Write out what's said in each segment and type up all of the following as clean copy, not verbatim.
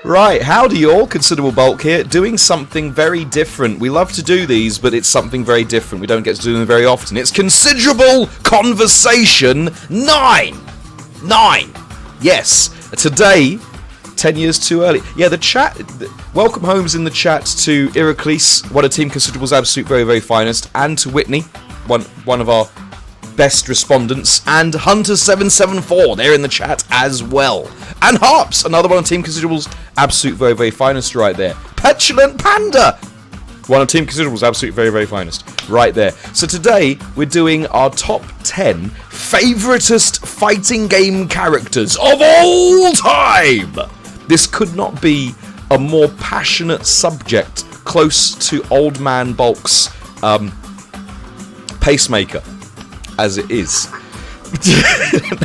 Right, howdy you all, Considerable Bulk here, doing something very different. We love to do these, but it's something very different. We don't get to do them very often. It's Considerable Conversation 9! Yes, today, 10 years too early. Yeah, the chat, welcome homes in the chat to Iraklis, one of Team Considerable's absolute very, very finest, and to Whitney, one of our best respondents, and Hunter774, they're in the chat as well. And Harps, another one of Team Considerable's absolute very, very finest right there. Petulant Panda, one of Team Considerable's absolute very, very finest right there. So today, we're doing our top 10 favoritest fighting game characters of all time. This could not be a more passionate subject, close to Old Man Bulk's pacemaker, as it is.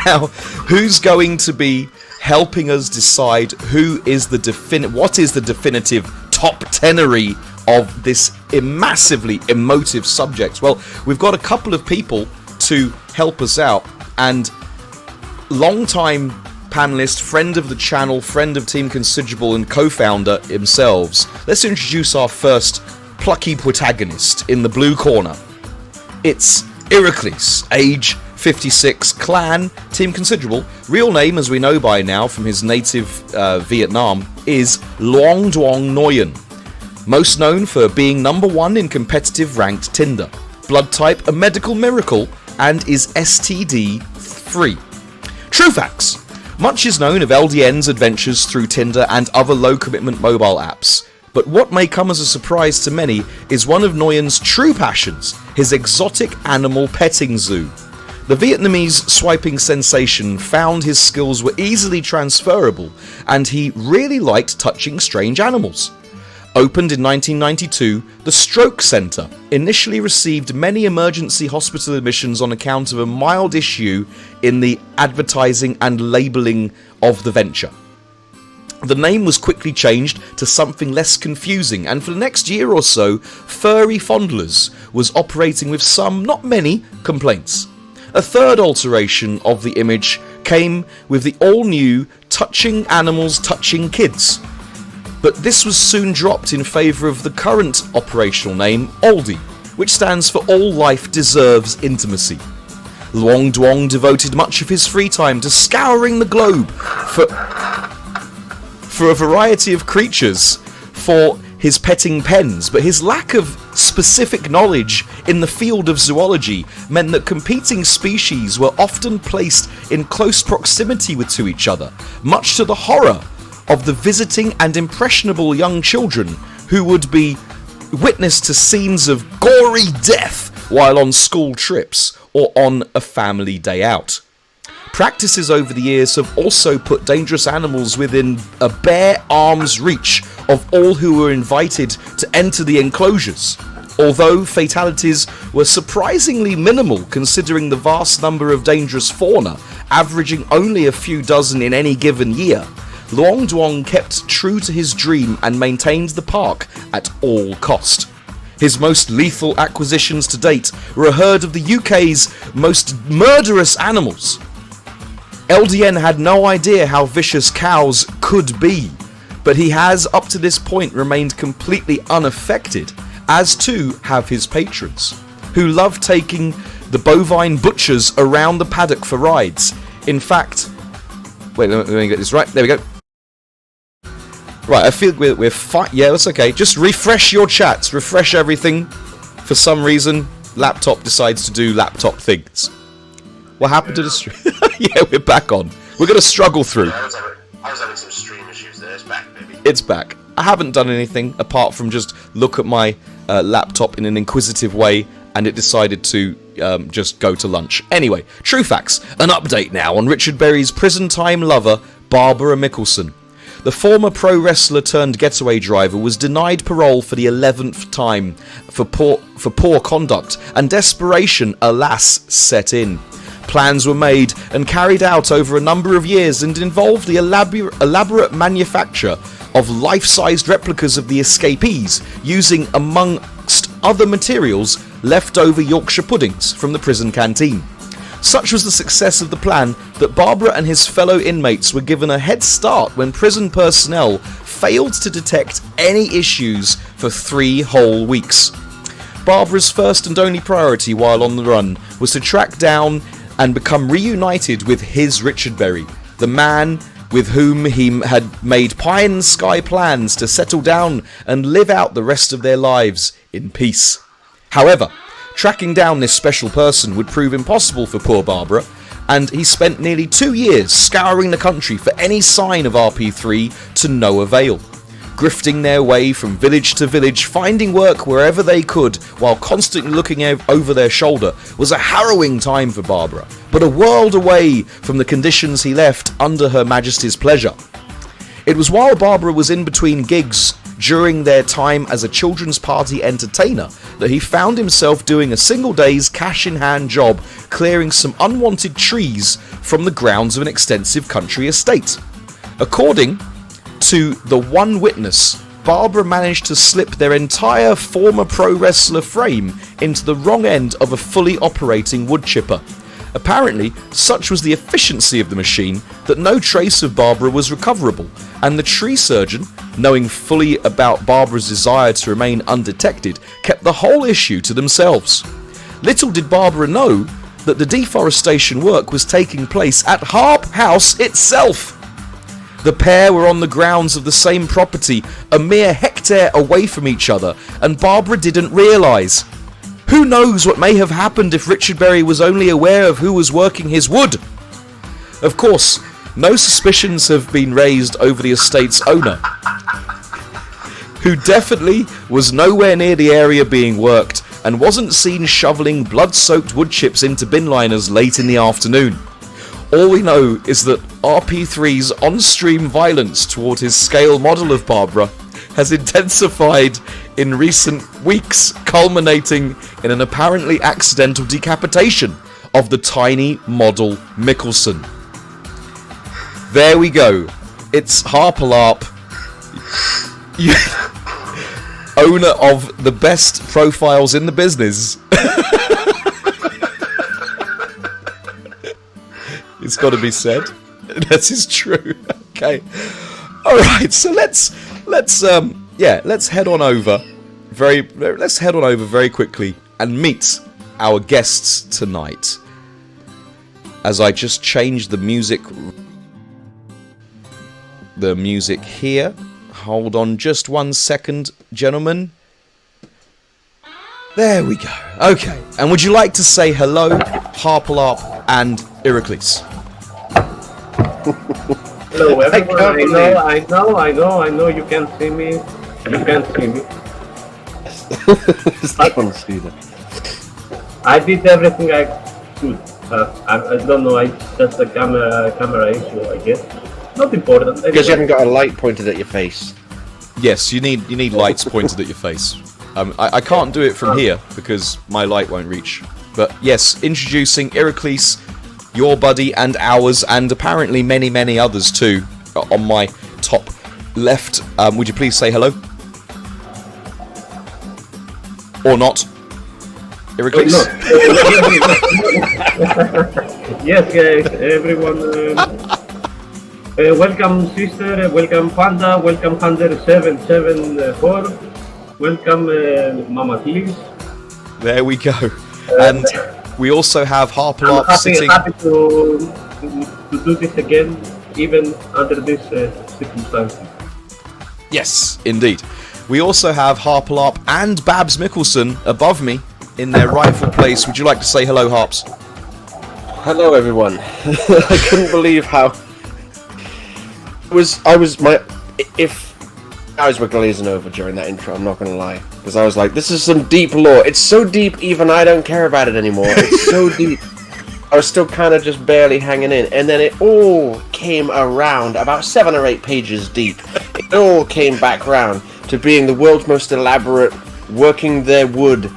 Now, who's going to be helping us decide what is the definitive top tenery of this massively emotive subject? Well, we've got a couple of people to help us out, and long-time panelist, friend of the channel, friend of Team Considerable, and co-founder themselves. Let's introduce our first plucky protagonist in the blue corner. It's Iraklis, age 56, clan, Team Considerable. Real name, as we know by now from his native Vietnam, is Luong Duong Nguyen. Most known for being #1 in competitive ranked Tinder. Blood type, a medical miracle, and is STD free. True facts. Much is known of LDN's adventures through Tinder and other low-commitment mobile apps. But what may come as a surprise to many is one of Nguyen's true passions, his exotic animal petting zoo. The Vietnamese swiping sensation found his skills were easily transferable, and he really liked touching strange animals. Opened in 1992, the Stroke Centre initially received many emergency hospital admissions on account of a mild issue in the advertising and labelling of the venture. The name was quickly changed to something less confusing, and for the next year or so, Furry Fondlers was operating with some, not many, complaints. A third alteration of the image came with the all-new Touching Animals Touching Kids, but this was soon dropped in favour of the current operational name, Oldie, which stands for All Life Deserves Intimacy. Luong Duong devoted much of his free time to scouring the globe for a variety of creatures for his petting pens, but his lack of specific knowledge in the field of zoology meant that competing species were often placed in close proximity to each other, much to the horror of the visiting and impressionable young children who would be witness to scenes of gory death while on school trips or on a family day out. Practices over the years have also put dangerous animals within a bare arm's reach of all who were invited to enter the enclosures. Although fatalities were surprisingly minimal considering the vast number of dangerous fauna, averaging only a few dozen in any given year, Luong Duong kept true to his dream and maintained the park at all cost. His most lethal acquisitions to date were a herd of the UK's most murderous animals. LDN had no idea how vicious cows could be, but he has up to this point remained completely unaffected, as too have his patrons, who love taking the bovine butchers around the paddock for rides. In fact, wait, let me get this right, there we go. Right, I feel we're fine. Yeah, that's okay. Just refresh your chats, refresh everything. For some reason, laptop decides to do laptop things. What happened to the stream? Yeah, we're back on. We're going to struggle through. Yeah, I was having some stream issues there. It's back, baby. It's back. I haven't done anything apart from just look at my laptop in an inquisitive way, and it decided to just go to lunch. Anyway, true facts. An update now on Richard Berry's prison time lover, Barbara Mickelson. The former pro wrestler turned getaway driver was denied parole for the 11th time for poor conduct, and desperation, alas, set in. Plans were made and carried out over a number of years and involved the elaborate manufacture of life-sized replicas of the escapees, using, amongst other materials, leftover Yorkshire puddings from the prison canteen. Such was the success of the plan that Barbara and his fellow inmates were given a head start when prison personnel failed to detect any issues for 3 whole weeks. Barbara's first and only priority while on the run was to track down and become reunited with his Richard Berry, the man with whom he had made pie in the sky plans to settle down and live out the rest of their lives in peace. However, tracking down this special person would prove impossible for poor Barbara, and he spent nearly 2 years scouring the country for any sign of RP3 to no avail. Grifting their way from village to village, finding work wherever they could while constantly looking over their shoulder was a harrowing time for Barbara, but a world away from the conditions he left under Her Majesty's pleasure. It was while Barbara was in between gigs during their time as a children's party entertainer that he found himself doing a single day's cash-in-hand job clearing some unwanted trees from the grounds of an extensive country estate. According to the one witness, Barbara managed to slip their entire former pro wrestler frame into the wrong end of a fully operating wood chipper. Apparently, such was the efficiency of the machine that no trace of Barbara was recoverable, and the tree surgeon, knowing fully about Barbara's desire to remain undetected, kept the whole issue to themselves. Little did Barbara know that the deforestation work was taking place at Harp House itself. The pair were on the grounds of the same property, a mere hectare away from each other, and Barbara didn't realise. Who knows what may have happened if Richard Berry was only aware of who was working his wood? Of course, no suspicions have been raised over the estate's owner, who definitely was nowhere near the area being worked and wasn't seen shoveling blood-soaked wood chips into bin liners late in the afternoon. All we know is that RP3's on-stream violence toward his scale model of Barbara has intensified in recent weeks, culminating in an apparently accidental decapitation of the tiny model Mickelson. There we go. It's Harperlarp, owner of the best profiles in the business. It's got to be said. This is true. Okay. All right. So let's head on over very quickly and meet our guests tonight. As I just changed the music here. Hold on just 1 second, gentlemen. There we go. Okay. And would you like to say hello, Harperlarp and Iraklis? Hello everyone, I know you can't see me. You can't see me. I can't see that. I did everything I could. I don't know, it's just a camera issue, I guess. Not important. Anyway. Because you haven't got a light pointed at your face. Yes, you need lights pointed at your face. I can't do it from here because my light won't reach. But yes, introducing Iraklis, your buddy and ours, and apparently many, many others too, on my top left. Would you please say hello? Or not? Iraklis? Yes, guys, everyone. Welcome, sister. Welcome, Panda. Welcome, Hunter774. Welcome, Mama Please. There we go. And we also have Harperlarp sitting. Happy to do this again, even under these circumstances. Yes, indeed. We also have Harperlarp and Babs Mickelson above me in their rightful place. Would you like to say hello, Harps? Hello, everyone. I couldn't believe how. If eyes were glazing over during that intro, I'm not gonna lie, because I was like, this is some deep lore. It's so deep, even I don't care about it anymore. It's so deep. I was still kind of just barely hanging in, and then it all came around, about 7 or 8 pages deep. It all came back round to being the world's most elaborate working their wood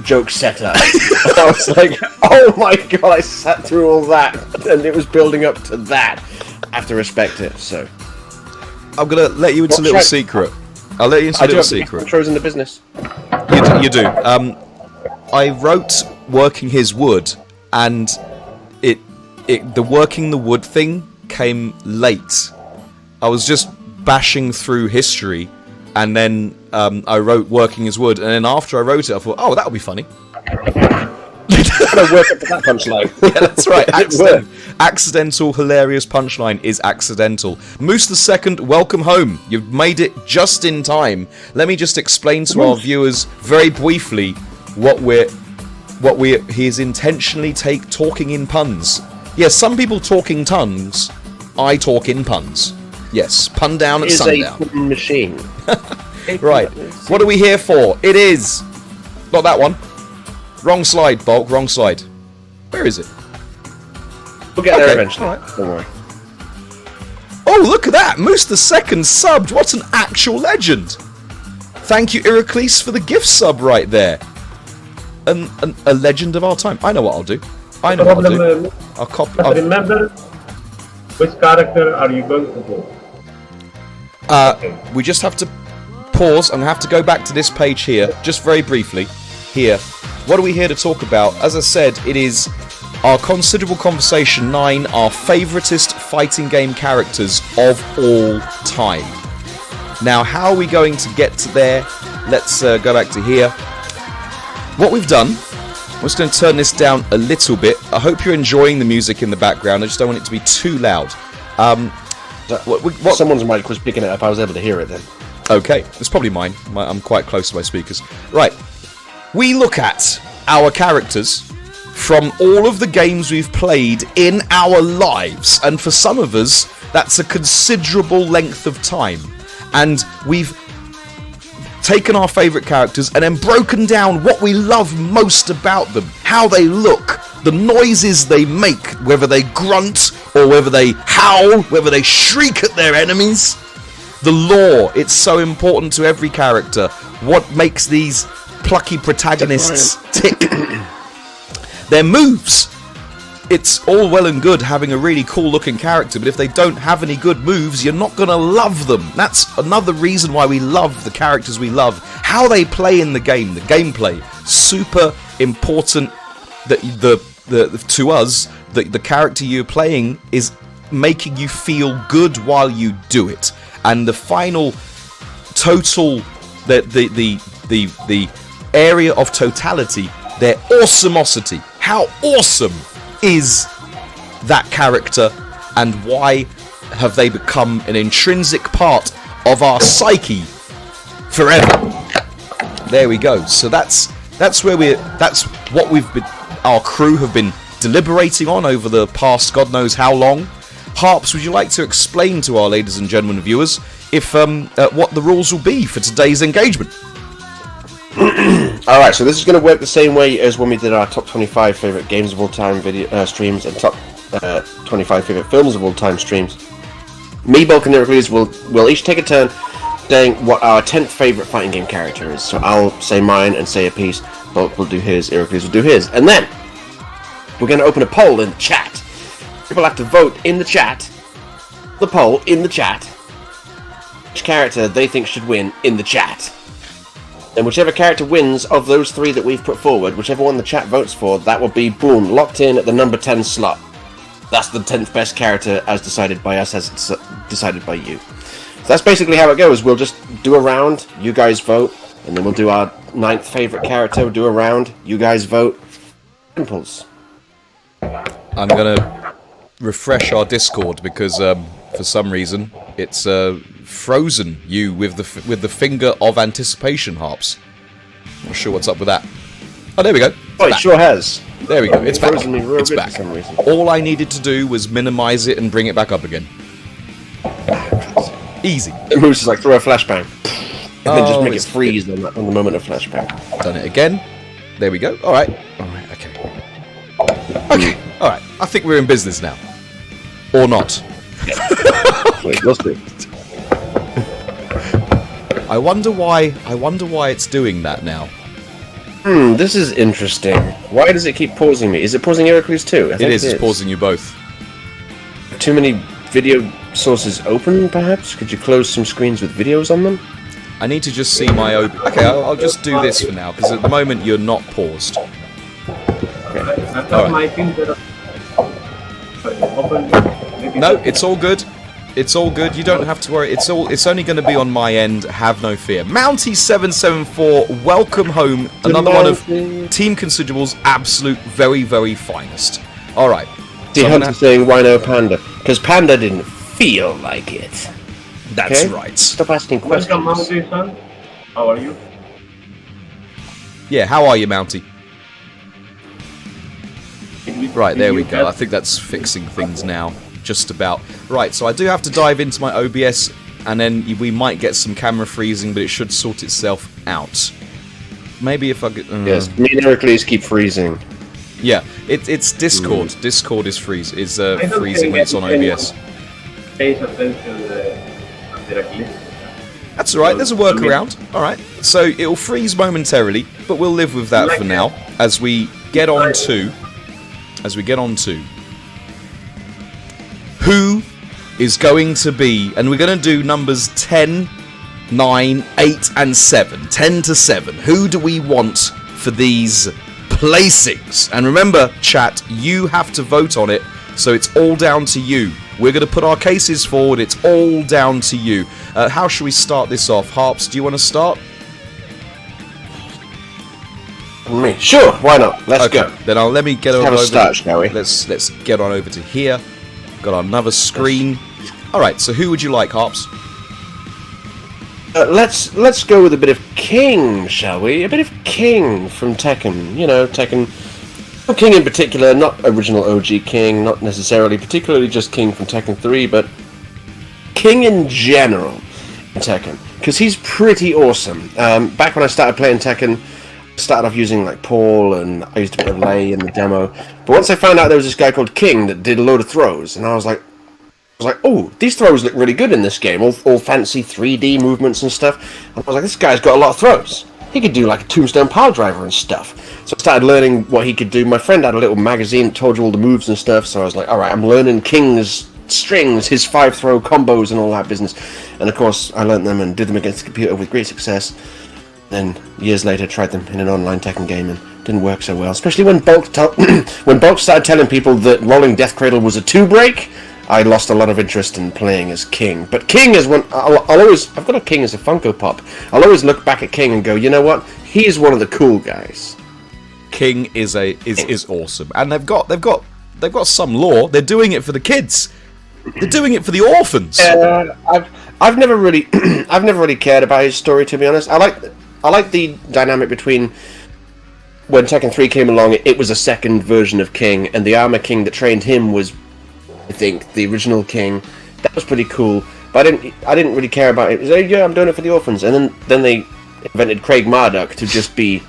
joke setter. And I was like, oh my god, I sat through all that, and it was building up to that. I have to respect it, so. I'm going to let you into a little secret. I'll let you into a little secret. Intros in the business. You do. I wrote Working His Wood, and the working the wood thing came late. I was just bashing through history, and then I wrote Working as Wood, and then after I wrote it, I thought, oh, that'll be funny. I'm gonna work up to that punchline. Yeah, that's right. Accidental, hilarious punchline is accidental. Moose the Second, welcome home. You've made it just in time. Let me just explain to our viewers very briefly what he is intentionally talking in puns. Yes, some people talk in tongues. I talk in puns. Yes, pun down at sundown. It is a machine. Right. What are we here for? It is not that one. Wrong slide, Bulk. Wrong slide. Where is it? We'll get there eventually. All right. Don't worry. Oh, look at that! Moose the Second subbed. What an actual legend! Thank you, Iraklis, for the gift sub right there. A legend of our time. I know what I'll do. I'll copy. Remember, which character are you going to do? We just have to pause and have to go back to this page here, just very briefly. Here. What are we here to talk about? As I said, it is our Considerable Conversation 9, our favoritist fighting game characters of all time. Now, how are we going to get to there? Let's go back to here. What we've done, I'm just going to turn this down a little bit. I hope you're enjoying the music in the background. I just don't want it to be too loud. Someone's mic was picking it up. I was able to hear it then. Okay, it's probably mine. I'm quite close to my speakers. Right. We look at our characters from all of the games we've played in our lives, and for some of us, that's a considerable length of time. And we've taken our favourite characters and then broken down what we love most about them, how they look, the noises they make, whether they grunt or whether they howl, whether they shriek at their enemies. The lore, it's so important to every character. What makes these plucky protagonists tick? Their moves. It's all well and good having a really cool looking character, but if they don't have any good moves, you're not going to love them. That's another reason why we love the characters we love. How they play in the game, the gameplay, super important. To us, the character you're playing is making you feel good while you do it. And the final total, the area of totality, their awesomosity. How awesome is that character, and why have they become an intrinsic part of our psyche forever? There we go. So that's what our crew have been deliberating on over the past God knows how long. Harps, would you like to explain to our ladies and gentlemen viewers if what the rules will be for today's engagement? Alright, so this is going to work the same way as when we did our top 25 favourite games of all time video streams and top 25 favourite films of all time streams. Me, Bulk, and Iraklis will each take a turn saying what our 10th favourite fighting game character is. So I'll say mine and say a piece, Bulk will do his, Iraklis will do his. And then we're going to open a poll in the chat. People have to vote in the chat, the poll in the chat, which character they think should win in the chat. And whichever character wins of those three that we've put forward, whichever one the chat votes for, that will be, boom, locked in at the number 10 slot. That's the 10th best character as decided by us, as decided by you. So that's basically how it goes. We'll just do a round, you guys vote, and then we'll do our 9th favourite character, we'll do a round, you guys vote. Impulse. I'm going to refresh our Discord because for some reason it's frozen you with the finger of anticipation, Harps. Not sure what's up with that. Oh, there we go. Oh, it sure has. There we go. It's back. Frozen me real It's good back. for some reason. All I needed to do was minimize it and bring it back up again. Easy. The moves is like throw a flashbang. And then just make it it's- freeze on the moment of flashbang. Done it again. There we go. All right. Okay. Okay. All right. I think we're in business now, or not. Wait, we'll see. I wonder why it's doing that now. This is interesting. Why does it keep pausing me? Is it pausing Iraklis too? I think It is. It's pausing you both. Too many video sources open, perhaps? Could you close some screens with videos on them? I need to just see my Okay, I'll just do this for now, because at the moment you're not paused. I thought my finger open. No, it's all good. It's all good. You don't have to worry. It's only going to be on my end. Have no fear. Mounty774, welcome home. Another one of Team Considerable's absolute very, very finest. All right. The Hunter saying, why no Panda? Because Panda didn't feel like it. That's right. Stop asking questions. Welcome, Mounty, son. How are you? Yeah, how are you, Mounty? Right, there we go. I think that's fixing things now. Just about. Right, so I do have to dive into my OBS, and then we might get some camera freezing, but it should sort itself out. Maybe if I get... Yes, me and Iraklis keep freezing. Yeah, it's Discord. Discord is freezing when it's on OBS. Pay attention, Iraklis. That's alright, there's a workaround. Alright, so it'll freeze momentarily, but we'll live with that for now, as we get on to... who is going to be, and we're going to do numbers 10, 9, 8 and 7. 10 to 7. Who do we want for these placings? And remember, chat, you have to vote on it, so it's all down to you. We're going to put our cases forward, it's all down to you. How should we start this off? Harps, do you want to start? Me? Sure, why not? Let's go. Then let me get Have a start, shall we? Let's get on over to here. Got another screen. Alright, so who would you like, Harps? Let's go with a bit of King, shall we? A bit of King from Tekken. You know, Tekken. Not King in particular, not original OG King, not necessarily particularly just King from Tekken 3, but King in general in Tekken. Because he's pretty awesome. Back when I started playing Tekken, I started off using like Paul, and I used a bit of Lei in the demo. But once I found out there was this guy called King that did a load of throws, and I was like, oh, these throws look really good in this game. All fancy 3D movements and stuff. And I was like, this guy's got a lot of throws. He could do like a tombstone pile driver and stuff. So I started learning what he could do. My friend had a little magazine that told you all the moves and stuff, so I was like, alright, I'm learning King's strings, his 5-throw combos and all that business. And of course, I learned them and did them against the computer with great success. Then, years later, tried them in an online Tekken game and didn't work so well. Especially when Bulk started telling people that rolling Death Cradle was a 2-break, I lost a lot of interest in playing as King. But King is one. I've got a King as a Funko Pop. I'll always look back at King and go, you know what? He's one of the cool guys. King is awesome, and they've got some lore. They're doing it for the kids. They're doing it for the orphans. I've never really cared about his story, to be honest. I like the dynamic between when Tekken 3 came along. It was a second version of King, and the Armor King that trained him was, I think, the original King. That was pretty cool, but I didn't really care about it. It was like, yeah, I'm doing it for the orphans, and then they invented Craig Marduk to just be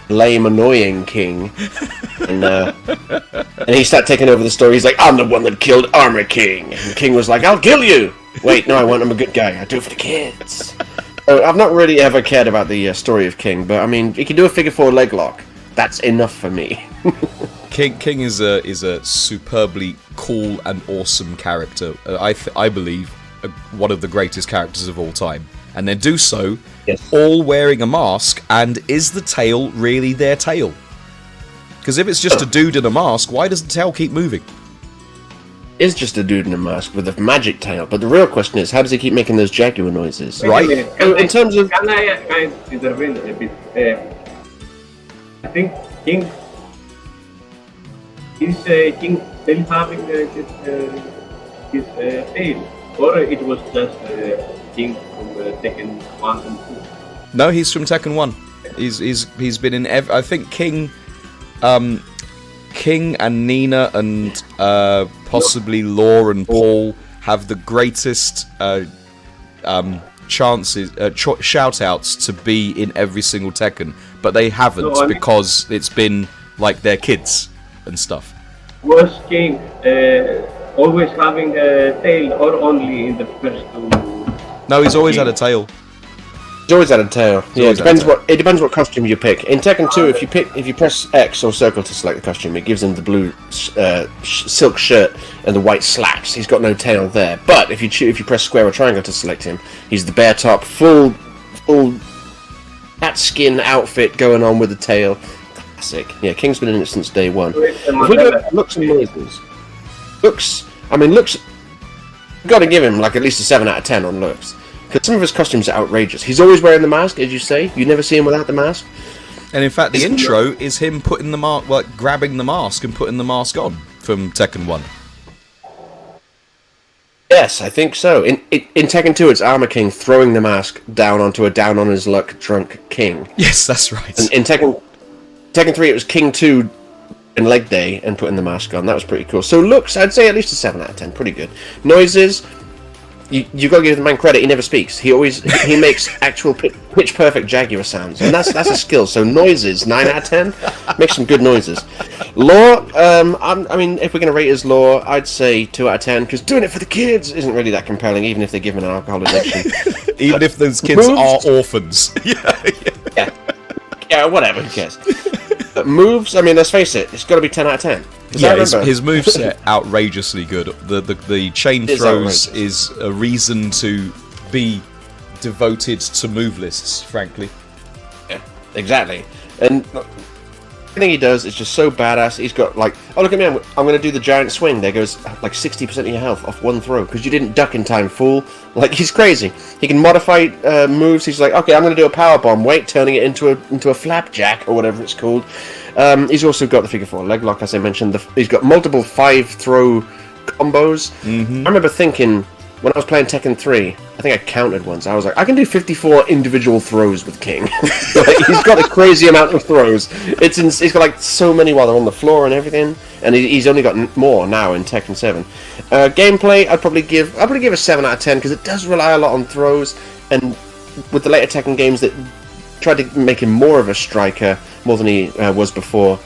lame, annoying King, and he started taking over the story. He's like, I'm the one that killed Armor King, and King was like, I'll kill you. Wait, no, I'm a good guy. I do it for the kids. So I've not really ever cared about the story of King, but I mean, he can do a figure 4 leg lock. That's enough for me. King is a superbly cool and awesome character. I believe one of the greatest characters of all time, and they do so all wearing a mask. And is the tail really their tail? Because if it's just a dude in a mask, why does the tail keep moving? Is just a dude in a mask with a magic tail, but the real question is, how does he keep making those jaguar noises? Right. In terms of, can I intervene a bit? I think King is King still having his tail, or it was just King from Tekken 1 and 2. No, he's from Tekken 1. He's been in I think King and Nina and possibly Law and Paul have the greatest chances, shout-outs to be in every single Tekken, but they haven't because it's been like their kids and stuff. Was King always having a tail, or only in the first two? No, he's always had a tail. He's always had a tail. Yeah, it depends what costume you pick. In Tekken 2, if you press X or circle to select the costume, it gives him the blue silk shirt and the white slacks. He's got no tail there. But if you press square or triangle to select him, he's the bear top, full cat skin outfit going on with the tail. Classic. Yeah, King's been in it since day one. If we go looks and noises, looks got to give him like at least a 7 out of 10 on looks. Because some of his costumes are outrageous. He's always wearing the mask, as you say. You never see him without the mask. And in fact, the intro is him putting the mask, like grabbing the mask and putting the mask on from Tekken 1. Yes, I think so. In Tekken 2, it's Armor King throwing the mask down onto a down on his luck drunk king. Yes, that's right. And in Tekken 3, it was King 2 in Leg Day and putting the mask on. That was pretty cool. So looks, I'd say at least a 7 out of 10. Pretty good. Noises, you got to give the man credit. He never speaks. He makes actual pitch perfect Jaguar sounds, and that's a skill. So noises, 9 out of 10. Makes some good noises. Lore, I mean, if we're going to rate his lore, I'd say 2 out of 10, because doing it for the kids isn't really that compelling, even if they give him an alcohol addiction. Even if those kids are orphans. Yeah, whatever, who cares? Moves, I mean, let's face it, it's got to be 10 out of 10. Yeah, his moveset outrageously good. The chain throws is a reason to be devoted to move lists, frankly. Yeah, exactly. And everything he does is just so badass. He's got like, oh look at me, I'm going to do the giant swing. There goes like 60% of your health off one throw because you didn't duck in time, fool. Like, he's crazy. He can modify moves. He's like, okay, I'm going to do a power bomb. Wait, turning it into a flapjack or whatever it's called. He's also got the figure 4 leg lock, as I mentioned. He's got multiple 5-throw combos. I remember thinking, when I was playing Tekken 3, I think I counted once, I was like, I can do 54 individual throws with King. Like, he's got a crazy amount of throws. He's got like so many while they're on the floor and everything, and he's only got more now in Tekken 7. Gameplay, I'd probably give a 7 out of 10, because it does rely a lot on throws, and with the later Tekken games that tried to make him more of a striker, more than he was before.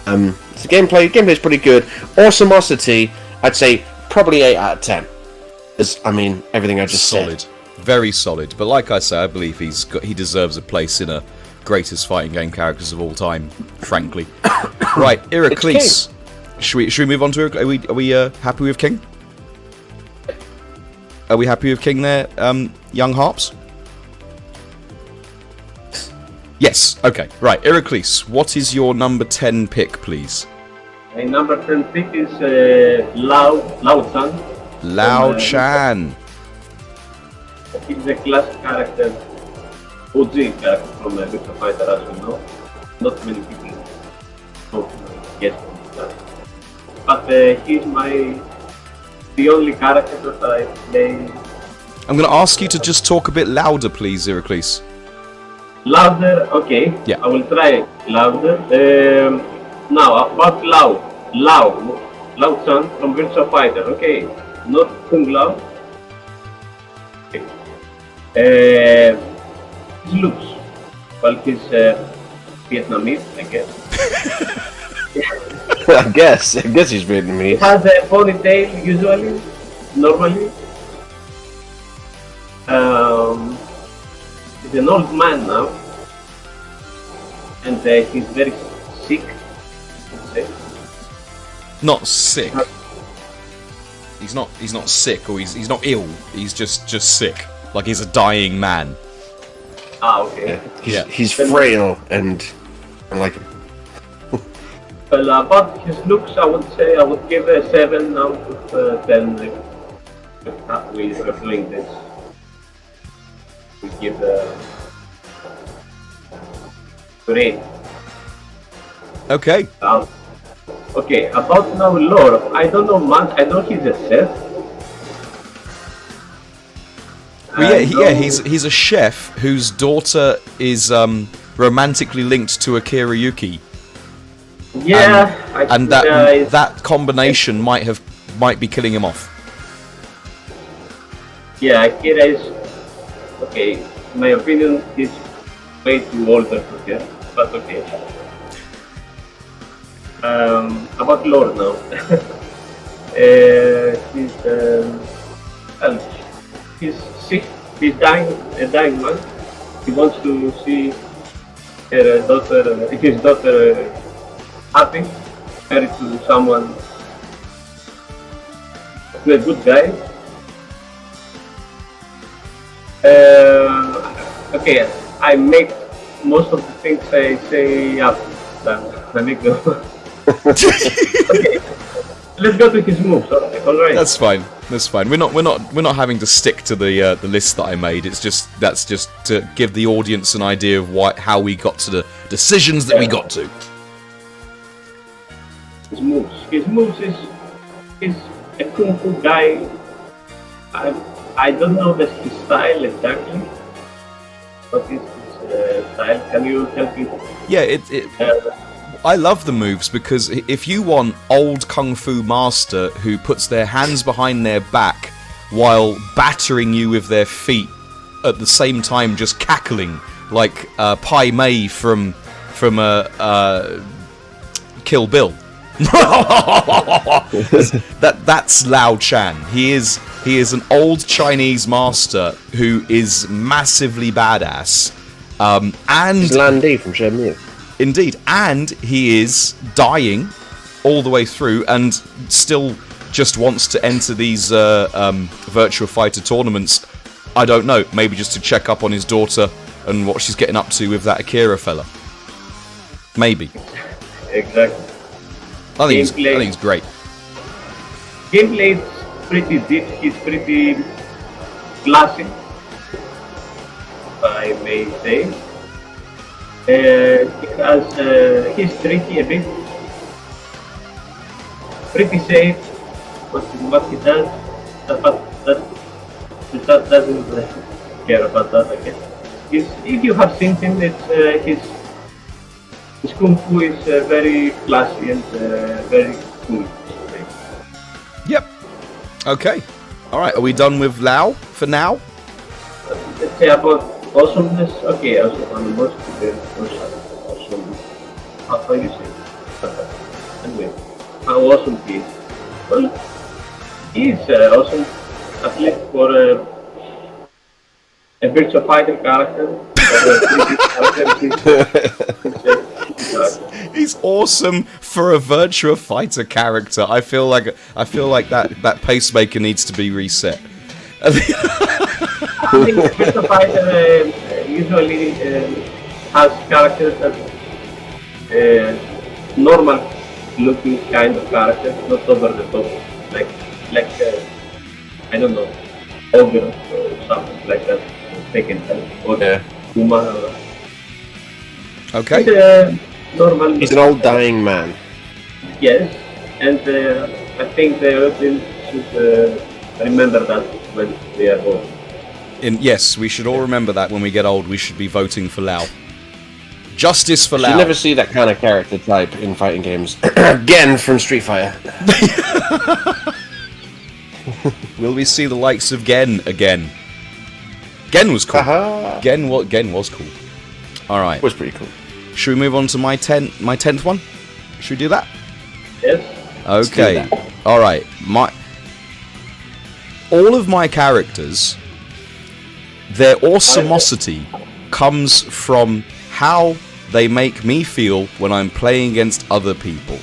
So gameplay's pretty good. Awesomosity, I'd say probably 8 out of 10. I mean, everything I just said. Very solid. But like I say, I believe he deserves a place in a greatest fighting game characters of all time, frankly. Right, Iraklis. Should we move on to Iraklis? Are we happy with King? Are we happy with King there, young Harps? Yes. Okay. Right, Iraklis. What is your number 10 pick, please? My number 10 pick is Lao-Chan. Lao-Chan. He's a classic character, OG character from Virtua Fighter, as you know. Not many people know yet from that. But he's the only character that I play. I'm going to ask you to just talk a bit louder, please, Iraklis. Louder? Okay. Yeah. I will try louder. Now, about Lao-Chan from Virtua Fighter. Okay. Not Kung Lao. He looks, well, he's Vietnamese, I guess. I guess he's Vietnamese. He has a ponytail usually, normally. He's an old man now, and he's very sick. Not sick. He's not sick, or he's not ill. He's just sick. Like he's a dying man. Ah, okay. Yeah. He's frail and like. Well, about his looks, I would say I would give a 7 out of 10. We're playing this. We give a 3. Okay. Okay, about now lore, I don't know much. I know he's a chef. Well, he's a chef whose daughter is romantically linked to Akira Yuki. Yeah, and that combination might be killing him off. Yeah, Akira is okay. In my opinion, he's way too older for her, but okay. About lore now. He's sick. He's dying. A dying man. He wants to see his daughter happy, married to someone, to a good guy. Okay, I make most of the things I say up. I make them. Okay, let's go to his moves. Alright. That's fine. That's fine. We're not having to stick to the list that I made. That's just to give the audience an idea of how we got to the decisions that we got to. His moves. His moves is a kung fu guy. I don't know his style exactly. What is his style? Can you help me? Yeah, I love the moves because if you want old kung fu master who puts their hands behind their back while battering you with their feet at the same time, just cackling like Pai Mei from Kill Bill. That's Lao Chan. He is an old Chinese master who is massively badass. And It's Lan Di from Shenmue. Indeed, and he is dying all the way through and still just wants to enter these Virtua Fighter tournaments. I don't know, maybe just to check up on his daughter and what she's getting up to with that Akira fella. Maybe. Exactly. I think it's great. Gameplay is pretty deep. He's pretty classic, I may say. He's tricky a bit. Pretty safe. What he does, but that doesn't care about that. I guess. If you have seen him, his kung fu is very classy and very cool. Yep. Okay. Alright, are we done with Lao for now? Let's say about awesomeness. Okay, awesome. How you say? Anyway, how awesome he is. Well, he is awesome, at least for a Virtua Fighter character. He's awesome for a Virtua Fighter character. I feel like that pacemaker needs to be reset. I think Virtua Fighter usually has characters that normal looking kind of characters, not over the top, like I don't know, ogre or something like that, taken or Kuma. Okay. It's normal. He's an old dying man. Yes, and I think the audience should remember that when they are old. Yes, we should all remember that when we get old. We should be voting for Lao. Justice for You Lao. never see that kind of character type in fighting games. Again from Street Fighter. Will we see the likes of Gen again? Gen was cool. Gen was cool. All right. It was pretty cool. Should we move on to my 10th one? Should we do that? Yes. Okay. All right. All of my characters, their awesomosity comes from how they make me feel when I'm playing against other people.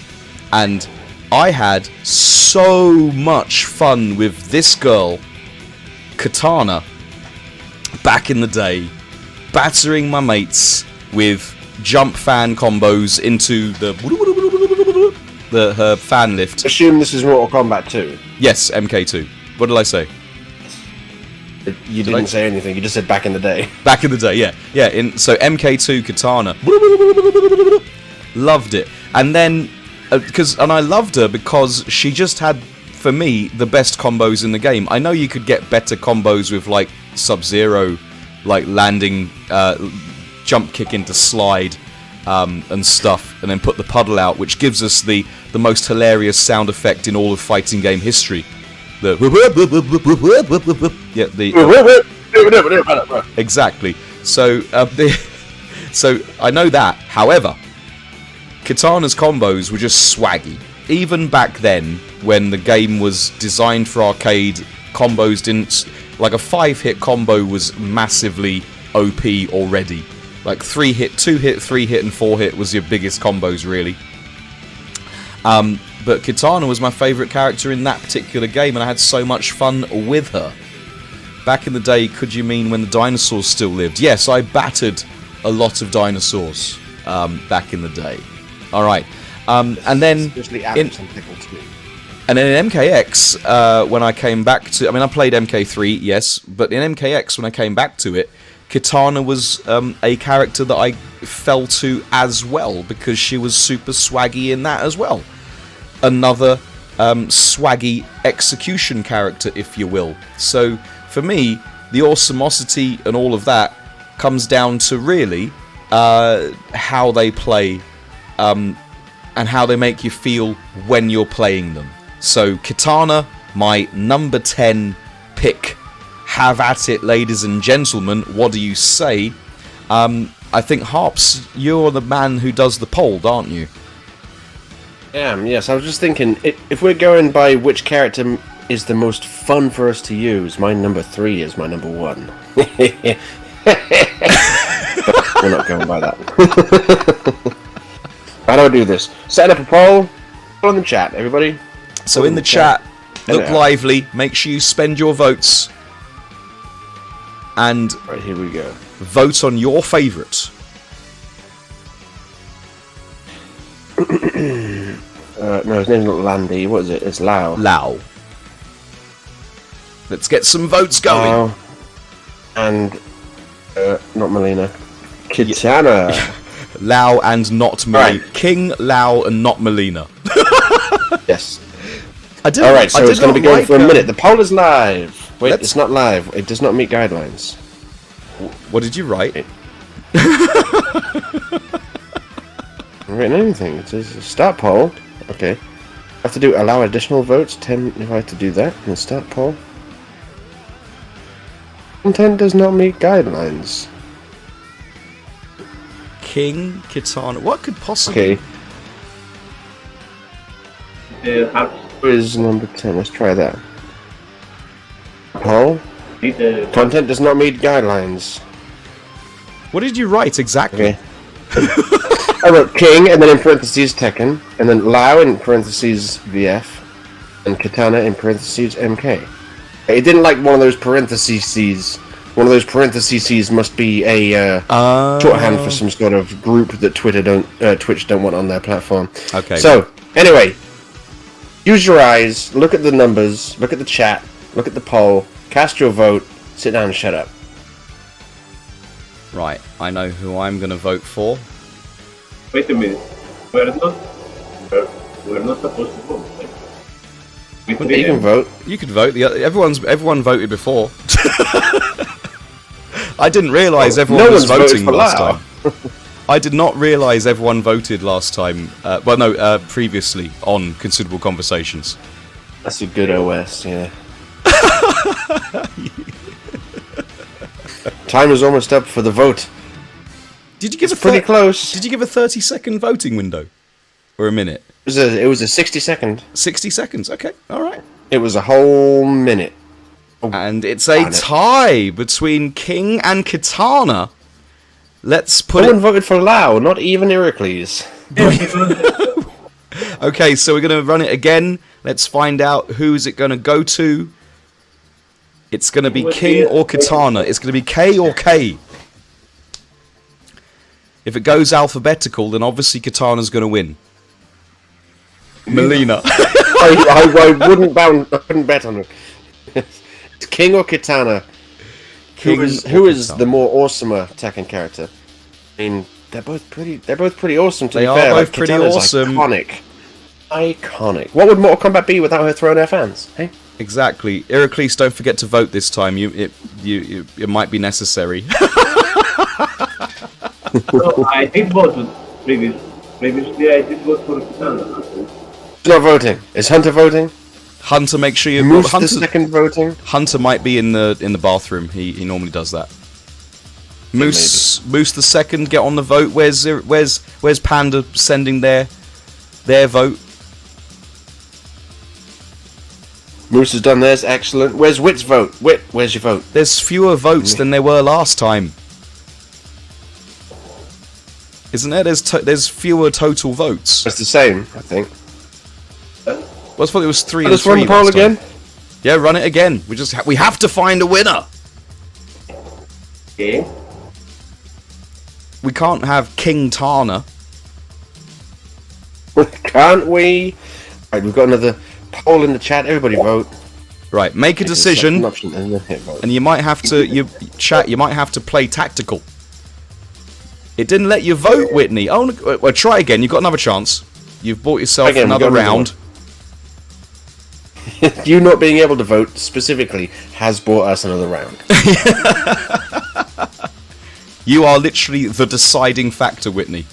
And I had so much fun with this girl, Katana, back in the day, battering my mates with jump fan combos into her fan lift. Assume this is Mortal Kombat 2. Yes, MK2. What did I say? You didn't say anything, you just said back in the day. Back in the day, yeah. So MK2 Katana. Loved it. And then, and I loved her because she just had, for me, the best combos in the game. I know you could get better combos with, like, Sub-Zero, like landing, jump kick into slide, and stuff, and then put the puddle out, which gives us the most hilarious sound effect in all of fighting game history. Exactly. So so I know that. However, Katana's combos were just swaggy. Even back then, when the game was designed for arcade, combos didn't, like a 5-hit combo was massively OP already. Like 3-hit, 2-hit, 3-hit, and 4-hit was your biggest combos, really. But Katana was my favourite character in that particular game, and I had so much fun with her. Back in the day, could you mean when the dinosaurs still lived? Yes, I battered a lot of dinosaurs back in the day. Alright. And then... Especially ants and pickle too. And then in MKX, when I came back to... I mean, I played MK3, yes, but in MKX, when I came back to it, Kitana was a character that I fell to as well, because she was super swaggy in that as well. Another swaggy execution character, if you will. So, for me, the awesomosity and all of that comes down to really how they play and how they make you feel when you're playing them. So, Kitana, my number 10 pick. Have at it, ladies and gentlemen. What do you say? I think, Harps, you're the man who does the poll, aren't you? Yes. I was just thinking, if we're going by which character is the most fun for us to use, my number 3 is my number 1. But we're not going by that. How do I do this? Set up a poll. Poll in the chat, everybody. So in the chat, look lively. Make sure you spend your votes. And right, here we go. Vote on your favourite. No, his name's not Landy. What is it? It's Lao. Lao. Let's get some votes going. Lao. And not Melina. Kitana. Lao and not Melina. Right. King, Lao, and not Melina. Yes. Alright, so it's going to be going for a minute. The poll is live. Wait, Let's- it's not live. It does not meet guidelines. What did you write? I haven't written anything. It says start poll. Okay. I have to do allow additional votes. 10 if I have to do that. And start poll. Content does not meet guidelines. King, Kitana. What could possibly... Okay. Who is number 10? Let's try that. Poll. Content does not meet guidelines. What did you write exactly? Okay. I wrote King, and then in parentheses Tekken, and then Lao in parentheses VF, and Kitana in parentheses MK. It didn't like one of those parentheses. One of those parentheses must be a shorthand for some sort of group that Twitch don't want on their platform. Okay. So anyway, use your eyes, look at the numbers, look at the chat, look at the poll, cast your vote, sit down and shut up. Right, I know who I'm going to vote for. Wait a minute. We're not supposed to vote, right? You can vote. You could vote. Everyone voted before. I didn't realise everyone was voting last time. I did not realise everyone voted last time. Previously on Considerable Conversations. That's a good OS, yeah. Time is almost up for the vote. Did you give It's pretty close. Did you give a 30-second voting window? Or a minute? It was a 60-second. 60 seconds, okay, alright. It was a whole minute. And it's a tie between King and Kitana. Let's put No one voted for Lao, not even Iraklis. Okay, so we're going to run it again. Let's find out who's it going to go to. It's going to be King or Kitana. It's going to be K or K. If it goes alphabetical, then obviously Kitana's going to win. Melina. I wouldn't bet on it. It's King or Kitana. Who is the more awesomer Tekken character? I mean, they're both pretty awesome. To They be are fair. both pretty Kitana's awesome. Iconic. What would Mortal Kombat be without her throwing her fans? Hey. Exactly. Iraklis, don't forget to vote this time. It might be necessary. No, I did vote previously. I did vote for Kitana. It's not voting. Is Hunter voting? Hunter, make sure you... Moose the second voting? Hunter might be in the bathroom. He normally does that. Moose the second, get on the vote. Where's Panda sending their vote? Moose has done theirs, excellent. Where's Wit's vote? Wit, where's your vote? There's fewer votes than there were last time. Isn't there? There's fewer total votes. It's the same, I think. Well, I thought it was 3 and Let's 3 run the poll last time. again. Yeah, run it again. We have to find a winner. Okay. We can't have King Tana. Can't we? Right, we've got another poll in the chat. Everybody vote. Right, make a decision, Option, and then hit vote. and you might have to You might have to play tactical. It didn't let you vote, Whitney. Oh, no, well, try again. You've got another chance. You've bought yourself Again, another we've got round. You not being able to vote specifically has bought us another round. You are literally the deciding factor, Whitney.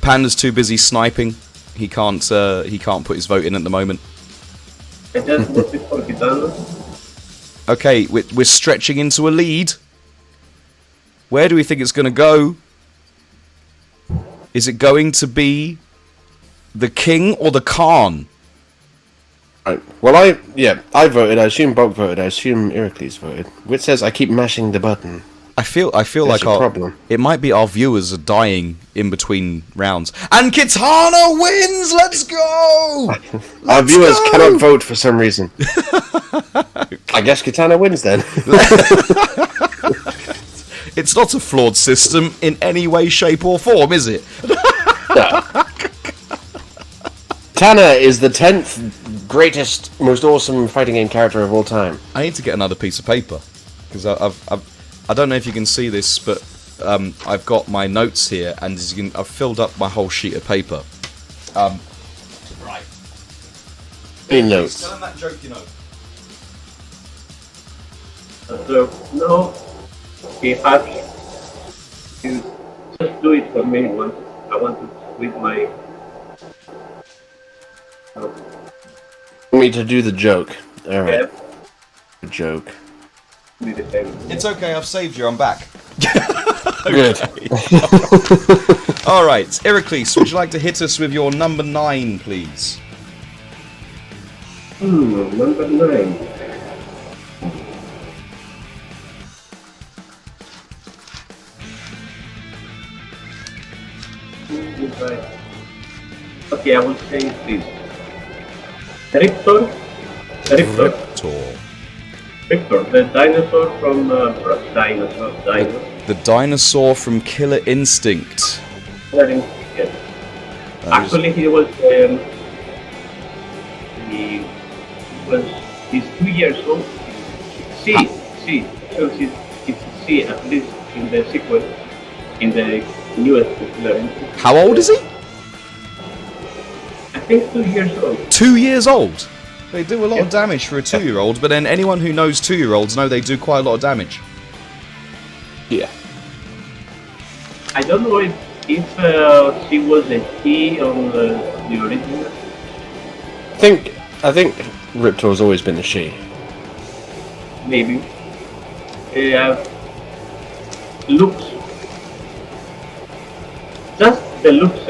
Panda's too busy sniping. He can't put his vote in at the moment. I just voted for Gitano. Okay, we're stretching into a lead. Where do we think it's going to go? Is it going to be the king or the Khan? Right. Well, I voted. I assume Bulk voted. I assume Iraklis voted. Which says I keep mashing the button. I feel That's like a problem. it might be our viewers are dying in between rounds. And Kitana wins! Let's go! Our viewers cannot vote for some reason. I guess Kitana wins then. It's not a flawed system in any way, shape or form, is it? Kitana is the 10th greatest, most awesome fighting game character of all time. I need to get another piece of paper. Because I don't know if you can see this, but I've got my notes here, and as you can, I've filled up my whole sheet of paper. Right. Any notes? Tell him that joke you know. So, no, he has to just do it for me once. I want to quit my... Want me to do the joke? Alright. Yeah, Joke. do the same. It's okay, I've saved you, I'm back. Good. Alright, Iraklis, would you like to hit us with your number 9, please? Number 9. Okay, I will say this. Riptor, the dinosaur from Dino. The dinosaur from Killer Instinct. Yes. Actually, he's 2 years old. So it's C at least in the sequel, in the newest Killer Instinct. How old is he? I think 2 years old. 2 years old? They do a lot of damage for a 2-year-old, but then anyone who knows 2-year-olds know they do quite a lot of damage. Yeah. I don't know if she was a he on the original. I think Riptor's always been a she. Maybe. Looks. Just the looks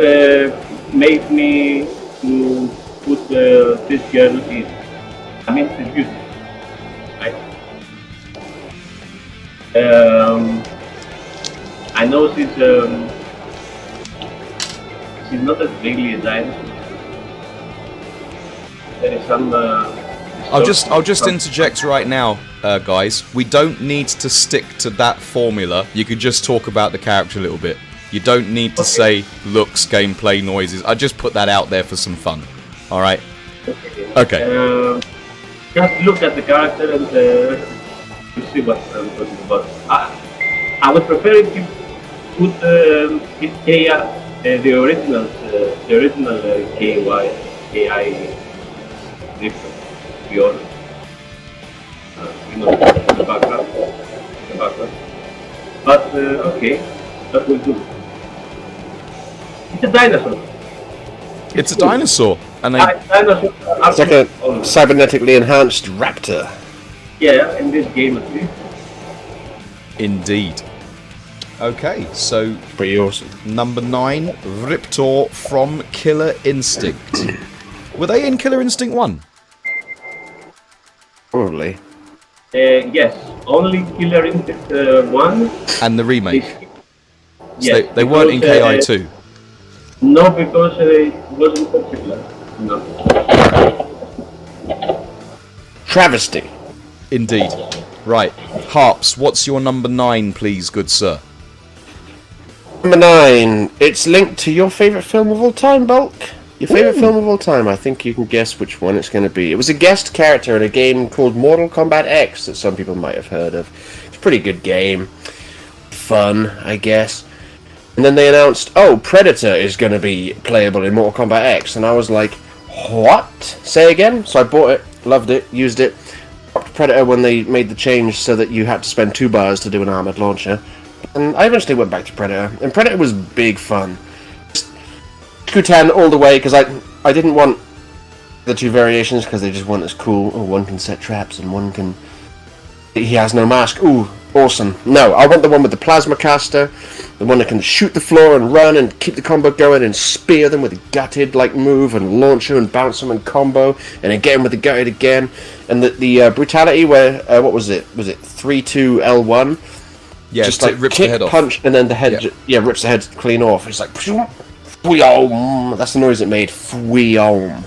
made me to put this girl in. I mean, she's beautiful. Right? I know she's not as really a dinosaur. There is some. I'll just interject right now, guys. We don't need to stick to that formula. You could just talk about the character a little bit. You don't need to say looks, gameplay, noises. I just put that out there for some fun. All right. Okay. Just look at the character and you see what I'm talking about. I would prefer if you put his KI, the original KI different. To be honest, the background. But okay, that will do. It's a dinosaur. It's a dinosaur, and they. Dinosaur. It's like a cybernetically enhanced raptor. Yeah, in this game at least. Indeed. Okay, so Pretty awesome. number 9, Riptor from Killer Instinct. Were they in Killer Instinct 1? Probably. Yes, only Killer Instinct 1. And the remake? Yes, So they weren't in because, KI2? No, because it wasn't popular. No. Travesty. Indeed. Right. Harps, what's your number 9, please, good sir? Number 9. It's linked to your favourite film of all time, Bulk. Your favorite film of all time? I think you can guess which one it's going to be. It was a guest character in a game called Mortal Kombat X that some people might have heard of. It's a pretty good game. Fun, I guess. And then they announced, oh, Predator is going to be playable in Mortal Kombat X. And I was like, what? Say again? So I bought it, loved it, used it. Dropped Predator when they made the change so that you had to spend 2 bars to do an armored launcher. And I eventually went back to Predator. And Predator was big fun. Q10 all the way, because I didn't want the 2 variations, because they just weren't as cool. Oh, one can set traps and one can... He has no mask. Ooh, awesome. No, I want the one with the plasma caster, the one that can shoot the floor and run and keep the combo going and spear them with a gutted like move and launch them and bounce them and combo and again with the gutted again. And the brutality where, what was it? Was it 3-2-L1? Yeah, just like rips kick, the head off. punch, and then the head, rips the head clean off. It's like, fweom. That's the noise it made, fweom.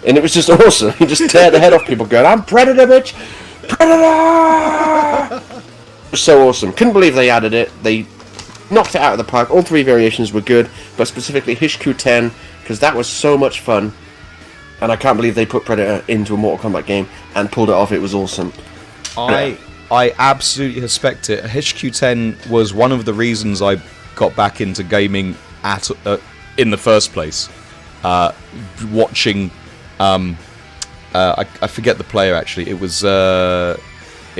And it was just awesome. You just tear the head off people going, I'm Predator, bitch! Predator! It was so awesome. Couldn't believe they added it. They knocked it out of the park. All 3 variations were good, but specifically HQ10, because that was so much fun. And I can't believe they put Predator into a Mortal Kombat game and pulled it off. It was awesome. I absolutely respect it. HQ10 was one of the reasons I got back into gaming in the first place. Watching, I forget the player actually. It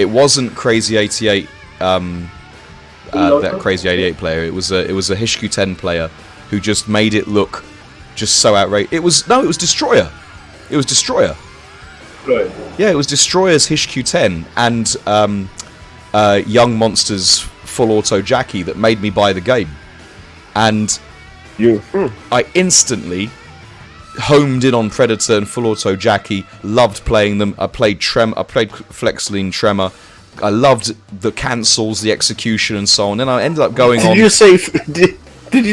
wasn't Crazy 88. That Crazy 88 player. It was a HQ10 player who just made it look just so outrageous. It was Destroyer. It was Destroyer. Right. Yeah, it was Destroyer's HQ10 and Young Monster's Full Auto Jackie that made me buy the game. And I instantly homed in on Predator and Full Auto Jackie, loved playing them. I played Flexline Tremor. I loved the cancels, the execution and so on. Then I ended up going on... Did you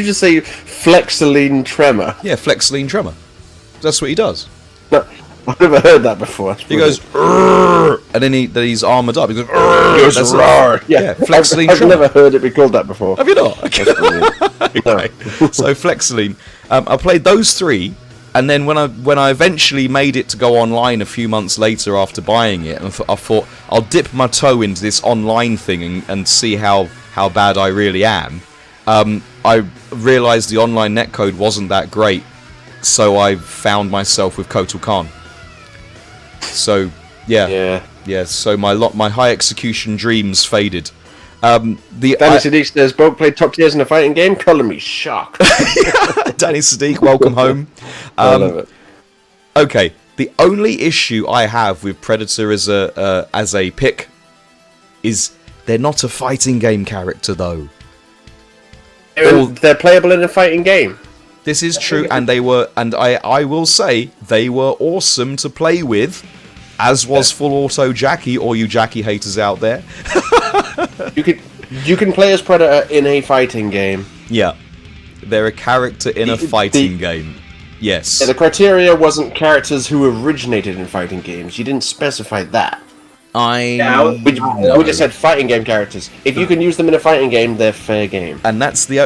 just say Flexline Tremor? Yeah, Flexline Tremor. That's what he does. No, I've never heard that before. He goes, and then he's armoured up. He goes, that's roar. Yeah, Flexline I've Tremor. never heard it be called that before. Have you not? Okay. No. So Flexline. I played those 3, and then when I eventually made it to go online a few months later after buying it, and I thought I'll dip my toe into this online thing and see how bad I really am. I realised the online netcode wasn't that great, so I found myself with Kotal Khan. So yeah. So my high execution dreams faded. Danny Sadiq says, "Both played top tiers in a fighting game. Colour me shocked." Danny Sadiq, welcome home. I love it. Okay, the only issue I have with Predator as a pick is they're not a fighting game character though. They're playable in a fighting game. This is true, and I will say they were awesome to play with, as was Full Auto Jackie, all you Jackie haters out there. You can play as Predator in a fighting game. Yeah, they're a character in a fighting game. Yes. Yeah, the criteria wasn't characters who originated in fighting games. You didn't specify that. We just said fighting game characters. If you can use them in a fighting game, they're fair game. And that's the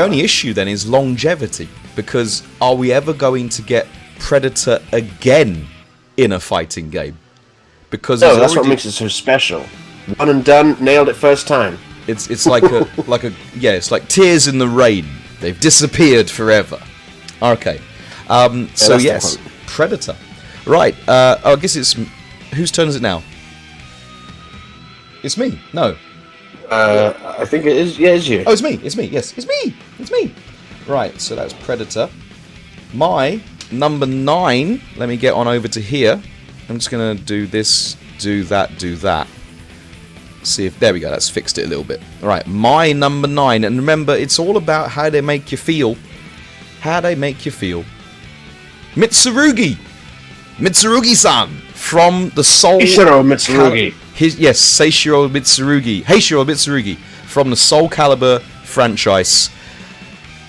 only issue then is longevity, because are we ever going to get Predator again in a fighting game? Because that's what makes it so special. One and done, nailed it first time. It's like it's like tears in the rain. They've disappeared forever. Okay. So yes, Predator. Right. I guess it's whose turn is it now? It's me. No. I think it is. Yeah, it's you. Oh, it's me. It's me. Yes, it's me. It's me. Right. So that's Predator. My number 9. Let me get on over to here. I'm just gonna do this, do that. See if there we go. That's fixed it a little bit. All right. My number 9, and remember, it's all about how they make you feel. How they make you feel. Mitsurugi-san from the Soul. Seishiro Mitsurugi. Seishiro Mitsurugi from the Soul Calibur franchise.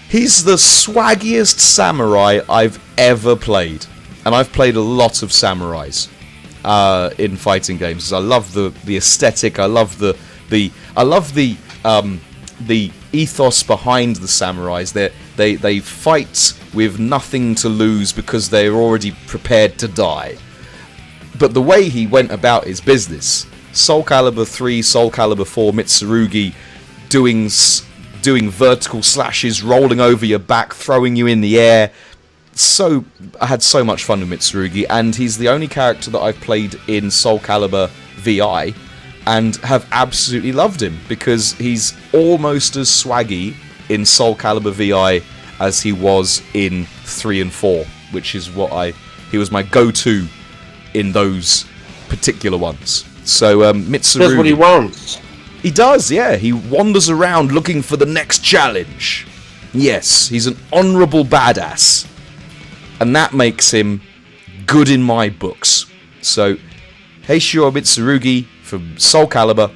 He's the swaggiest samurai I've ever played, and I've played a lot of samurais in fighting games. I love the aesthetic. I love the the ethos behind the samurais. They fight with nothing to lose because they're already prepared to die. But the way he went about his business, Soul Calibur 3, Soul Calibur 4, Mitsurugi, doing vertical slashes, rolling over your back, throwing you in the air. So I had so much fun with Mitsurugi, and he's the only character that I've played in Soul Calibur VI and have absolutely loved him, because he's almost as swaggy in Soul Calibur VI as he was in 3 and 4, which is he was my go-to in those particular ones. So Mitsurugi does what he wants. He does, yeah. He wanders around looking for the next challenge. Yes, he's an honourable badass. And that makes him good in my books. So, Heishiro Mitsurugi from Soul Calibur.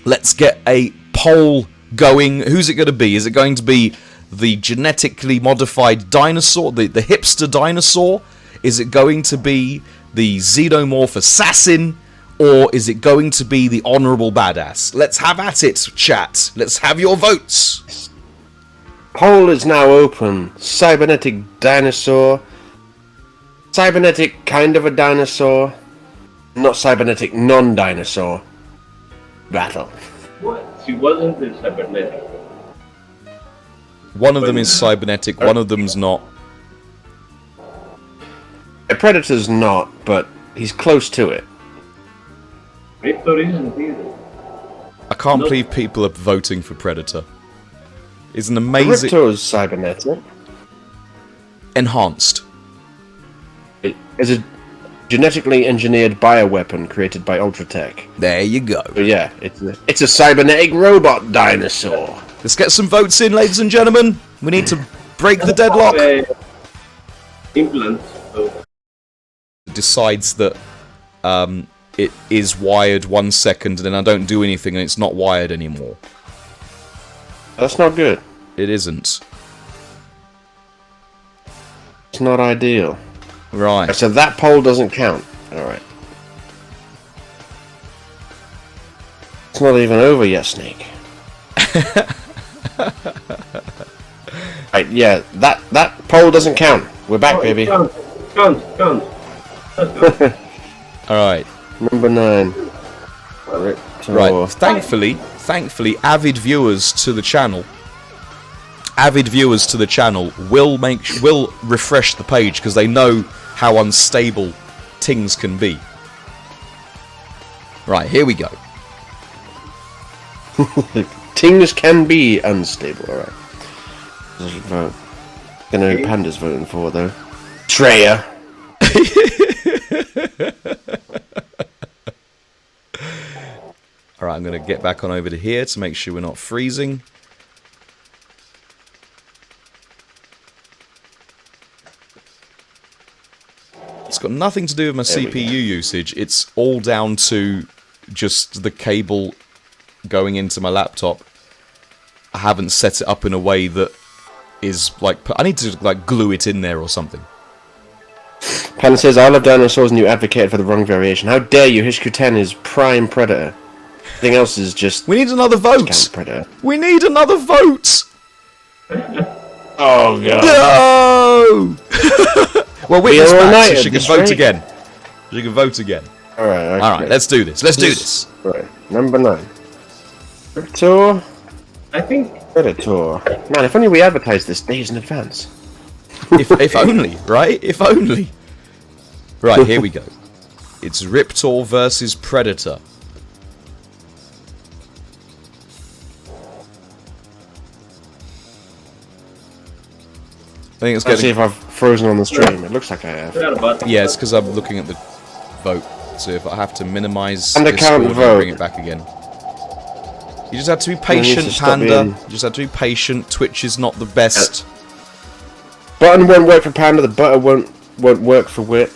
Let's get a poll going. Who's it going to be? Is it going to be the genetically modified dinosaur, the hipster dinosaur? Is it going to be the xenomorph assassin? Or is it going to be the honourable badass? Let's have at it, chat. Let's have your votes. Poll is now open. Cybernetic dinosaur. Cybernetic kind of a dinosaur. Not cybernetic non-dinosaur. Battle. What? She wasn't in cybernetic. One of them is cybernetic, one of them's not. A Predator's not, but he's close to it. Victor isn't either. I can't believe people are voting for Predator. It's an amazing... Riptor's cybernetic. Enhanced. It is a genetically engineered bioweapon created by Ultratech. There you go. So yeah, it's a cybernetic robot dinosaur. Let's get some votes in, ladies and gentlemen. We need to break the deadlock. Implants. So. Decides that it is wired 1 second, and then I don't do anything, and it's not wired anymore. That's not good. It isn't. It's not ideal. Right. So that poll doesn't count. Alright. It's not even over yet, Snake. Right, yeah, that poll doesn't count. We're back, baby. Count. Alright. Number 9. Right. Thankfully, avid viewers to the channel will refresh the page because they know how unstable things can be. Right, here we go. Things can be unstable, alright. I should vote. I know who Panda's voting for, though. Treya! Alright, I'm going to get back on over to here to make sure we're not freezing. It's got nothing to do with my CPU usage. It's all down to just the cable going into my laptop. I haven't set it up in a way that is like... I need to like glue it in there or something. Panda says, I love dinosaurs and you advocated for the wrong variation. How dare you? Hishku 10 is prime predator. Everything else is just... We need another vote! Predator. We need another vote! Oh, God. No! Well, witness back, so she can vote again. She can vote again. Alright, okay. Alright, let's do this. Let's do this. Right, number 9. Predator. I think... Predator. Man, if only we advertised this days in advance. If only, right? If only. Right, here we go. It's Riptor versus Predator. I think it's Let's see getting... if I've frozen on the stream. It looks like I have. Yeah, it's because I'm looking at the vote. So if I have to minimize And the Discord current and vote. bring it back again. You just have to be patient, Panda. You just have to be patient. Twitch is not the best. Button won't work for Panda. The butter won't work for Wit.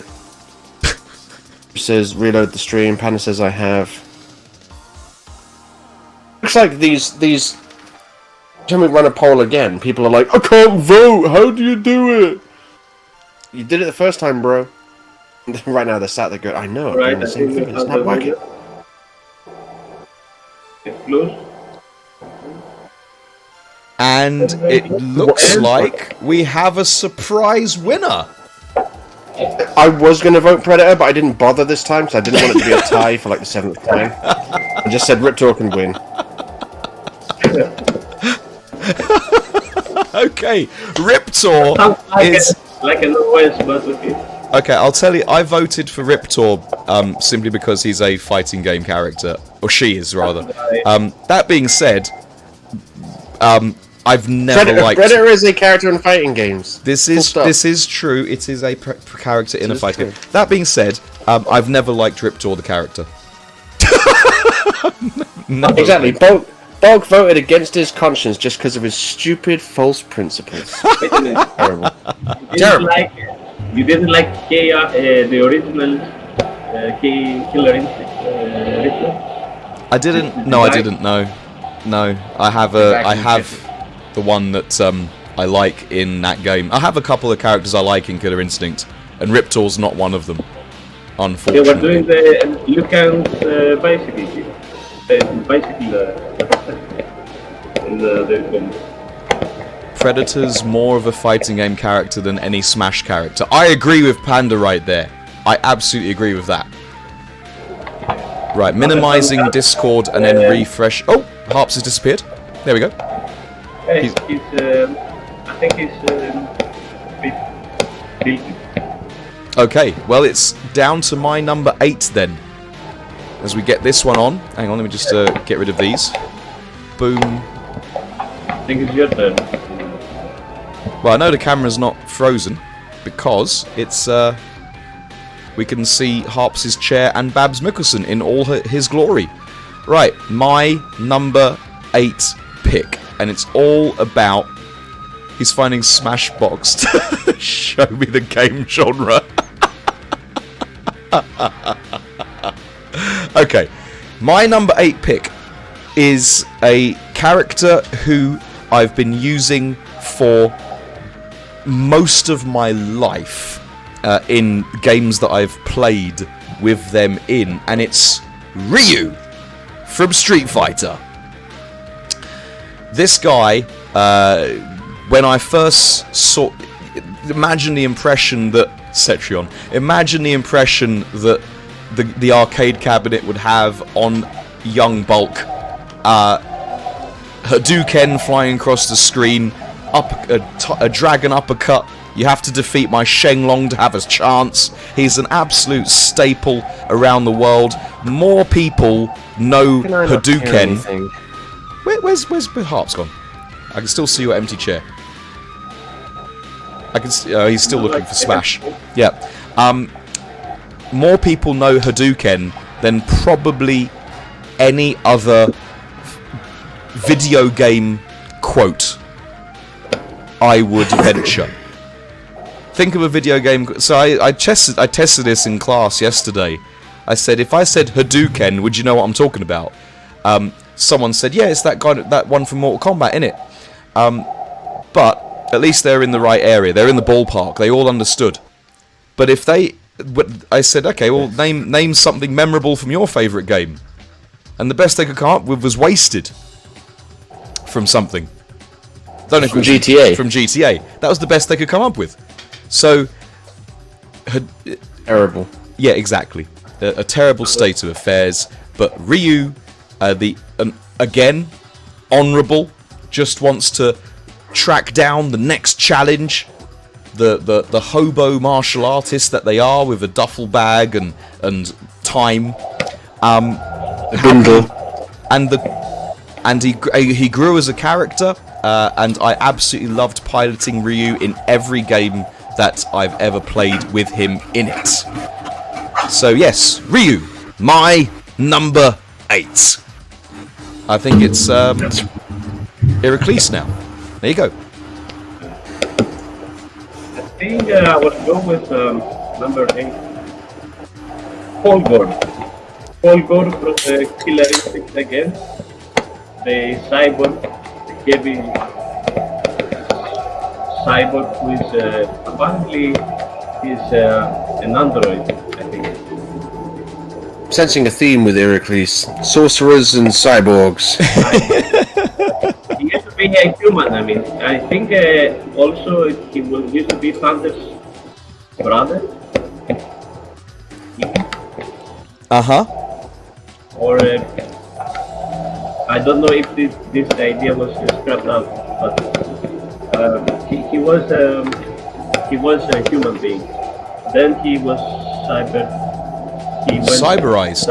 Says reload the stream. Panda says I have. Looks like these. When we run a poll again, people are like, I can't vote. How do you do it? You did it the first time, bro. Right now they're sat there going, I know. I'm doing the same thing. It's not working. It's close. And it looks like we have a surprise winner. I was going to vote Predator, but I didn't bother this time, so I didn't want it to be a tie for like the 7th time. I just said Riptor can win. Okay, Riptor is... Like an OS, but okay. Okay, I'll tell you, I voted for Riptor simply because he's a fighting game character. Or she is, rather. That being said, I've never liked... Predator is a character in fighting games. This is true. It is a character in a fighting game. That being said, I've never liked Riptor the character. No. Exactly. Bog voted against his conscience just because of his stupid false principles. Terrible. You didn't like the original Killer Instinct Riptor? I didn't. No, I didn't. No. I have the one that I like in that game. I have a couple of characters I like in Killer Instinct, and Riptor's not one of them. Unfortunately. They were doing the Lucan's bicycle. Predator's more of a fighting game character than any Smash character. I agree with Panda right there. I absolutely agree with that. Right, minimizing Discord and then refresh. Oh, Harps has disappeared. There we go. I think he's beaten. Okay, well it's down to my number 8 then. As we get this one on. Hang on, let me just get rid of these. Boom. I think it's your turn. Well, I know the camera's not frozen because it's we can see Harps' chair and Babs Mikkelsen in all his glory. Right, my number 8 pick, and it's all about he's finding Smashbox to show me the game genre. Okay, my number 8 pick is a character who I've been using for most of my life in games that I've played with them in, and it's Ryu from Street Fighter. This guy, when I first saw... Imagine the impression that... Cetrion. Imagine the impression that the arcade cabinet would have on young Bulk. Hadouken flying across the screen, a dragon uppercut. You have to defeat my Shenlong to have a chance. He's an absolute staple around the world. More people know Hadouken. Where's Harp's gone? I can still see your empty chair. I can see, he's still looking for Smash. Yeah. More people know Hadouken than probably any other video game quote I would venture. Think of a video game... So I tested this in class yesterday. I said, if I said Hadouken, would you know what I'm talking about? Someone said, yeah, it's that guy, that one from Mortal Kombat, innit? But at least they're in the right area. They're in the ballpark. They all understood. But if they... I said, okay, well, name something memorable from your favourite game. And the best they could come up with was Wasted. From something. Don't know if from GTA. From GTA. That was the best they could come up with. So... Terrible. Yeah, exactly. A terrible state of affairs. But Ryu, again, honourable, just wants to track down the next challenge. The hobo martial artists that they are, with a duffel bag and time. And he grew as a character, and I absolutely loved piloting Ryu in every game that I've ever played with him in it. So yes, Ryu, my number 8. I think it's Iraklis now. There you go. I think I would go with number 8. Paul Gord. Paul Gord from the Killer Instinct again. The cyborg, the heavy cyborg who is apparently is an android, I think. Sensing a theme with Iraklis. Sorcerers and cyborgs. He has to being a human, I mean, I think also he used to be Thunder's brother. Or I don't know if this idea was scrapped out, but he was a human being. Then he was cyberized.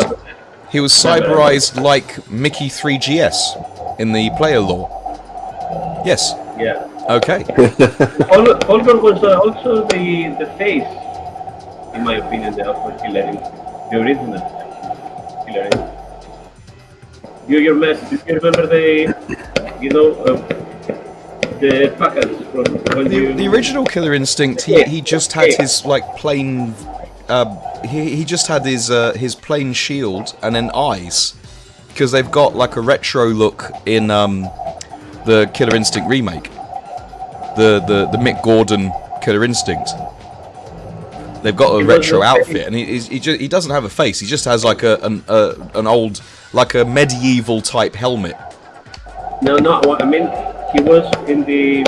He was cyberized like Mickey 3GS in the player lore. Yes. Yeah. Okay. Holger was also the face, in my opinion, of Killer Instinct, the original Killer Instinct. Do you remember the package from when the original Killer Instinct? He just had his like plain. He just had his plain shield and then eyes, because they've got like a retro look in the Killer Instinct remake, the Mick Gordon Killer Instinct. They've got a retro outfit, and he doesn't have a face. He just has like an old, like a medieval type helmet. No, I mean, he was in the,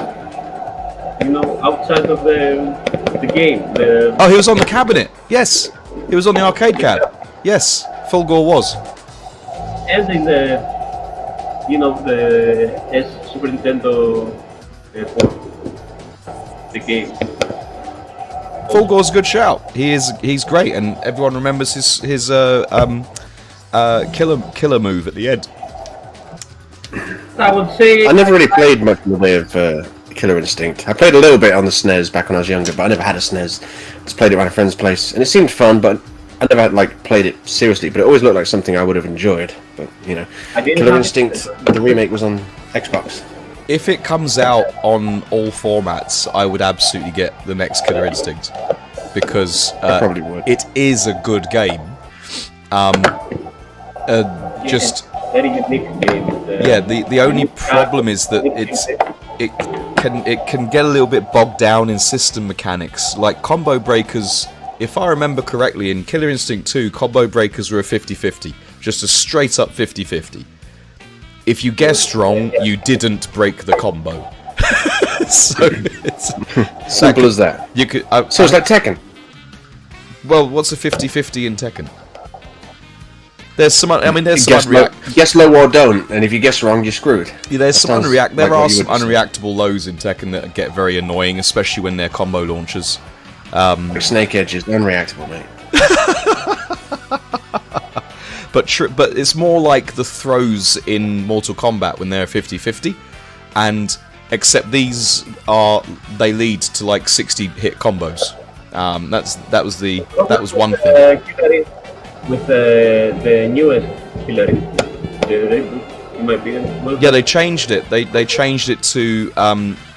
outside of the game. Oh, he was on the cabinet. Yes, he was on the arcade cab. Yes, Fulgore was. And in the Super Nintendo port, the game. Fulgore's a good shout. He's great, and everyone remembers his killer move at the end. I would say I never really played much in the way of Killer Instinct. I played a little bit on the SNES back when I was younger, but I never had a SNES. Just played it at my friend's place, and it seemed fun, but I never played it seriously. But it always looked like something I would have enjoyed. But Killer Instinct, the remake was on Xbox. If it comes out on all formats, I would absolutely get the next Killer Instinct, because I probably would. It is a good game. Just very unique game. The only problem is that it can get a little bit bogged down in system mechanics, like combo breakers. If I remember correctly, in Killer Instinct 2, combo breakers were a 50-50, just a straight up 50-50. If you guessed wrong, you didn't break the combo. So it's simple as that. You could. So it's like Tekken. Well, what's a 50-50 in Tekken? There's some. I mean, there's guess some guess low or don't, and if you guess wrong, you're screwed. Yeah, there's some unreact. There like are some unreactable lows in Tekken that get very annoying, especially when they're combo launchers. Like Snake Edge is unreactable, mate. But it's more like the throws in Mortal Kombat when they're 50-50, and except they lead to like 60 hit combos. That was one thing. With the newest Killer Instinct, in my opinion. Yeah, they changed it. They changed it to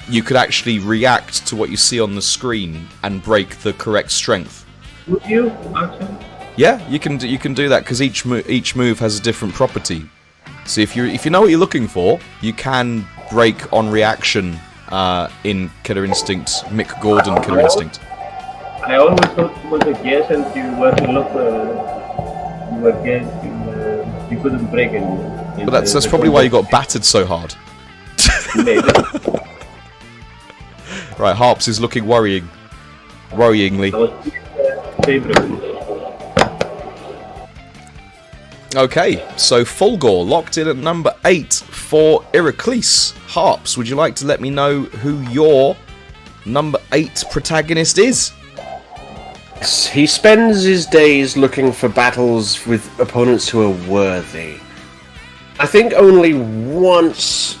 you could actually react to what you see on the screen and break the correct strength. Would you actually? Yeah, you can do that, because each move has a different property. So if you know what you're looking for, you can break on reaction in Killer Instinct, Mick Gordon Killer Instinct. I always thought it was a guess, and you were guessing you couldn't break it. But that's probably why you got battered so hard. Maybe. Right, Harps is looking worryingly. Okay, so Fulgore locked in at number 8 for Iraklis. Harps, would you like to let me know who your number 8 protagonist is? He spends his days looking for battles with opponents who are worthy. I think only once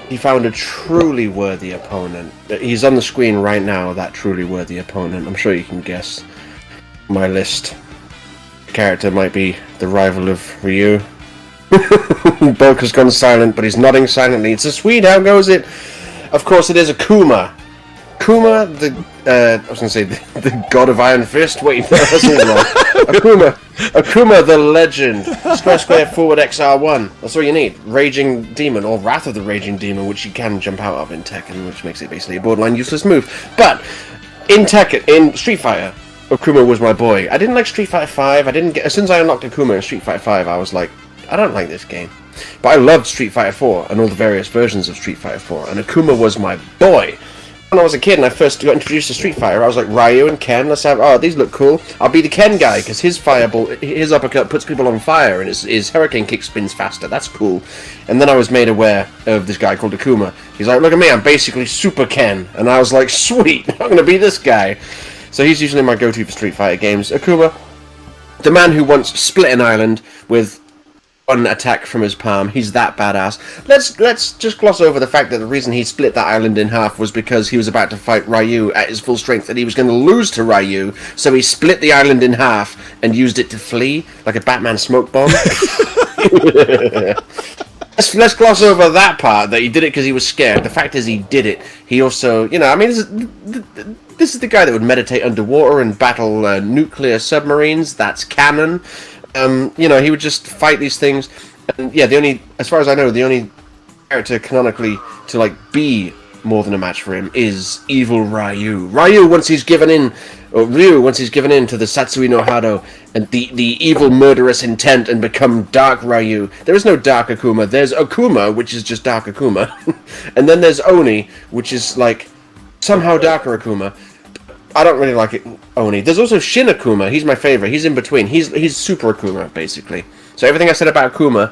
he found a truly worthy opponent. He's on the screen right now, that truly worthy opponent. I'm sure you can guess my list. The character might be the rival of Ryu. Boka's gone silent, but he's nodding silently. It's a Swede, how goes it? Of course it is Akuma. Akuma, the god of Iron Fist. Wait, no, that's all wrong. Akuma, the legend. Square forward XR1. That's all you need. Raging Demon, or Wrath of the Raging Demon, which you can jump out of in Tekken, which makes it basically a borderline useless move. But in Tekken, in Street Fighter, Akuma was my boy. I didn't like Street Fighter 5. As soon as I unlocked Akuma in Street Fighter 5, I was like, I don't like this game. But I loved Street Fighter 4 and all the various versions of Street Fighter 4, and Akuma was my boy. When I was a kid and I first got introduced to Street Fighter, I was like, Ryu and Ken, these look cool. I'll be the Ken guy, because his fireball, his uppercut puts people on fire, and his hurricane kick spins faster. That's cool. And then I was made aware of this guy called Akuma. He's like, look at me, I'm basically Super Ken. And I was like, sweet, I'm going to be this guy. So he's usually my go-to for Street Fighter games. Akuma, the man who once split an island with one attack from his palm. He's that badass. Let's just gloss over the fact that the reason he split that island in half was because he was about to fight Ryu at his full strength and he was going to lose to Ryu, so he split the island in half and used it to flee like a Batman smoke bomb. Let's gloss over that part, that he did it because he was scared. The fact is he did it. He also, I mean, this is the guy that would meditate underwater and battle nuclear submarines. That's canon. He would just fight these things. And yeah, as far as I know, the only character canonically to be more than a match for him is evil Ryu. Ryu, once he's given in to the Satsui no Hado and the evil murderous intent and become Dark Ryu. There is no Dark Akuma. There's Akuma, which is just Dark Akuma. And then there's Oni, which is somehow Darker Akuma. I don't really like it, Oni. There's also Shin Akuma. He's my favorite. He's in between. He's Super Akuma, basically. So everything I said about Akuma,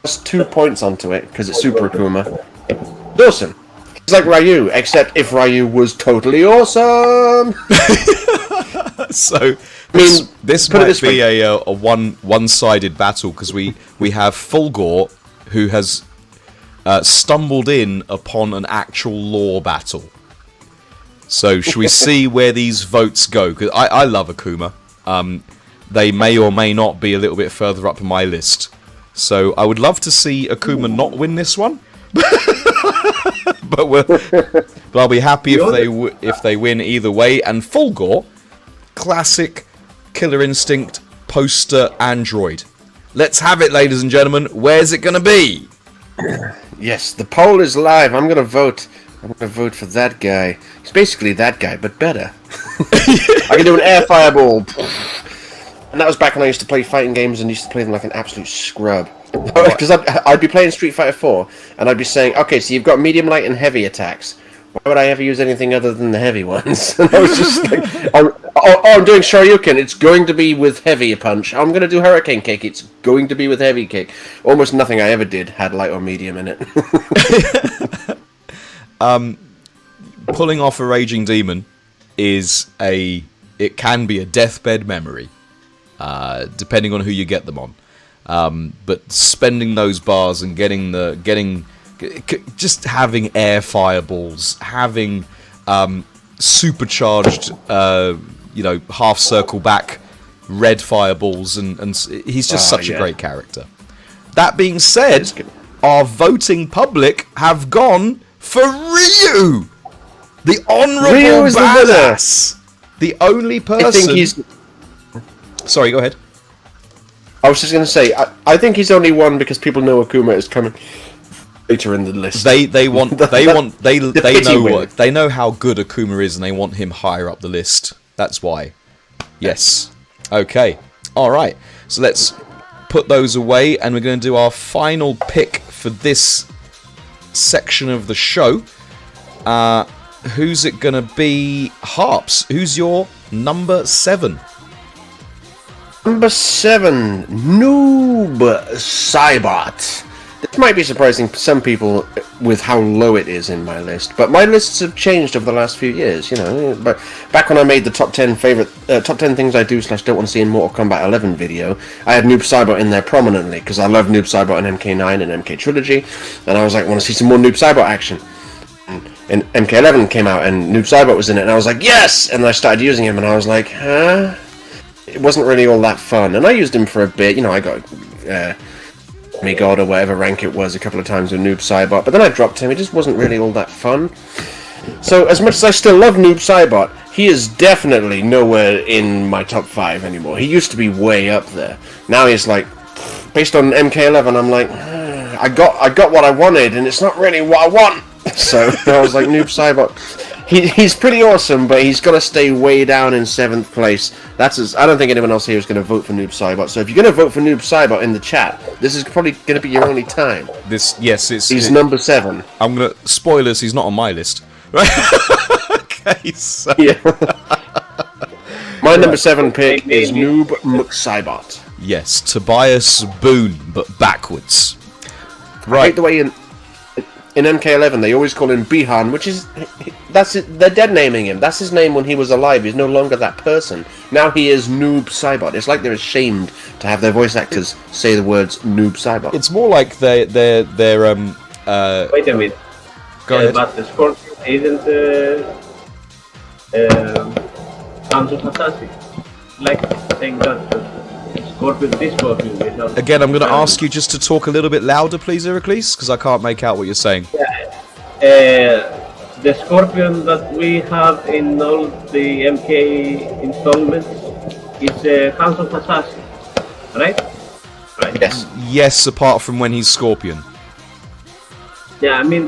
plus 2 points onto it, because it's Super Akuma. It's awesome. He's like Ryu, except if Ryu was totally awesome! So, this might be a one-sided battle, because we have Fulgore, who has stumbled in upon an actual lore battle. So, should we see where these votes go? Because I love Akuma. They may or may not be a little bit further up my list. So, I would love to see Akuma not win this one. but I'll be happy if they win either way. And Fulgore, classic Killer Instinct poster android. Let's have it, ladies and gentlemen. Where's it going to be? Yes, the poll is live. I'm going to vote for that guy. He's basically that guy, but better. I can do an air fireball. And that was back when I used to play fighting games and used to play them like an absolute scrub. Because I'd be playing Street Fighter 4, and I'd be saying, okay, so you've got medium, light, and heavy attacks. Why would I ever use anything other than the heavy ones? And I was just like, I'm doing Shoryuken, it's going to be with heavy punch. I'm going to do Hurricane Kick, it's going to be with heavy kick. Almost nothing I ever did had light or medium in it. Pulling off a Raging Demon it can be a deathbed memory, depending on who you get them on. But spending those bars and just having air fireballs, having supercharged, half circle back red fireballs, and he's just such a great character. That being said, our voting public have gone for Ryu, the honourable badass, the only person. I think he's. Sorry, go ahead. I was just going to say, I think he's only won because people know Akuma is coming later in the list. They know how good Akuma is, and they want him higher up the list. That's why. Yes. Okay. All right. So let's put those away, and we're going to do our final pick for this section of the show. Who's it going to be? Harps. Who's your number 7? Number 7, Noob Saibot. This might be surprising to some people with how low it is in my list, but my lists have changed over the last few years, But back when I made the top 10 things I do / don't want to see in Mortal Kombat 11 video, I had Noob Saibot in there prominently, because I love Noob Saibot in MK9 and MK Trilogy, and I was like, I want to see some more Noob Saibot action. And MK11 came out, and Noob Saibot was in it, and I was like, yes! And I started using him, and I was like, huh? It wasn't really all that fun, and I used him for a bit. I got me God or whatever rank it was a couple of times with Noob Saibot, but then I dropped him. It just wasn't really all that fun. So as much as I still love Noob Saibot, he is definitely nowhere in my top 5 anymore. He used to be way up there. Now he's like, based on MK11, I'm like, I got what I wanted, and it's not really what I want. So I was like, Noob Saibot. He's pretty awesome, but he's got to stay way down in 7th place. I don't think anyone else here is going to vote for Noob Saibot. So if you're going to vote for Noob Saibot in the chat, this is probably going to be your only time. He's number 7. I'm gonna spoilers. He's not on my list. Okay, so Yeah. My number 7 pick is Noob Saibot. yes, Tobias Boone, but backwards. I hate the way in MK11 they always call him Bihan, which is they're dead naming him. That's his name when he was alive. He's no longer that person. Now he is Noob Saibot. It's like they're ashamed to have their voice actors say the words Noob Saibot. It's more like they're Wait a minute. Go ahead. But the Scorpion isn't Sons of Assassin. Like saying that this Scorpion is not... Again, I'm going to ask you just to talk a little bit louder, please, Iraklis, because I can't make out what you're saying. The Scorpion that we have in all the MK installments is Sons of Assassin, right? Right. Yes. Yes, apart from when he's Scorpion. Yeah, I mean,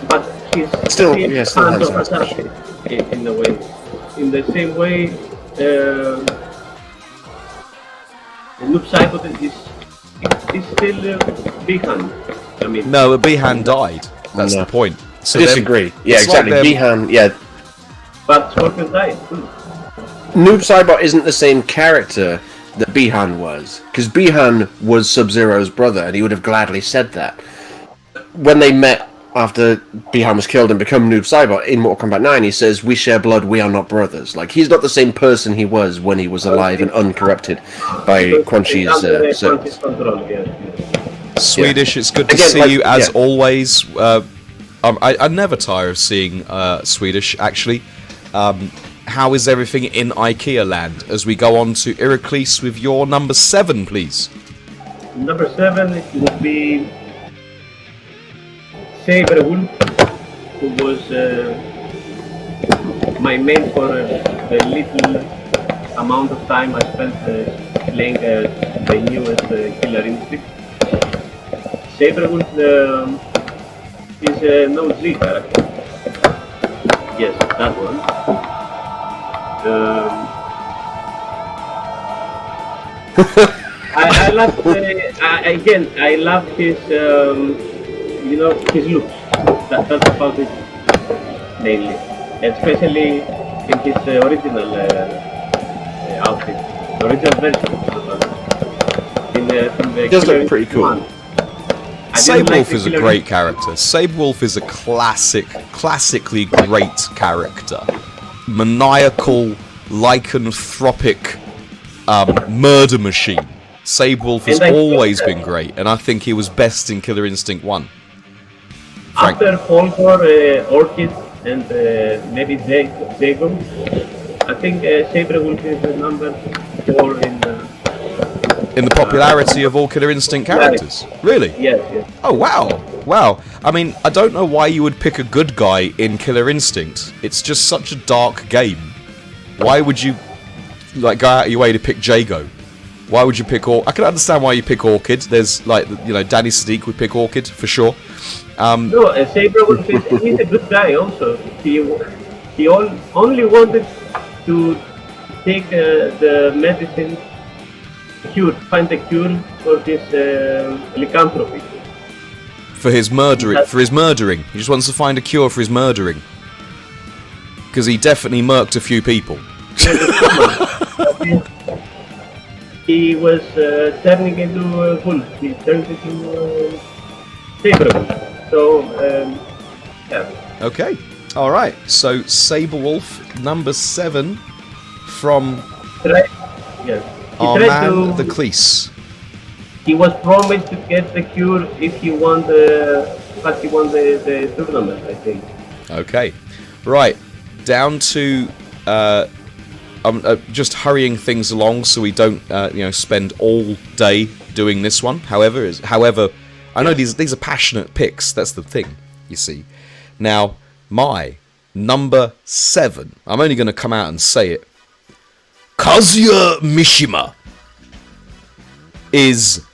but he's Still Sons of handsome. Assassin in a way. In the same way, the Noob Saibot is still Big Hand. I mean, No, Bihan died. That's No. the point. So Disagree. Yeah, it's like exactly. them- Bihan, yeah. but Scorpion died too. Noob Saibot isn't the same character that Bihan was, because Bihan was Sub-Zero's brother, and he would have gladly said that. When they met after Bihan was killed and become Noob Saibot in Mortal Kombat 9, he says, "We share blood, we are not brothers." Like, he's not the same person he was when he was alive and uncorrupted by Quan Chi's Under service. Quan Chi's control, yes. Swedish, it's good to Again, see like, you as yeah. always. I never tire of seeing Swedish, actually. How is everything in IKEA land? As we go on to Iraklis with your number 7, please. Number 7 it would be Saberwolf, who was my main for the little amount of time I spent playing the newest Killer Instinct. Saberwolf is an OG character. Yes, that one. I love again. I love his his looks. That's about it mainly, especially in his original outfit, the original version. From the He does Killer look pretty cool. Instinct 1. I didn't Saberwolf like the is a Killer great Instinct. character. Saberwolf is a classically great character. Maniacal, lycanthropic murder machine. Saberwolf has And I think always that- been great, and I think he was best in Killer Instinct 1. After Folgor, Orchid, and maybe Dagon, I think Saberwolf is the number 4 In the popularity of all Killer Instinct characters. Really? Yes. Oh, wow. Wow. I mean, I don't know why you would pick a good guy in Killer Instinct. It's just such a dark game. Why would you, like, go out of your way to pick Jago? Why would you pick I can understand why you pick Orchid. There's, like, Danny Sadiq would pick Orchid, for sure. No, Saberwolf he's a good guy also. He only wanted to take the medicine find a cure for his lycanthropy. For his murdering. He just wants to find a cure for his murdering. Because he definitely murked a few people. He was turning into a wolf. He turned into Saberwolf. So, yeah. Okay. Alright. So, Saberwolf, number 7, from Yes. our man, the Cleese. He was promised to get the cure if he won the tournament, I think. Okay. Right. Down to... I'm just hurrying things along so we don't, spend all day doing this one. However, I know these are passionate picks. That's the thing, you see. Now, my number 7. I'm only going to come out and say it. Kazuya Mishima is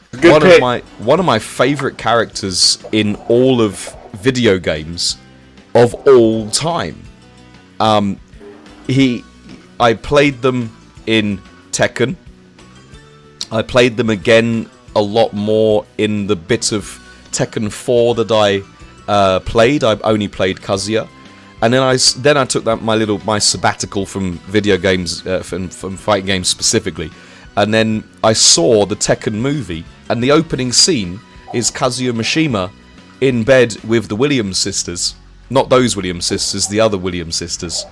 one of my favorite characters in all of video games of all time. I played them in Tekken. I played them again a lot more in the bit of Tekken 4 that I played. I only played Kazuya. And then I took my sabbatical from video games, from fighting games specifically. And then I saw the Tekken movie, and the opening scene is Kazuya Mishima in bed with the Williams sisters. Not those Williams sisters, the other Williams sisters.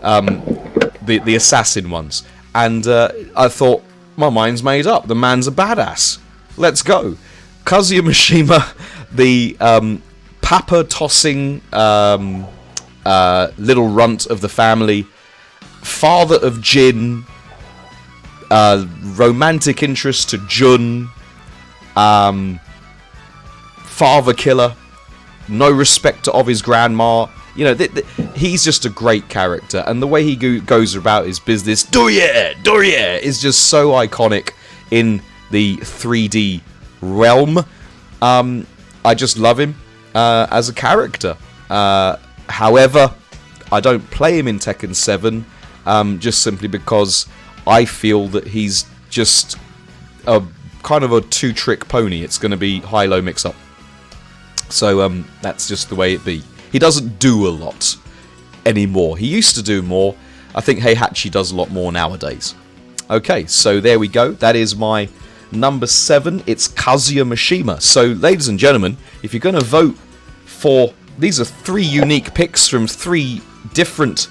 The assassin ones. And I thought, my mind's made up. The man's a badass. Let's go. Kazuya Mishima, the papa-tossing little runt of the family, father of Jin, romantic interest to Jun, father killer, no respect of his grandma. You know, he's just a great character, and the way he goes about his business, Doria, is just so iconic in the 3D realm. I just love him as a character. However, I don't play him in Tekken 7, just simply because I feel that he's just a kind of a two-trick pony. It's going to be high-low mix-up. So that's just the way it be. He doesn't do a lot anymore. He used to do more. I think Heihachi does a lot more nowadays. Okay, so there we go. That is my number 7. It's Kazuya Mishima. So, ladies and gentlemen, if you're going to vote for... These are 3 unique picks from 3 different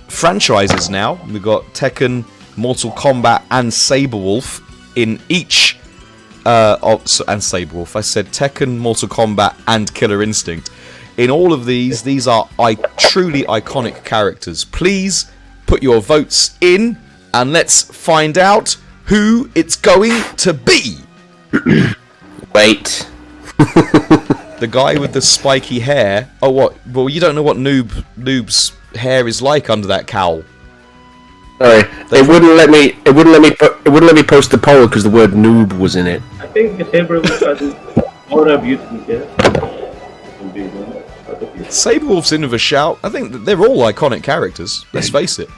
franchises now. We've got Tekken, Mortal Kombat, and Saberwolf in each... and Saberwolf. I said Tekken, Mortal Kombat, and Killer Instinct. In all of these are truly iconic characters. Please put your votes in, and let's find out who it's going to be. Wait. The guy with the spiky hair. Oh, what? Well, you don't know what Noob's hair is like under that cowl. Sorry, it wouldn't let me. It wouldn't let me post the poll because the word noob was in it. I think the Saberwolf has more beautiful hair. Saberwolf's in with a shout. I think that they're all iconic characters. Let's face it.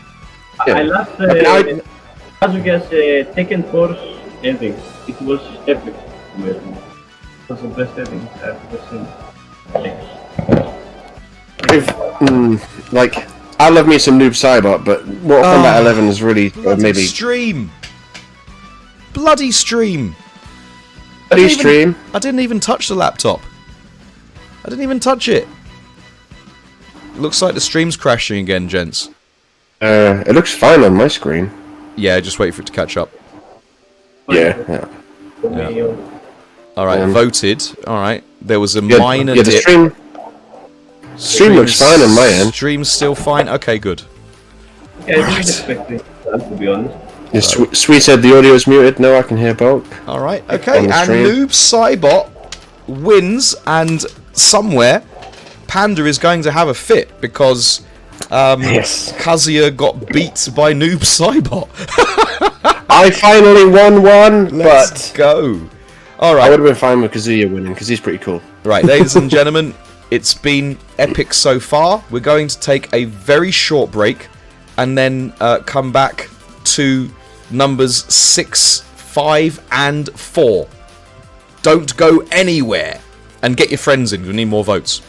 I love Kazuya's Tekken 4 ending. It was epic. It was the best ending I've ever seen. Like, I love me some Noob Saibot, but Mortal Kombat 11 is really maybe stream. Bloody stream. Bloody stream. I didn't even touch the laptop. I didn't even touch it. It looks like the stream's crashing again, gents. It looks fine on my screen. Yeah, just wait for it to catch up. Yeah. Alright, voted. Alright, there was a minor dip. The stream looks fine on my end. Stream's still fine? Okay, good. Yeah, I was expecting that, to be honest. Yeah, Sweet said the audio is muted. No, I can hear both. Alright, okay, and Noob Saibot wins, and somewhere Panda is going to have a fit because Kazuya got beat by Noob Saibot. I finally won one, Let's go. Alright. I would have been fine with Kazuya winning because he's pretty cool. Right, ladies and gentlemen, it's been epic so far. We're going to take a very short break and then come back to numbers 6, 5, and 4. Don't go anywhere. And get your friends in. We need more votes.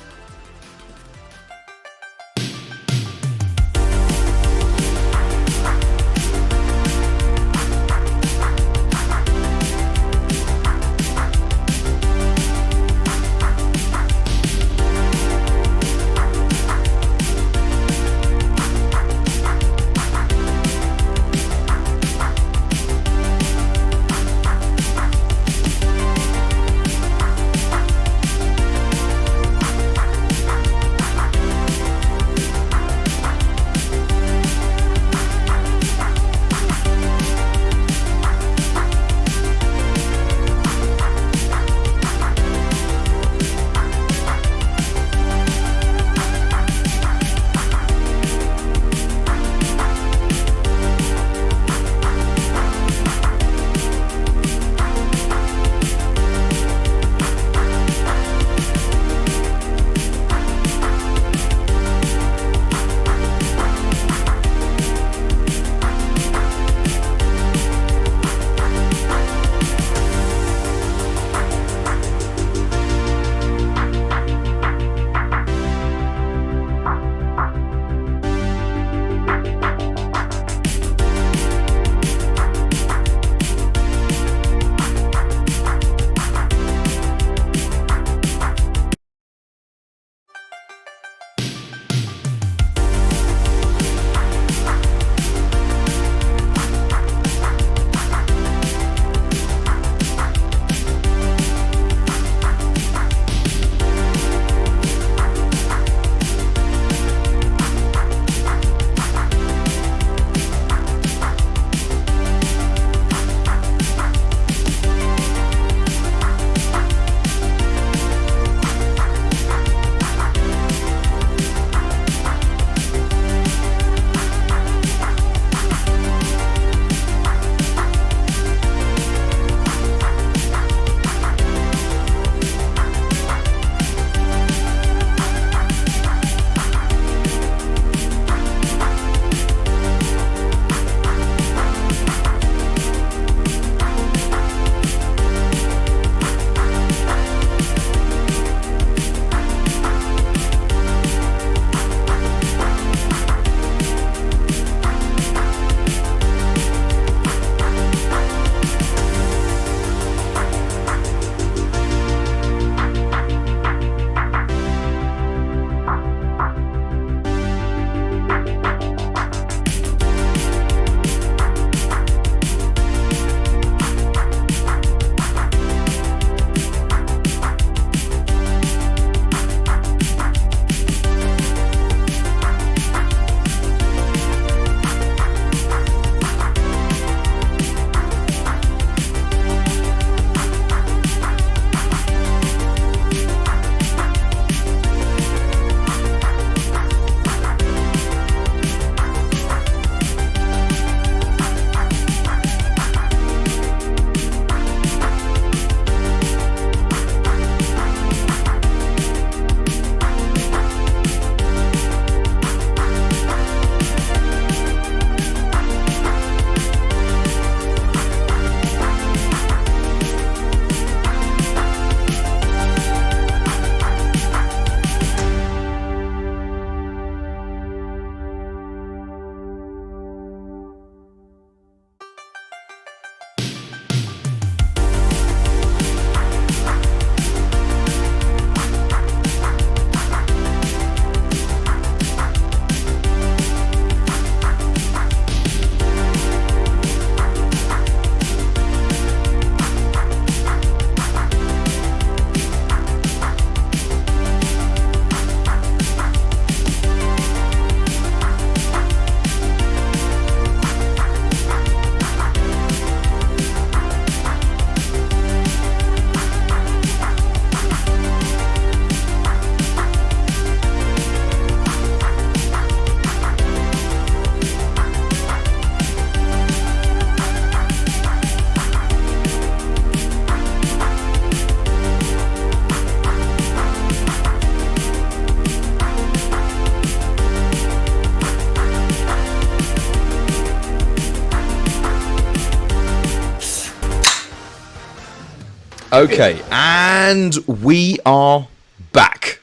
Okay, and we are back.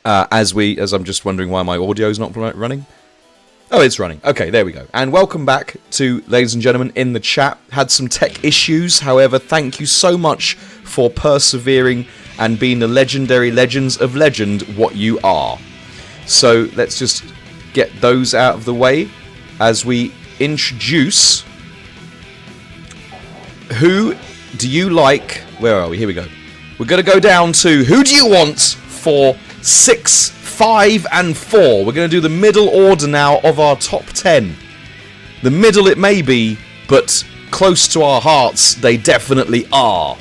As I'm just wondering why my audio's not running. Oh, it's running. Okay, there we go. And welcome back to, ladies and gentlemen, in the chat. Had some tech issues, however, thank you so much for persevering and being the legendary legends of legend what you are. So let's just get those out of the way as we introduce. Who do you like? Where are we? Here we go. We're going to go down to who do you want for 6, 5 and 4. We're going to do the middle order now of our top 10. The middle it may be, but close to our hearts they definitely are.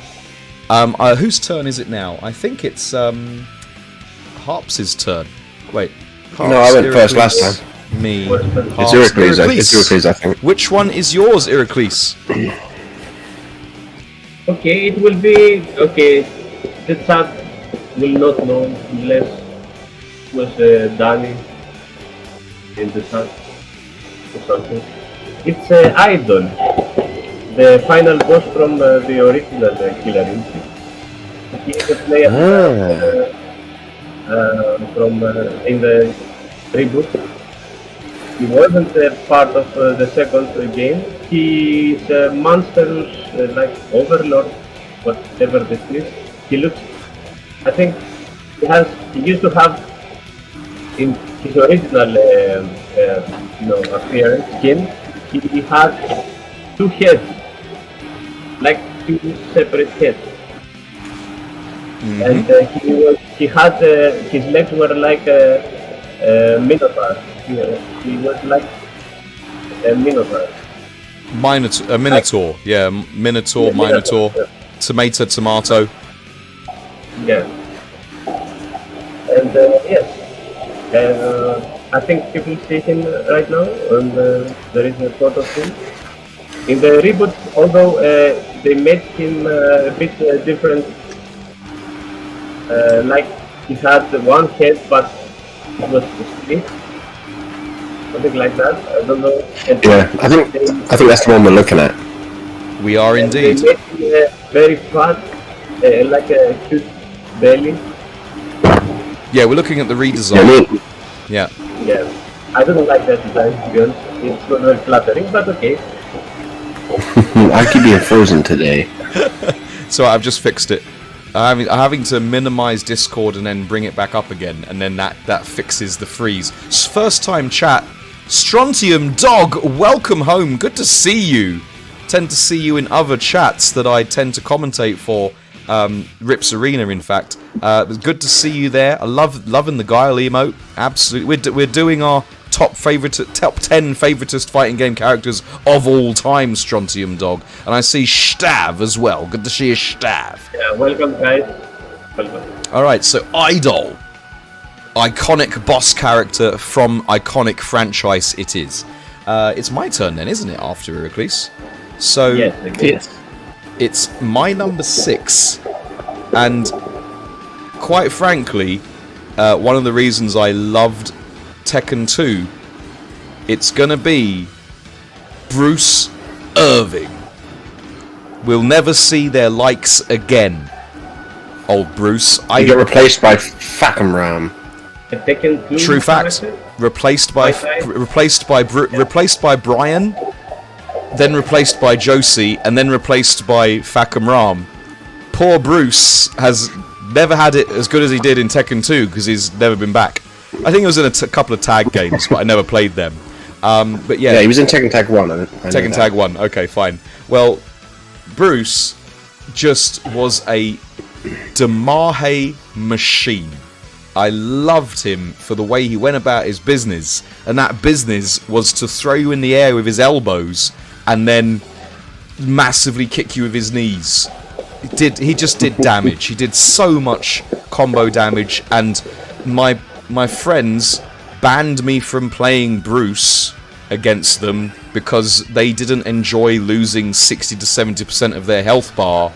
Whose turn is it now? I think it's Harp's turn. Wait. Harps, No, I went first last time. Me. It's Iraklis, I think. Which one is yours, Iraklis? Okay, it will be okay. The chat will not know unless it was Danny in the chat or something. It's Idol, the final boss from the original Killer Instinct. He is a player from in the reboot. He wasn't part of the second game. He is a monstrous, like overlord, whatever this is. He looks, I think, he used to have in his original, appearance skin. He had 2 heads, like 2 separate heads, and he had his legs were like a minotaur. He was like a minotaur. A minotaur, yeah, minotaur, minotaur, yeah. Tomato. Yeah. And yes, I think people see him right now, and there is a photo of him. In the reboot, although they made him a bit different, like he had 1 head, but it was split. Something like that. I don't know. And Yeah, I think that's the one we're looking at. We are indeed. They made him very fat, like a cute belly. Yeah, we're looking at the redesign. Yeah. Yeah, I don't like that design, to be honest. It's not very flattering, but okay. I keep being frozen today. So I've just fixed it. I'm having to minimize Discord and then bring it back up again, and then that fixes the freeze. First time chat. Strontium Dog, welcome home. Good to see you. Tend to see you in other chats that I tend to commentate for. Rips Arena, in fact. It's good to see you there. I loving the Guile emote. Absolutely. We're doing our top 10 favoritist fighting game characters of all time, Strontium Dog. And I see Stav as well. Good to see you, Stav. Yeah, welcome guys. Welcome. Alright, so Idol. Iconic boss character from iconic franchise it is. It's my turn then, isn't it, after Iraklis? So Yes. it's my number 6, and quite frankly, one of the reasons I loved Tekken 2, it's gonna be Bruce Irving. We'll never see their likes again. Old Bruce. You get replaced by Favouritest. A Tekken 2 True fact. character? Replaced by Brian, then replaced by Josie, and then replaced by Favouritest. Poor Bruce has never had it as good as he did in Tekken 2 because he's never been back. I think it was in a couple of tag games, but I never played them. But yeah, he was in Tekken Tag 1. I know Tekken that. Tag 1. Okay, fine. Well, Bruce just was a Damahe machine. I loved him for the way he went about his business, and that business was to throw you in the air with his elbows and then massively kick you with his knees. He just did damage. He did so much combo damage, and my friends banned me from playing Bruce against them because they didn't enjoy losing 60 to 70% of their health bar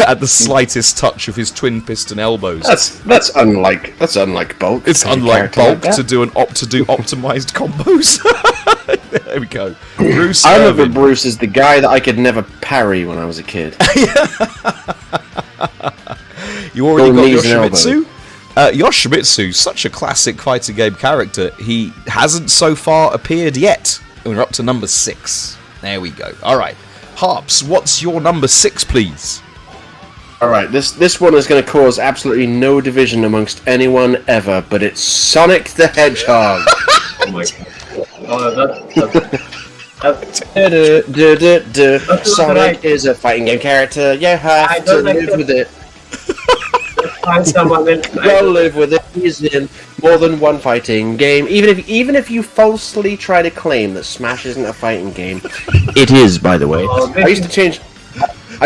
at the slightest touch of his twin piston elbows. That's unlike Bulk. It's unlike Bulk to do optimized combos. There we go. Bruce I remember Irvin. Bruce as the guy that I could never parry when I was a kid. You already got knees and Yoshimitsu? Yoshimitsu, such a classic fighting game character. He hasn't so far appeared yet. We're up to number 6. There we go. Alright. Harps, what's your number 6, please? Alright, this one is going to cause absolutely no division amongst anyone ever, but it's Sonic the Hedgehog. Oh my god. That's Sonic right. is a fighting game character. You have I to don't like live that. with it. find someone else. You gotta live with it. He's in more than one fighting game. Even if you falsely try to claim that Smash isn't a fighting game, it is, by the way. Oh, I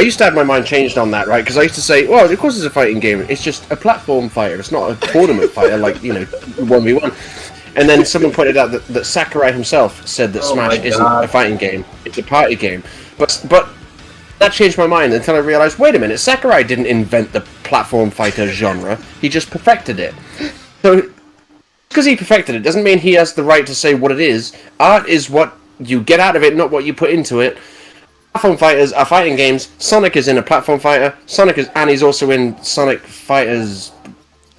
used to have my mind changed on that, right? Because I used to say, well, of course it's a fighting game. It's just a platform fighter. It's not a tournament fighter like, 1v1. And then someone pointed out that Sakurai himself said that Smash isn't a fighting game. It's a party game. But that changed my mind until I realised, wait a minute, Sakurai didn't invent the platform fighter genre. He just perfected it. So, because he perfected it doesn't mean he has the right to say what it is. Art is what you get out of it, not what you put into it. Platform fighters are fighting games. Sonic is in a platform fighter. And he's also in Sonic Fighters,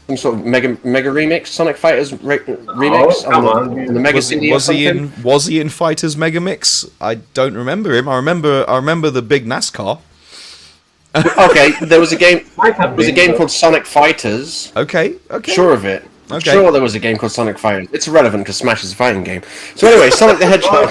some sort of mega remix. Sonic Fighters remix on the Mega CD or something. Was he in Fighters Mega Mix? I don't remember him. I remember the big NASCAR. Okay, there was a game. There was a game called Sonic Fighters. Okay. Sure of it. Okay. Sure, there was a game called Sonic Fighters. It's irrelevant because Smash is a fighting game. So anyway, Sonic the Hedgehog,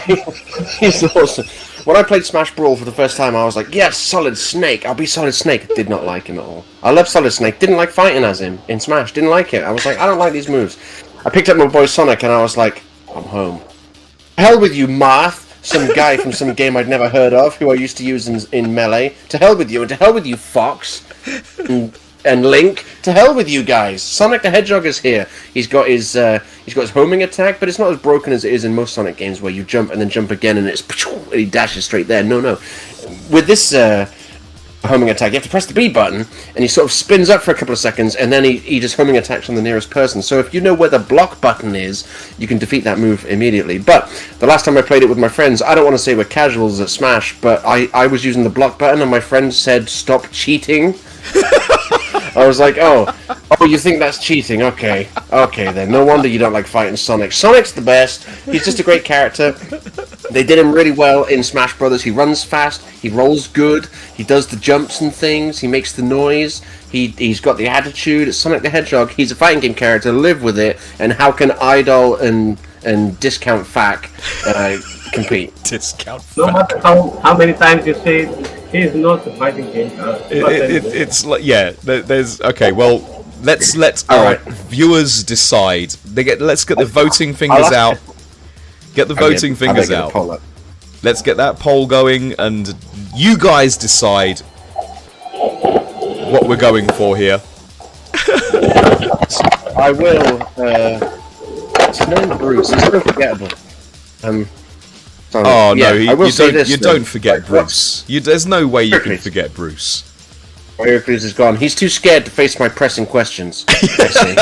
he's awesome. When I played Smash Brawl for the first time, I was like, yes, Solid Snake. I'll be Solid Snake. Did not like him at all. I love Solid Snake. Didn't like fighting as him in Smash. Didn't like it. I was like, I don't like these moves. I picked up my boy Sonic and I was like, I'm home. Hell with you, Marth. Some guy from some game I'd never heard of, who I used to use in Melee. To hell with you, and to hell with you, Fox. And Link, to hell with you guys. Sonic the Hedgehog is here. He's got his homing attack, but it's not as broken as it is in most Sonic games where you jump and then jump again and and he dashes straight there. No. With this homing attack, you have to press the B button and he sort of spins up for a couple of seconds and then he just homing attacks on the nearest person. So if you know where the block button is, you can defeat that move immediately. But the last time I played it with my friends, I don't want to say we're casuals at Smash, but I was using the block button and my friend said, stop cheating. I was like, oh, you think that's cheating? Okay then. No wonder you don't like fighting Sonic. Sonic's the best. He's just a great character. They did him really well in Smash Brothers. He runs fast. He rolls good. He does the jumps and things. He makes the noise. He's got the attitude. It's Sonic the Hedgehog. He's a fighting game character. Live with it. And how can Idol and Discount Fac compete? Discount. No matter how many times you say he's not a fighting game character. It's like, yeah. There's okay. Well, let's let our viewers decide. Let's get the voting fingers out. Get the voting fingers out. Let's get that poll going, and you guys decide what we're going for here. I will. His name's Bruce. He's unforgettable. Oh no, you don't forget Bruce. There's no way you can forget Bruce. Iraklis is gone. He's too scared to face my pressing questions. I see.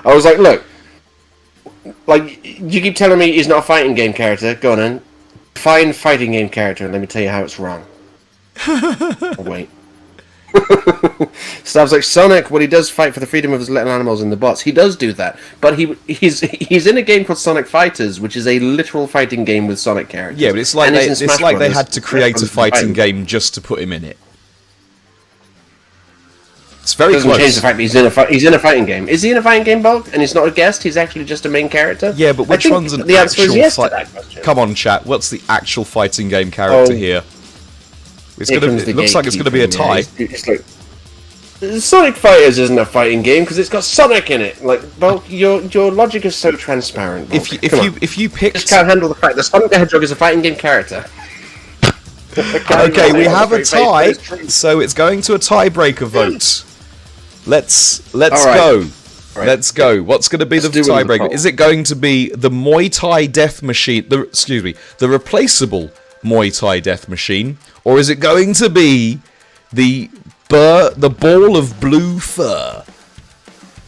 I was like, look, like you keep telling me he's not a fighting game character. Go on then. Find fighting game character and let me tell you how it's wrong. Oh, wait. So I was like, Sonic, when he does fight for the freedom of his little animals and the bots, he does do that. But he's in a game called Sonic Fighters, which is a literal fighting game with Sonic characters. Yeah, but it's like they had to create a fighting game just to put him in it. It's very doesn't close. change the fact that he's in a fighting game. Is he in a fighting game, Bulk? And he's not a guest. He's actually just a main character. Yeah, but which one's an the answer actual is yes to that question. Come on, chat. What's the actual fighting game character here? It looks like it's going to be a tie. It's like, Sonic Fighters isn't a fighting game because it's got Sonic in it. Like, Bulk, your logic is so transparent. Bulk. If you picked, just can't handle the fact that Sonic the Hedgehog is a fighting game character. Okay, we have a tie, so it's going to a tiebreaker vote. Let's go. Right. Let's go. What's going to be the tiebreaker? Is it going to be the Muay Thai Death Machine? The replaceable Muay Thai Death Machine, or is it going to be the ball of blue fur?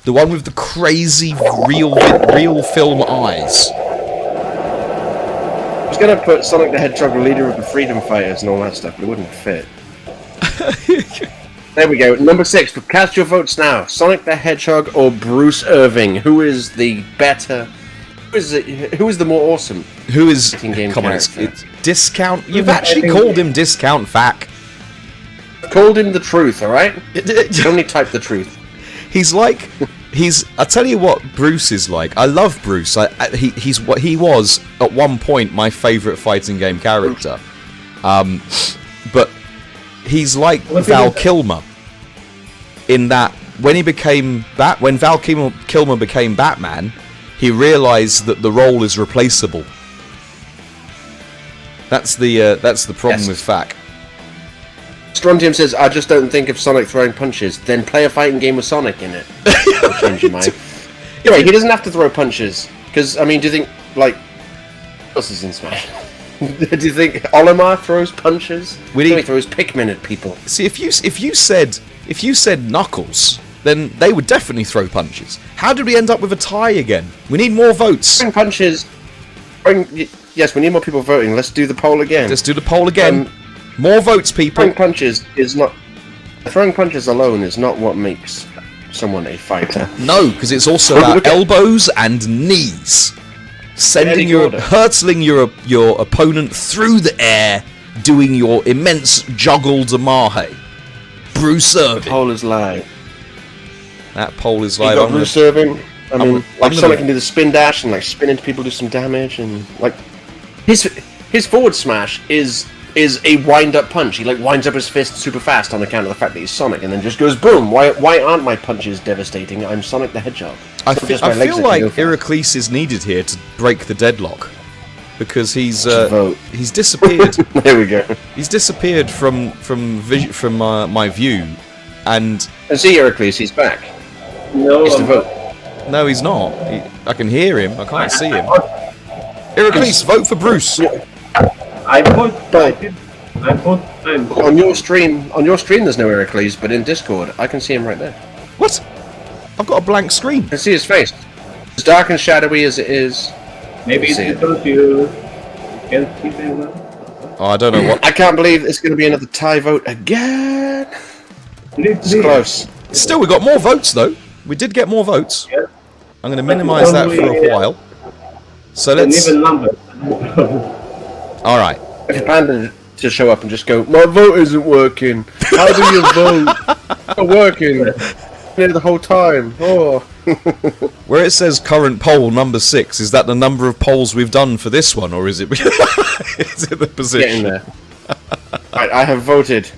The one with the crazy real film eyes. I was gonna put Sonic the Hedgehog, leader of the freedom fighters and all that stuff, but it wouldn't fit. There we go. Number 6. Cast your votes now. Sonic the Hedgehog or Bruce Irving? Who is the better? Who is the more awesome? Who is? fighting game Come on, character? it's Discount. You've actually called him Discount Fac. I've called him the truth. All right. Only type the truth. He's like, I tell you what, Bruce is like. I love Bruce. He's what he was at one point my favourite fighting game character. But he's like Val Kilmer in that when Val Kilmer became Batman, he realised that the role is replaceable. That's the problem with Fac. Strontium says, I just don't think of Sonic throwing punches. Then play a fighting game with Sonic in it. I'll change your mind. Anyway, he doesn't have to throw punches. Because, I mean, do you think, like... What else is in Smash? Do you think Olimar throws punches? He throws Pikmin at people. See, if you said Knuckles, then they would definitely throw punches. How did we end up with a tie again? We need more votes. Throwing punches... Yes, we need more people voting. Let's do the poll again. Let's do the poll again. More votes, people. Throwing punches alone is not what makes someone a fighter. No, because it's also about elbows and knees. Hurtling your opponent through the air, doing your immense juggle de mahe. Bruce Irving. The poll is live. That poll is live. You got Bruce Irving. I mean, Sonic can do the spin dash and like spin into people, do some damage, and like his forward smash is a wind-up punch. He like winds up his fist super fast on account of the fact that he's Sonic, and then just goes boom. Why aren't my punches devastating? I'm Sonic the Hedgehog. I feel like Iraklis is needed here to break the deadlock because he's disappeared. There we go. He's disappeared from my view, and see Iraklis, he's back. No, He's to vote. No, he's not. I can hear him. I can't see him. Iraklis, vote for Bruce. I vote. On your stream, there's no Iraklis, but in Discord, I can see him right there. What? I've got a blank screen. I can see his face. As dark and shadowy as it is. Maybe it's because you can't see them. Oh, I don't know what. I can't believe it's going to be another tie vote again. It's close. Still, we got more votes though. We did get more votes. Yeah. I'm going to minimise that for a while. So let's. Even numbers. All right. If you Panda to show up and just go, my vote isn't working. How do you vote? It's not working. Here the whole time. Oh. Where it says current poll number 6, is that the number of polls we've done for this one, or is it? Is it the position? Get in there. Right, I have voted.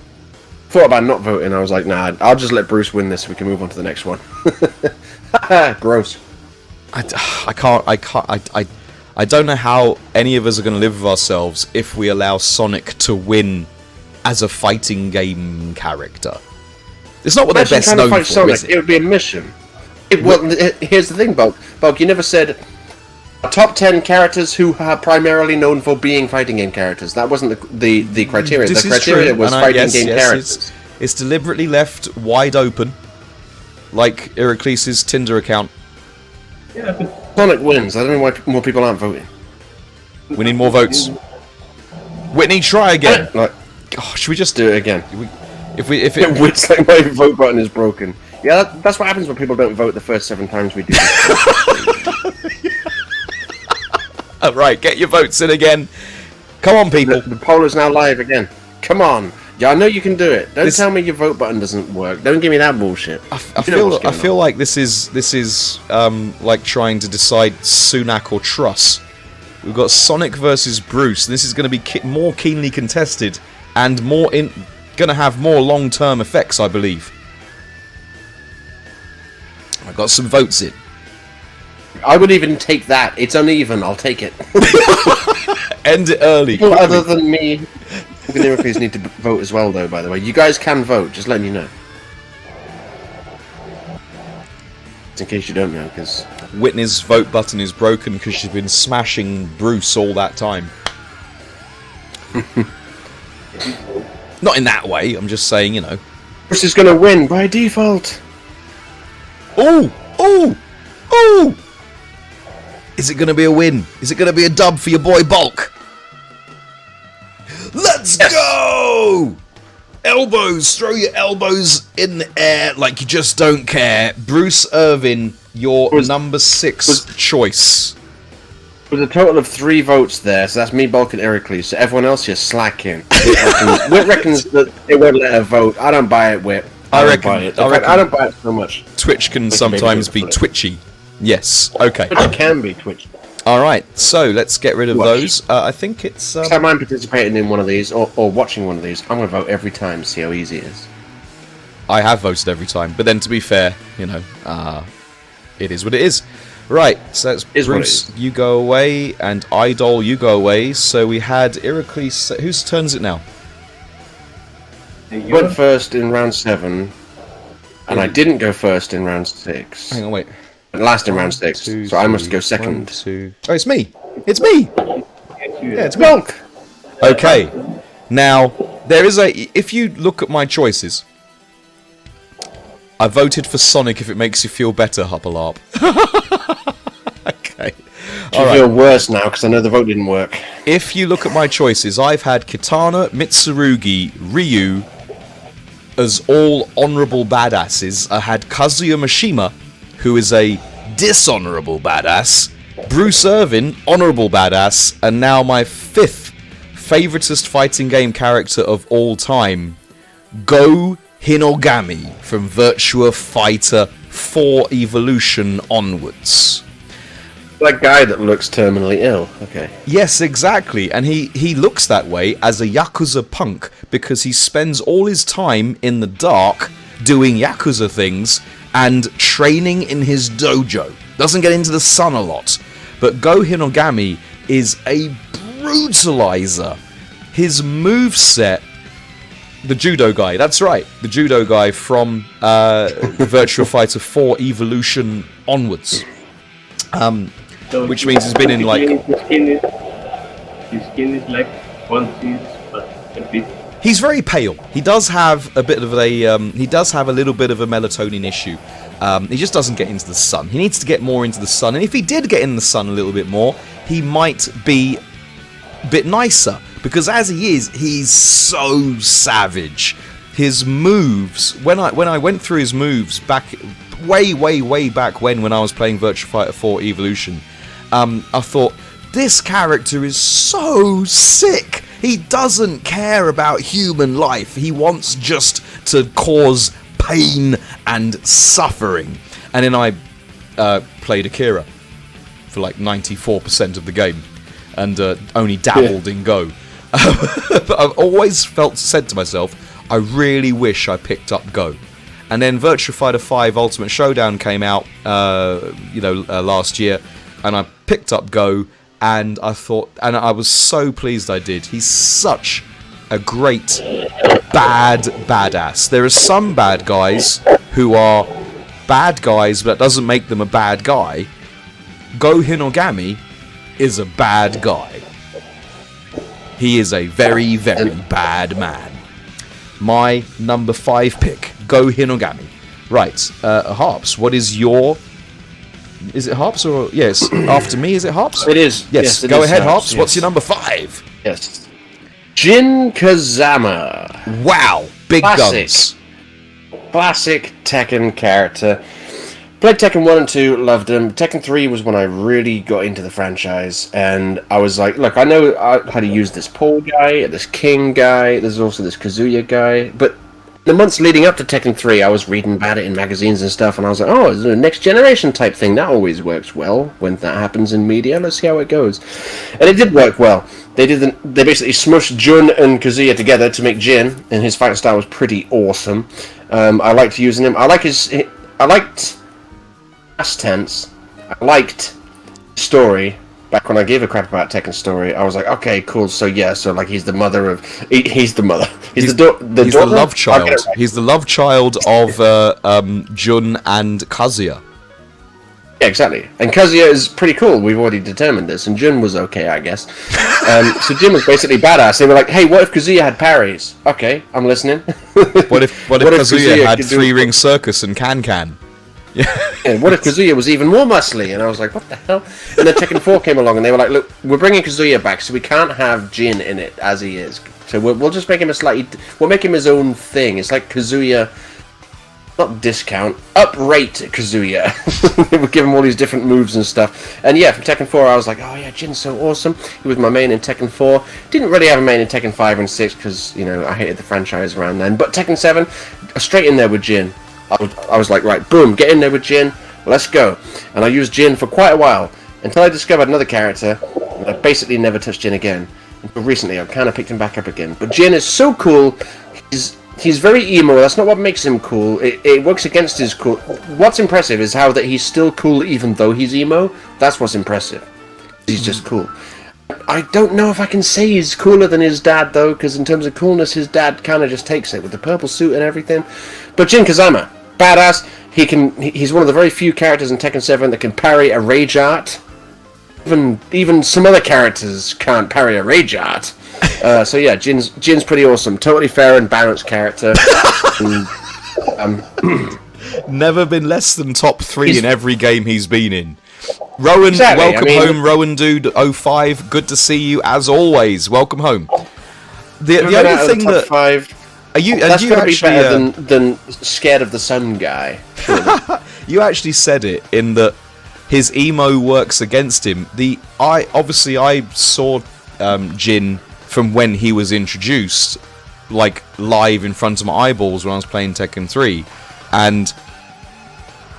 Thought about not voting. I was like, nah, I'll just let Bruce win this so we can move on to the next one. Gross. I don't know how any of us are going to live with ourselves if we allow Sonic to win as a fighting game character. It's not what they're best known for, Sonic, is it? It would be a mission. Here's the thing, Bulk. Bulk, you never said top 10 characters who are primarily known for being fighting game characters. That wasn't the criteria. This the is criteria true, was fighting game characters. It's deliberately left wide open, like Iraklis' Tinder account. Yeah, but Sonic wins. I don't know why more people aren't voting. We need more votes. Whitney, try again. Like, Oh, should we just do it again. If it It's like my vote button is broken. Yeah, that's what happens when people don't vote the first 7 times we do this. Right, get your votes in again. Come on, people. The poll is now live again. Come on. Yeah, I know you can do it. Don't tell me your vote button doesn't work. Don't give me that bullshit. I feel like this is like trying to decide Sunak or Truss. We've got Sonic versus Bruce. This is going to be more keenly contested and going to have more long-term effects, I believe. I got some votes in. I would even take that. It's uneven. I'll take it. End it early. People other than me and Iraklis need to vote as well, though, by the way. You guys can vote, just letting you know. In case you don't know, because... Whitney's vote button is broken because she's been smashing Bruce all that time. Not in that way, I'm just saying, you know. Bruce is going to win by default. Ooh! Oh! Oh! Is it going to be a win? Is it going to be a dub for your boy Bulk? Let's go! Elbows! Throw your elbows in the air like you just don't care. Bruce Irvin, your number 6 choice. There's a total of 3 votes there, so that's me, Bulk, and Iraklis. So everyone else here slacking. Whit reckons that they won't let her vote. I don't buy it, Whit. I don't buy it. I don't buy it so much. Twitch can sometimes be twitchy. Yes, okay. Twitch can be twitchy. Alright, so let's get rid of those. I think it's... I don't mind participating in one of these, or watching one of these. I'm going to vote every time, see how easy it is. I have voted every time, but then to be fair, you know, it is what it is. Right, so that's Bruce, you go away, and Idol, you go away. So we had Iraklis. Whose turn is it now? I went first in round 7, and I didn't go first in round 6. Hang on, wait. Last in round 6, so I must go second. 1, 2... Oh, it's me! It's me! Yeah, it's Bulk! Okay, now, there is a... If you look at my choices, I voted for Sonic if it makes you feel better, Harperlarp. Okay. I feel worse now, because I know the vote didn't work. If you look at my choices, I've had Kitana, Mitsurugi, Ryu as all honourable badasses. I had Kazuya Mishima, who is a dishonourable badass, Bruce Irvin, honourable badass, and now my 5th favoritist fighting game character of all time, Go Hinogami from Virtua Fighter 4 Evolution onwards. That guy that looks terminally ill. Okay. Yes, exactly. And he looks that way as a Yakuza punk because he spends all his time in the dark doing Yakuza things and training in his dojo. Doesn't get into the sun a lot. But Go Hinogami is a brutalizer. His moveset... The judo guy, that's right. The judo guy from Virtua Fighter 4 Evolution onwards. Which means he's been in like... His skin is like one piece, but a bit... He's very pale. He does have a bit of a... he does have a little bit of a melatonin issue. He just doesn't get into the sun. He needs to get more into the sun. And if he did get in the sun a little bit more, he might be a bit nicer. Because as he is, he's so savage. His moves... When I went through his moves back... Way back when I was playing Virtua Fighter 4 Evolution, I thought, this character is so sick. He doesn't care about human life. He wants just to cause pain and suffering. And then I played Akira for like 94% of the game and only dabbled in Go. But I've always said to myself, I really wish I picked up Go. And then Virtua Fighter 5 Ultimate Showdown came out, last year, and I picked up Go, and I thought, and I was so pleased I did. He's such a great badass. There are some bad guys who are bad guys, but that doesn't make them a bad guy. Go Hinogami is a bad guy. He is a very, very bad man. My number 5 pick, Go Hinogami. Right, Harps, what is your... Is it Harps or... Yes, after me, is it Harps? It is. Yes, it go is ahead, Harps. yes. What's your number 5? Yes. Jin Kazama. Wow, big guns. Classic Tekken character. Played Tekken 1 and 2, loved them. Tekken 3 was when I really got into the franchise, and I was like, look, I know how to use this Paul guy, this King guy, there's also this Kazuya guy, but the months leading up to Tekken 3, I was reading about it in magazines and stuff, and I was like, oh, it's a next generation type thing. That always works well when that happens in media. Let's see how it goes. And it did work well. They basically smushed Jun and Kazuya together to make Jin, and his fighting style was pretty awesome. I liked using him. I liked past tense. I liked story. Back when I gave a crap about Tekken story, I was like, okay, cool. So yeah, so like he's the mother of... He's the mother. He's the love child. Right. He's the love child of Jun and Kazuya. Yeah, exactly. And Kazuya is pretty cool. We've already determined this. And Jun was okay, I guess. So Jun was basically badass. They were like, hey, what if Kazuya had parries? Okay, I'm listening. What if Kazuya had 3-ring circus and can? And what if Kazuya was even more muscly? And I was like, what the hell? And then Tekken 4 came along, and they were like, look, we're bringing Kazuya back, so we can't have Jin in it as he is. So we'll just make him we'll make him his own thing. It's like Kazuya, not discount, uprate Kazuya. We'll give him all these different moves and stuff. And yeah, from Tekken 4, I was like, oh yeah, Jin's so awesome. He was my main in Tekken 4. Didn't really have a main in Tekken 5 and 6, because, you know, I hated the franchise around then. But Tekken 7, straight in there with Jin. I was like, right, boom, get in there with Jin, let's go. And I used Jin for quite a while, until I discovered another character, and I basically never touched Jin again. Until recently, I've kind of picked him back up again. But Jin is so cool, he's very emo, that's not what makes him cool, it works against his cool. What's impressive is how that he's still cool even though he's emo. That's what's impressive. He's just cool. I don't know if I can say he's cooler than his dad, though, because in terms of coolness, his dad kind of just takes it, with the purple suit and everything. But Jin Kazama, badass. He's one of the very few characters in Tekken 7 that can parry a rage art. Even some other characters can't parry a rage art. So yeah, Jin's pretty awesome. Totally fair and balanced character. And, never been less than top 3 in every game he's been in. Rowan, exactly, welcome home, Rowan Dude 05. Good to see you as always. Welcome home. The only thing that 5. That's going to be better than Scared of the Sun guy. You actually said it in that his emo works against him. I saw Jin from when he was introduced, like live in front of my eyeballs when I was playing Tekken 3, and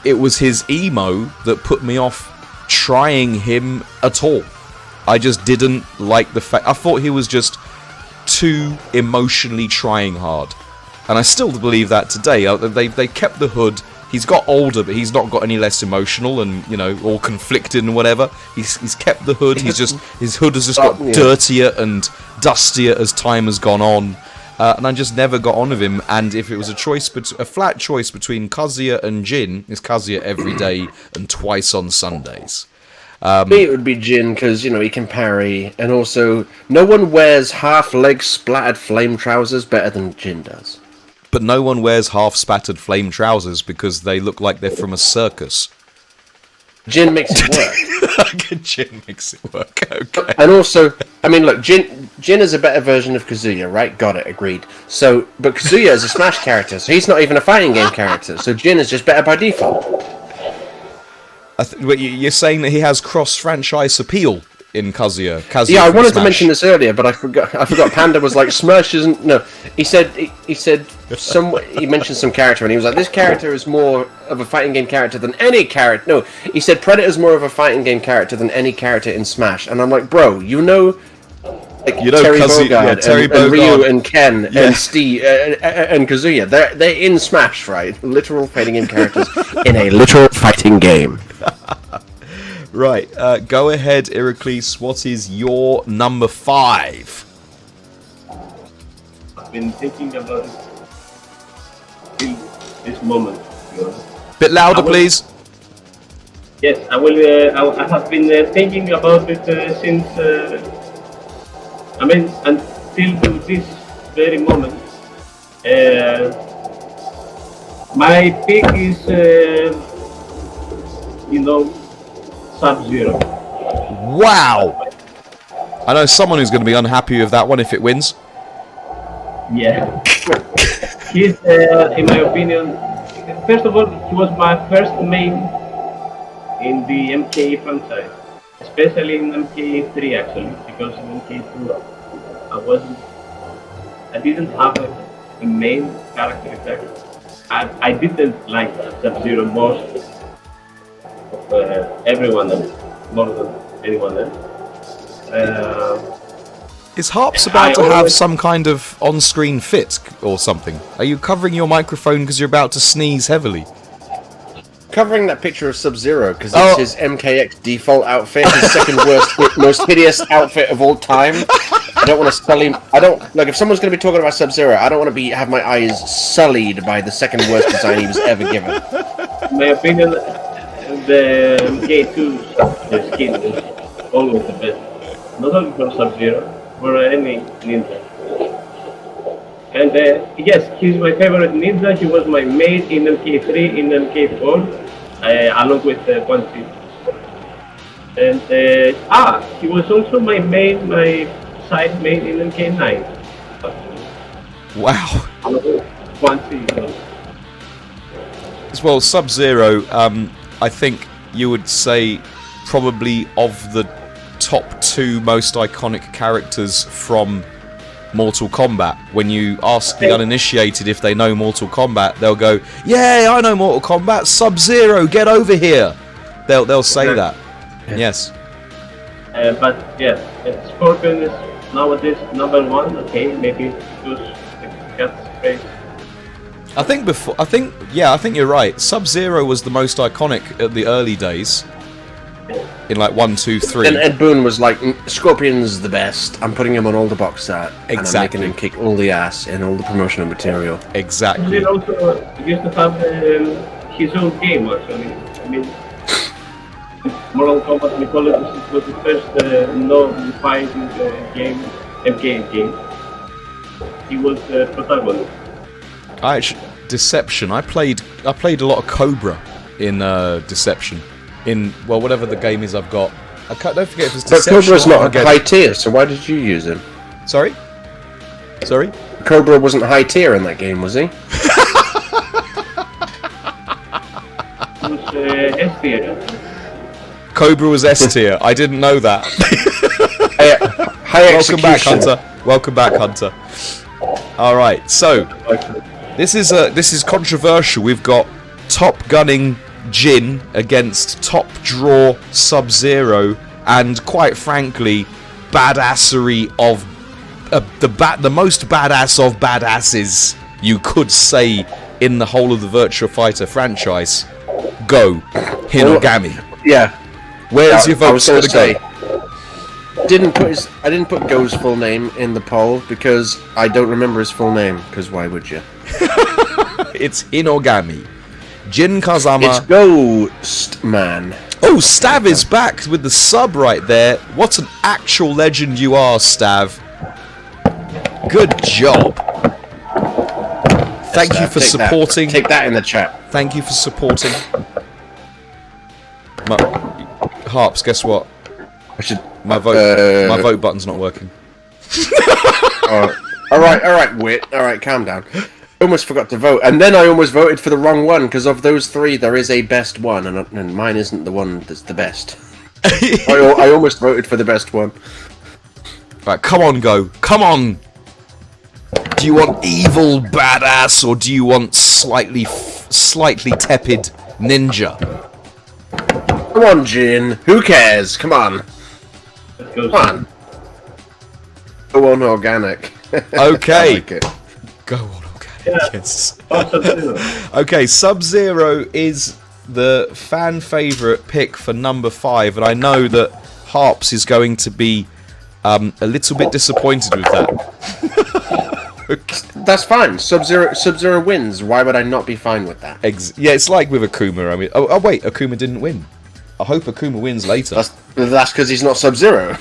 it was his emo that put me off trying him at all. I just didn't like the fact. I thought he was just too emotionally trying hard, and I still believe that today. They kept the hood. He's got older, but he's not got any less emotional and, you know, all conflicted and whatever. He's kept the hood. His hood has just got dirtier and dustier as time has gone on, and I just never got on with him. And if it was a flat choice between Kazuya and Jin, it's Kazuya every day and twice on Sundays. Me, it would be Jin, because, you know, he can parry, and also, no one wears half-leg splattered flame trousers better than Jin does. But no one wears half-spattered flame trousers because they look like they're from a circus. Jin makes it work. Jin makes it work, okay. And also, I mean, look, Jin is a better version of Kazuya, right? Got it, agreed. So, but Kazuya is a Smash character, so he's not even a fighting game character, so Jin is just better by default. You're saying that he has cross-franchise appeal in Kazuya. Yeah, I wanted to mention this earlier, but I forgot. Panda was like, Smash isn't. No, he mentioned some character, and he was like, this character is more of a fighting game character than any character. No, he said Predator's more of a fighting game character than any character in Smash, and I'm like, bro, you know Terry Bogard, and Ryu and Ken and Steve and Kazuya. They're in Smash, right? Literal fighting game characters in a literal fighting game. Right, go ahead, Iraklis. What is your number 5? I've been thinking about it till this moment. You know. Bit louder, please. Yes, I will. I have been thinking about it since. Until this very moment. My pick is, Sub-Zero. Wow! I know someone who's going to be unhappy with that one if it wins. Yeah. He's, in my opinion, first of all, he was my first main in the MK franchise. Especially in MK3 actually, because in MK2 I didn't have a main character effect. I didn't like Sub-Zero most of everyone else, more than anyone else. Is Harps about to have some kind of on-screen fit or something? Are you covering your microphone because you're about to sneeze heavily? Covering that picture of Sub-Zero because it's his MKX default outfit, his second worst, most hideous outfit of all time. I don't want to sully. If someone's going to be talking about Sub-Zero, I don't want to have my eyes sullied by the second worst design he was ever given. In my opinion, the MK2 skin is always the best. Not only for Sub-Zero, for any ninja. And yes, he's my favorite ninja. He was my mate in MK3, in MK4. along with One Piece. And he was also my side main in K9. Wow. One Piece. Well, Sub-Zero, I think you would say probably of the top 2 most iconic characters from Mortal Kombat. When you ask the uninitiated if they know Mortal Kombat, they'll go, "Yeah, I know Mortal Kombat. Sub-Zero, get over here." They'll say that. Yes. But yeah, Scorpion is nowadays number 1. Okay, maybe because got space. I think you're right. Sub-Zero was the most iconic at the early days. In like 1, 2, 3. And Ed Boon was like, Scorpion's the best. I'm putting him on all the box art. Exactly. And I'm making him kick all the ass in all the promotional material. Exactly. He also used to have his own game actually. I mean, Mortal Kombat Mythology was the first no-fighting game, MK game. He was the protagonist. Deception. I played a lot of Cobra in Deception. In whatever the game is I've got. Don't forget if it's Deception. But Cobra's not high tier, so why did you use him? Sorry. Cobra wasn't high tier in that game, was he? He was S tier. Cobra was S tier. I didn't know that. High Welcome back, Hunter. Welcome back, Hunter. All right. So this is controversial. We've got top gunning Jin against top draw Sub-Zero, and quite frankly, badassery of the most badass of badasses you could say in the whole of the Virtua Fighter franchise. Go, Hinogami. Yeah. Where's your vote going to go? I didn't put Go's full name in the poll because I don't remember his full name. Because why would you? It's Hinogami. Jin Kazama. It's Ghost Man. Oh, Stav is back with the sub right there. What an actual legend you are, Stav. Good job. Thank you for supporting. Take that in the chat. Thank you for supporting. Harps, guess what? My vote button's not working. All right, Wit. All right, calm down. I almost forgot to vote, and then I almost voted for the wrong one, because of those 3, there is a best one, and mine isn't the one that's the best. I almost voted for the best one. Right, come on, Go. Come on! Do you want evil badass, or do you want slightly tepid ninja? Come on, Jin. Who cares? Come on. Come on. Go on, organic. Okay. I like it. Go on, organic. Yes. Okay, Sub-Zero is the fan favourite pick for number 5, and I know that Harps is going to be a little bit disappointed with that. That's fine. Sub-Zero wins. Why would I not be fine with that? Yeah, it's like with Akuma. I mean, oh wait, Akuma didn't win. I hope Akuma wins later. That's because he's not Sub-Zero.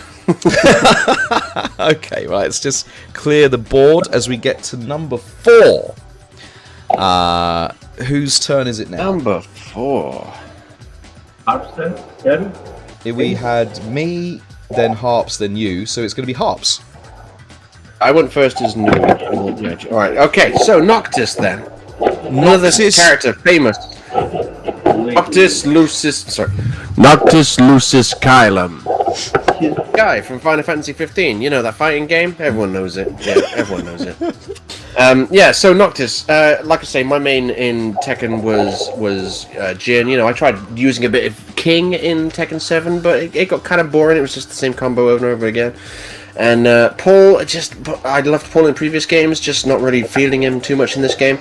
Okay, right, let's just clear the board as we get to number 4. Whose turn is it now? Number 4. Harps then? We had me, then Harps, then you, so it's going to be Harps. I went first as new. Alright, okay, so Noctis then. Another character, famous. Noctis Lucis Kylum. Guy from Final Fantasy 15. You know that fighting game? Everyone knows it. Yeah, everyone knows it. Yeah, so Noctis. Like I say, my main in Tekken was Jin. You know, I tried using a bit of King in Tekken 7, but it got kind of boring. It was just the same combo over and over again. And Paul, I loved Paul in previous games, just not really feeling him too much in this game.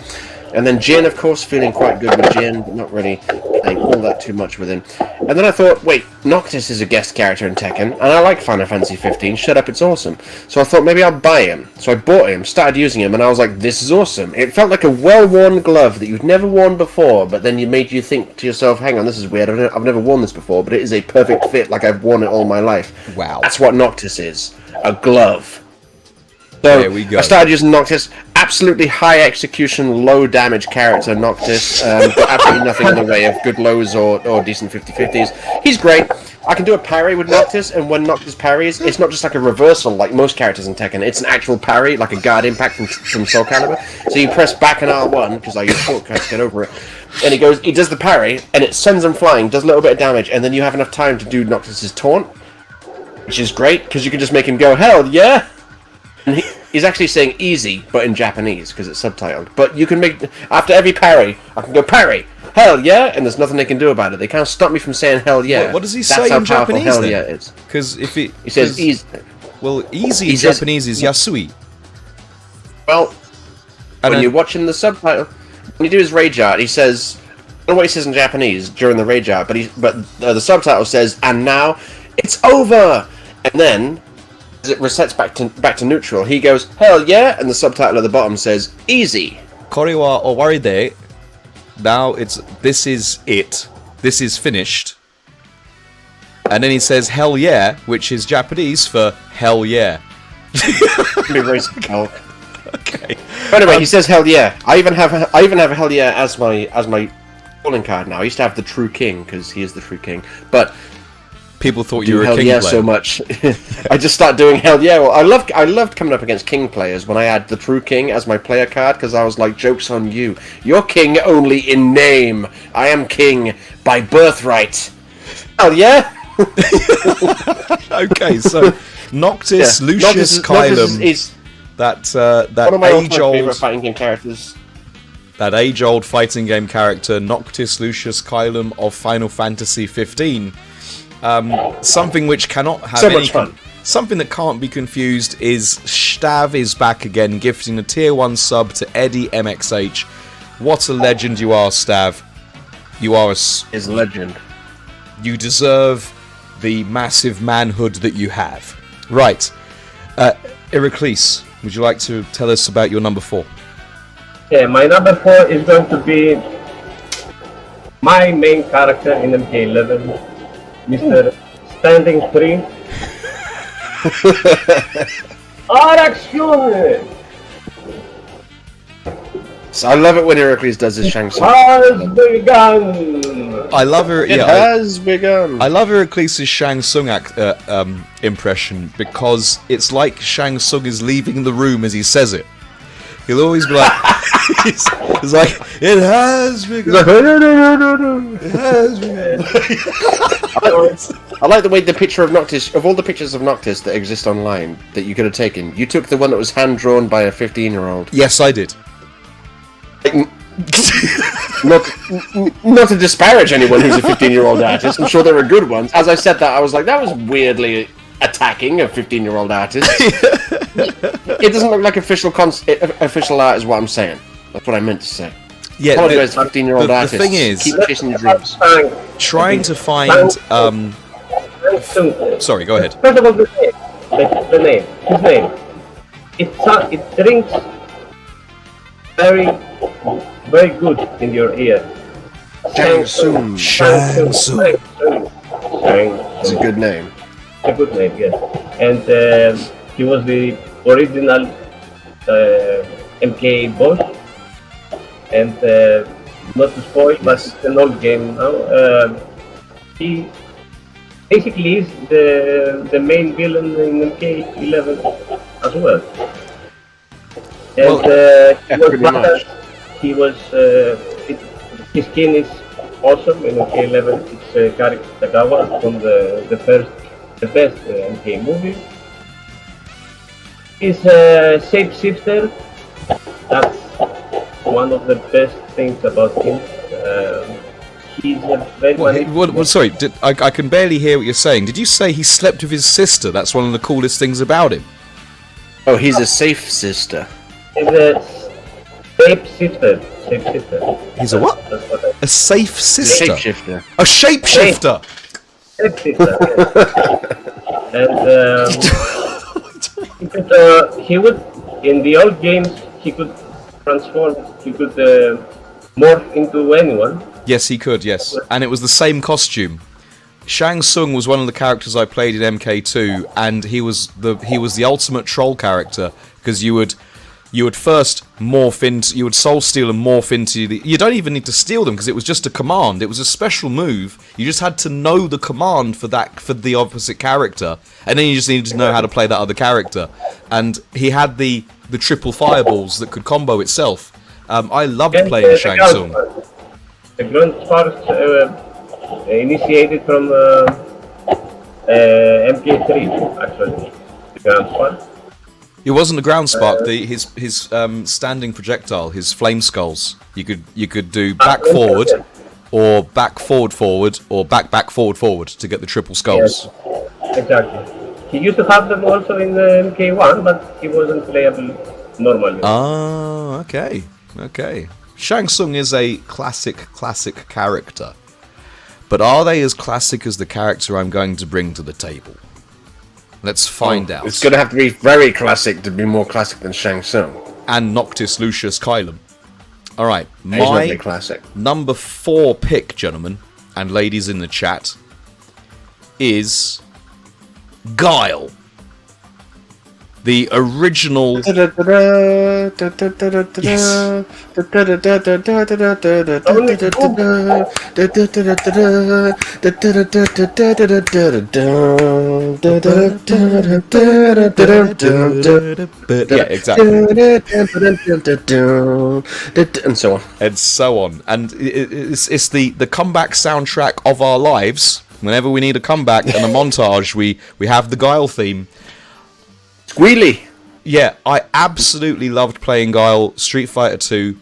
And then Jin, of course, feeling quite good with Jin, but not really playing all that too much with him. And then I thought, wait, Noctis is a guest character in Tekken, and I like Final Fantasy 15, shut up, it's awesome. So I thought, maybe I'll buy him. So I bought him, started using him, and I was like, this is awesome. It felt like a well-worn glove that you'd never worn before, but then you made you think to yourself, hang on, this is weird, I've never worn this before, but it is a perfect fit, like I've worn it all my life. Wow. That's what Noctis is, a glove. So there we go. I started using Noctis, absolutely high execution, low damage character, Noctis. Absolutely nothing in the way of good lows or decent 50-50s. He's great. I can do a parry with Noctis, and when Noctis parries, it's not just like a reversal like most characters in Tekken. It's an actual parry, like a guard impact from Soul Calibur. So you press back and R1, because I use shortcut to get over it, and he does the parry, and it sends him flying, does a little bit of damage, and then you have enough time to do Noctis's taunt, which is great, because you can just make him go, hell yeah! And he's actually saying easy, but in Japanese, because it's subtitled. But you can make, after every parry, I can go parry, hell yeah, and there's nothing they can do about it. They can't stop me from saying hell yeah. What does he say in Japanese hell then? Yeah is. Because if it... He says easy. Well, easy in Japanese is yasui. Well, when you're watching the subtitle, when you do his rage art, he says... I don't know what he says in Japanese during the rage art, but the subtitle says, and now, it's over! And then... as it resets back to neutral, he goes, hell yeah, and the subtitle at the bottom says, easy. Kore wa owari de. Now this is it. This is finished. And then he says hell yeah, which is Japanese for hell yeah. Be racist, Hulk. Okay. But anyway, he says hell yeah. I even have a hell yeah as my calling card now. I used to have the True King because he is the True King, but people thought you were a hell king yeah player. So much. I just start doing hell yeah. Well, I loved coming up against king players when I had the True King as my player card because I was like, joke's on you. You're king only in name. I am king by birthright. Hell yeah. Okay, so Noctis, Yeah. Lucius, Kylum, is that one of my age-old favorite fighting game characters. that age-old fighting game character, Noctis, Lucius, Kylum of Final Fantasy 15. Something which cannot have So any much fun. Something that can't be confused is Stav is back again, gifting a tier 1 sub to Eddie MXH. What a legend you are, Stav. You are Is legend. You deserve the massive manhood that you have. Right. Iraklis, would you like to tell us about your number 4? Yeah, my number 4 is going to be my main character in MK11, Mr. Standing 3. Action! So I love it when Iraklis does his Shang Tsung. Has begun! I love her. It Yeah, has begun. I love Iraklis' Shang Tsung impression because it's like Shang Tsung is leaving the room as he says it. He'll always be like, it's like, it has begun. It has begun. I like the way the picture of Noctis, of all the pictures of Noctis that exist online that you could have taken, you took the one that was hand drawn by a 15-year-old. Yes, I did. Not to disparage anyone who's a 15-year-old artist, I'm sure there are good ones. As I said that, I was like, that was weirdly attacking a 15-year-old artist. It doesn't look like official art is what I'm saying. That's what I meant to say. Yeah, Apologize, 15-year-old artists. the thing is, keep chasing your dreams. trying to find. Sorry, go ahead. First of all, his name. It rings very, very good in your ear. Shang Tsung. Shang Tsung. It's a good name. A good name, yes. And he was the original MK boss. And not to spoil, but it's an old game now. He basically is the main villain in MK11 as well. And he was his skin is awesome in MK11. It's Kari Tagawa from the best MK movie. He's a shapeshifter. That's one of the best things about him. He's a very Sorry, I can barely hear what you're saying. Did you say he slept with his sister? That's one of the coolest things about him. Oh, he's a safe sister. He's a shapeshifter. He's a what? That's what A safe sister. Shapeshifter. A shapeshifter. Shapeshifter. And he would, in the old games, he could transform. He could morph into anyone. Yes, he could. Yes, and it was the same costume. Shang Tsung was one of the characters I played in MK2, and he was the ultimate troll character because you would you would first morph into, you would soul steal and morph into the, you don't even need to steal them because it was just a command. It was a special move. You just had to know the command for the opposite character, and then you just needed to know how to play that other character. And he had the triple fireballs that could combo itself. I loved playing Shang Tsung. The ground sparks initiated from MK3 actually. The ground spark. It wasn't a ground spark. His standing projectile, his flame skulls. You could do back forward, or back forward, or back forward to get the triple skulls. Yes, exactly. He used to have them also in the MK1, but he wasn't playable normally. Ah, okay. Shang Tsung is a classic character, but are they as classic as the character I'm going to bring to the table? Let's find out. It's going to have to be very classic to be more classic than Shang Tsung. And Noctis Lucius Kylum. Alright, He's not my really classic. number 4 pick, gentlemen, and ladies in the chat, is Guile. The original... Yes. Yeah, exactly. And so on. And so on. And it's the comeback soundtrack of our lives. Whenever we need a comeback and a montage, we have the Guile theme. Squealy! Yeah, I absolutely loved playing Guile Street Fighter 2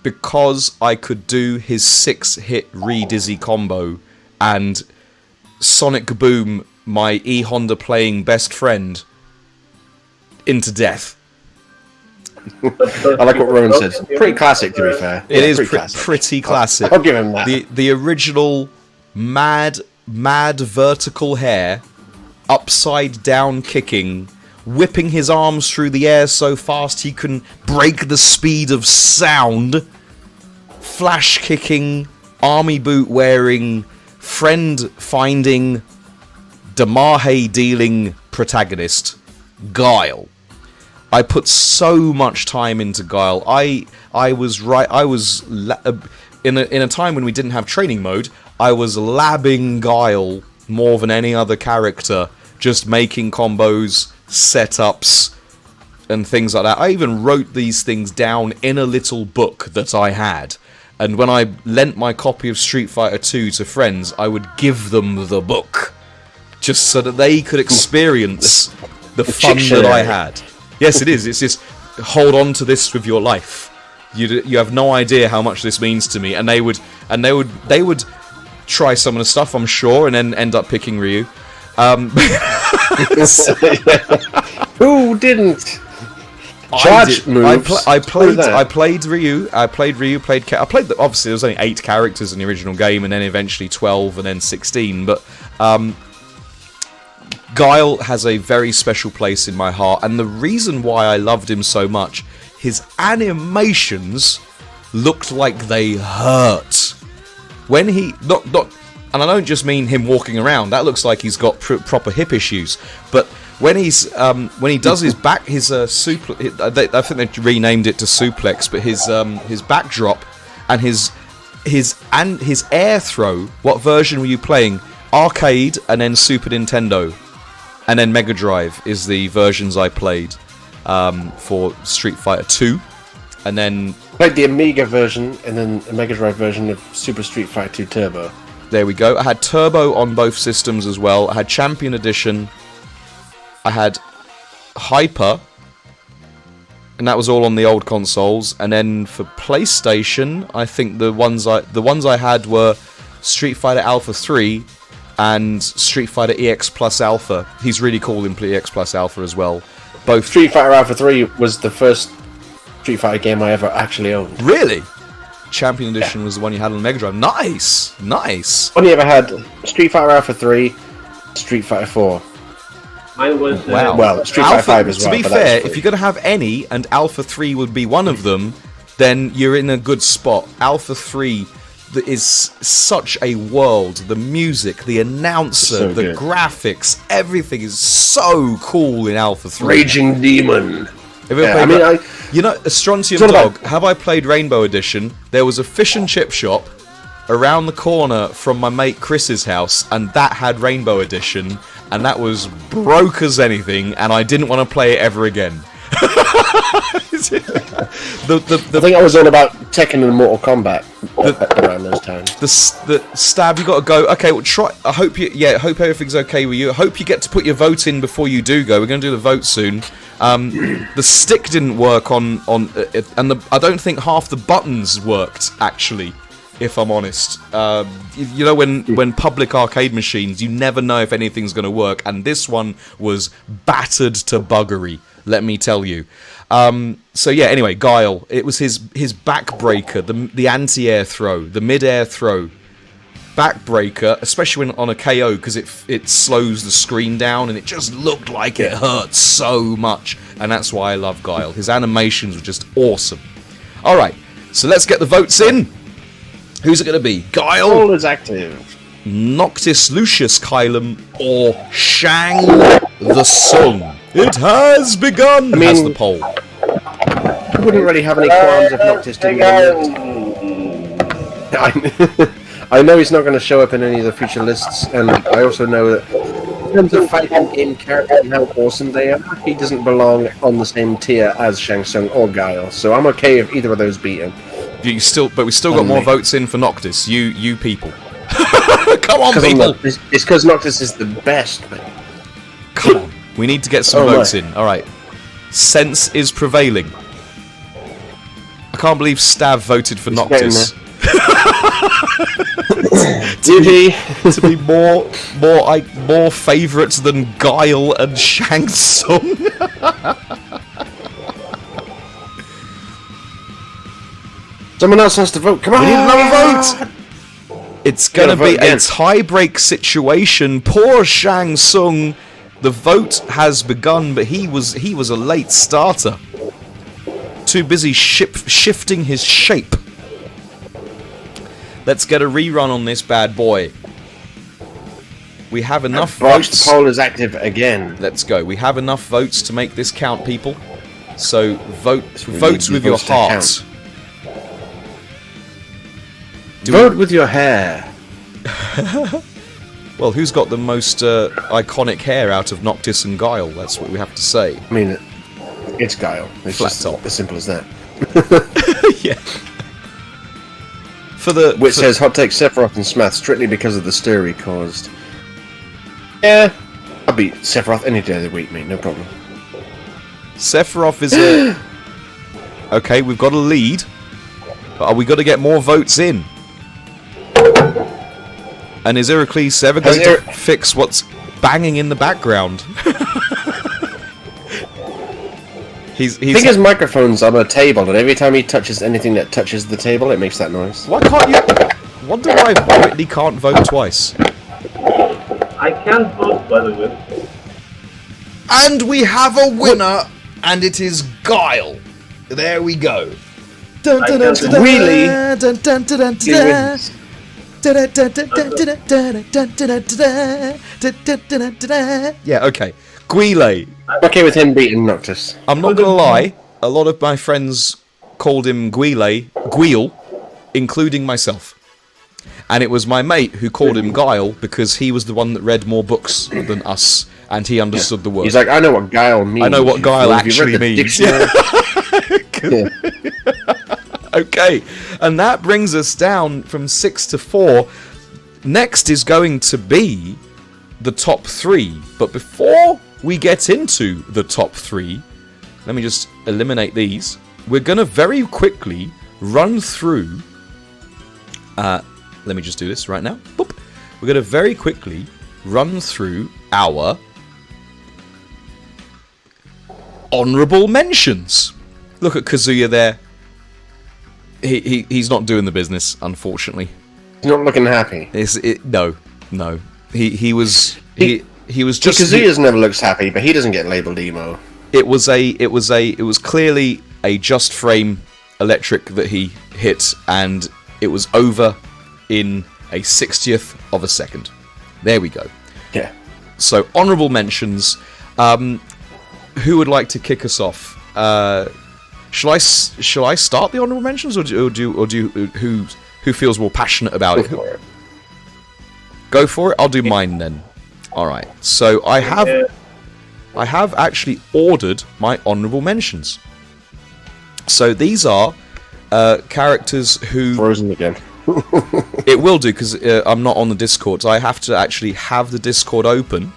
because I could do his 6-hit re-dizzy combo and Sonic Boom, my E-Honda playing best friend, into death. I like what Rowan says. Pretty classic, to be fair. It is pretty classic. I'll give him that. The original mad vertical hair, upside down kicking, whipping his arms through the air so fast he can break the speed of sound, flash kicking, army boot wearing, friend finding, Damahe dealing protagonist, Guile. I put so much time into Guile. I was in a time when we didn't have training mode, I was labbing Guile more than any other character, just making combos, setups, and things like that. I even wrote these things down in a little book that I had. And when I lent my copy of Street Fighter 2 to friends, I would give them the book, just so that they could experience the fun that I had. Yes, it is. It's just, hold on to this with your life. You have no idea how much this means to me. And they would try some of the stuff, I'm sure, and then end up picking Ryu. Who didn't? I played Ryu. Obviously, there was only 8 characters in the original game, and then eventually 12, and then 16. But Guile has a very special place in my heart, and the reason why I loved him so much, his animations looked like they hurt. When he and I don't just mean him walking around. That looks like he's got proper hip issues. But when he does his back, his I think they renamed it to suplex, but his backdrop and his air throw. What version were you playing? Arcade and then Super Nintendo, and then Mega Drive is the versions I played for Street Fighter 2, and then played the Amiga version and then a Mega Drive version of Super Street Fighter 2 Turbo. There we go. I had Turbo on both systems as well. I had Champion Edition. I had Hyper, and that was all on the old consoles. And then for PlayStation, I think the ones I had were Street Fighter Alpha 3 and Street Fighter EX Plus Alpha. He's really cool in EX Plus Alpha as well. Both. Street Fighter Alpha 3 was the first Street Fighter game I ever actually owned. Really? Champion Edition was the one you had on the Mega Drive. Nice! Only ever had Street Fighter Alpha 3, Street Fighter 4. Mine was... Wow. Well, Street Fighter 5 as well. To be fair, if you're going to have any, and Alpha 3 would be one of them, then you're in a good spot. Alpha 3 is such a world. The music, the announcer, the graphics, everything is so cool in Alpha 3. Raging Demon. Have you ever Yeah, played I mean, you know, Strontium all Dog, about- have I played Rainbow Edition? There was a fish and chip shop around the corner from my mate Chris's house, and that had Rainbow Edition, and that was broke as anything, and I didn't want to play it ever again. I think I was all about Tekken and Mortal Kombat around those times. The Stab, you got to go. Okay, well, try. I hope everything's okay with you. I hope you get to put your vote in before you do go. We're going to do the vote soon. The stick didn't work on it, and I don't think half the buttons worked actually. If I'm honest, you know, when public arcade machines, you never know if anything's going to work, and this one was battered to buggery. Let me tell you. So yeah. Anyway, Guile. It was his backbreaker, the anti-air throw, the mid-air throw, backbreaker, especially when on a KO, because it slows the screen down, and it just looked like it hurt so much, and that's why I love Guile. His animations were just awesome. All right, so let's get the votes in. Who's it going to be? Guile, All is active. Noctis Lucius Kylum, or Shang the Sung? It has begun! Has the poll. I wouldn't really have any qualms if Noctis didn't get I know he's not going to show up in any of the future lists, and I also know that in terms of fighting game characters and how awesome they are, he doesn't belong on the same tier as Shang Tsung or Guile, so I'm okay if either of those beat him. We still got more votes in for Noctis. You people. Come on, people! It's because Noctis is the best. But... Come on. We need to get some votes in. Alright. Sense is prevailing. I can't believe Stav voted for Noctis. Did he? To be more favourite than Guile and Shang Tsung. Someone else has to vote. Come on! We need another vote! It's gonna be a tie-break situation. Poor Shang Tsung. The vote has begun, but he was a late starter. Too busy shifting his shape. Let's get a rerun on this bad boy. We have enough votes. The poll is active again. Let's go. We have enough votes to make this count, people. So vote with your heart. Vote with your hair. Well, who's got the most iconic hair out of Noctis and Guile? That's what we have to say. I mean, it's Guile. It's Flat just top. as simple as that. Yeah. Which says hot take Sephiroth and Smath strictly because of the stir he caused. Yeah, I'll beat Sephiroth any day of the week, mate. No problem. Sephiroth is a... Okay, we've got a lead. But are we got to get more votes in? And is Iraklis ever going to fix what's banging in the background? I think his microphone's on a table, and every time he touches anything that touches the table, it makes that noise. Why can't you... Wonder why Whitney can't vote twice. I can't vote, by the way. And we have a winner, and it is Guile. There we go. Really? Yeah, okay. Guile. Okay with him beating Noctis. I'm not gonna lie, a lot of my friends called him Guile, including myself. And it was my mate who called him Guile because he was the one that read more books than us, and he understood the word. He's like, I know what Guile means. I know what Guile actually means. Yeah. Okay, and that brings us down from 6 to 4. Next is going to be the top 3. But before we get into the top 3, let me just eliminate these. We're going to very quickly run through... let me just do this right now. Boop. We're going to very quickly run through our honourable mentions. Look at Kazuya there. He's not doing the business, unfortunately. He's not looking happy. No. He was just. Kazuya never looks happy, but he doesn't get labelled emo. It was clearly a just frame electric that he hit, and it was over in a 60th of a second. There we go. Yeah. So honourable mentions. Who would like to kick us off? Shall I start the honourable mentions, or who feels more passionate about it? Go for it. I'll do mine then. All right. So I have actually ordered my honourable mentions. So these are characters who Frozen again. it will do because I'm not on the Discord. So I have to actually have the Discord open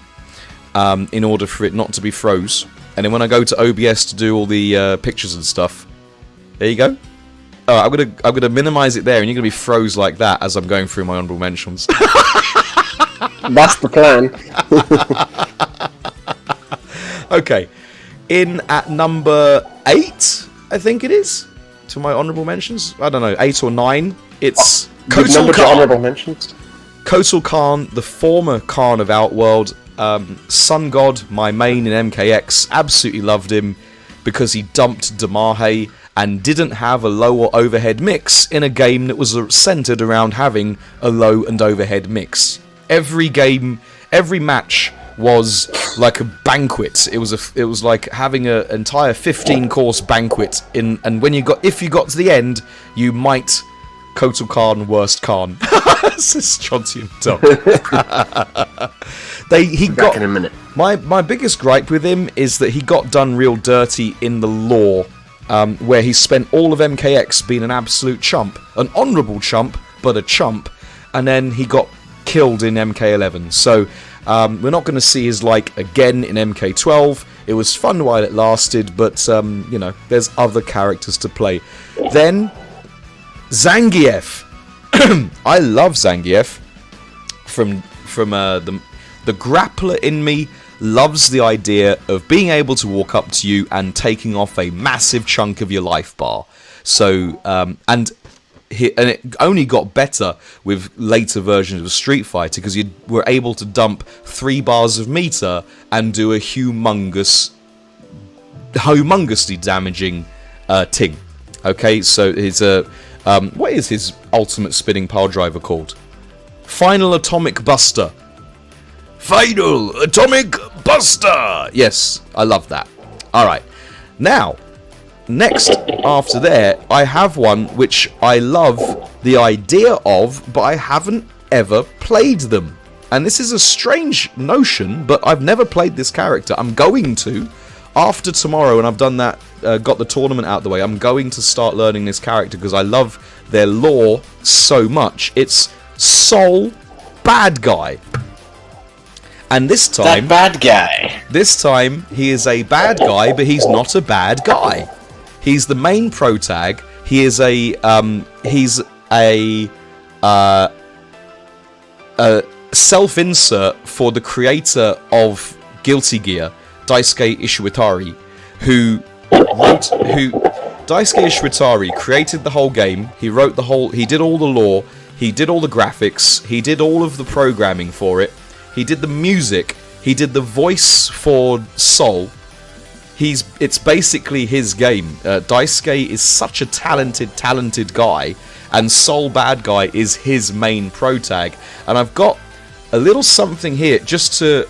in order for it not to be froze. And then when I go to OBS to do all the pictures and stuff, there you go. Oh, I'm gonna minimize it there, and you're gonna be froze like that as I'm going through my honourable mentions. That's the plan. Okay, in at number 8, I think it is, to my honourable mentions. I don't know, 8 or 9. It's Number to honourable mentions. Kotal Khan, the former Khan of Outworld. Sun God, my main in MKX, absolutely loved him because he dumped Damahe and didn't have a low or overhead mix in a game that was centered around having a low and overhead mix. Every game, every match was like a banquet. It was like having an entire 15-course banquet and if you got to the end, you might Kotal Khan, worst Khan. This is Strontium Dog. He got Back in a minute. My biggest gripe with him is that he got done real dirty in the lore, where he spent all of MKX being an absolute chump, an honourable chump, but a chump, and then he got killed in MK11. So we're not going to see his like again in MK12. It was fun while it lasted, but there's other characters to play. Then Zangief. I love Zangief. From the grappler in me loves the idea of being able to walk up to you and taking off a massive chunk of your life bar. So and it only got better with later versions of Street Fighter because you were able to dump 3 bars of meter and do a humongously damaging ting. Okay, so his what is his ultimate spinning pile driver called? Final Atomic Buster. Final Atomic Buster! Yes, I love that. Alright, now, next after there, I have one which I love the idea of, but I haven't ever played them. And this is a strange notion, but I've never played this character. I'm going to, after tomorrow, and I've done that, got the tournament out of the way, I'm going to start learning this character because I love their lore so much. It's Soul Bad Guy. And this time... That bad guy. This time, he is a bad guy, but he's not a bad guy. He's the main protag. He is a self-insert for the creator of Guilty Gear, Daisuke Ishiwatari, Daisuke Ishiwatari created the whole game. He did all the lore, he did all the graphics, he did all of the programming for it, he did the music, he did the voice for Soul. It's basically his game. Daisuke is such a talented guy, and Soul Bad Guy is his main protag. And I've got a little something here just to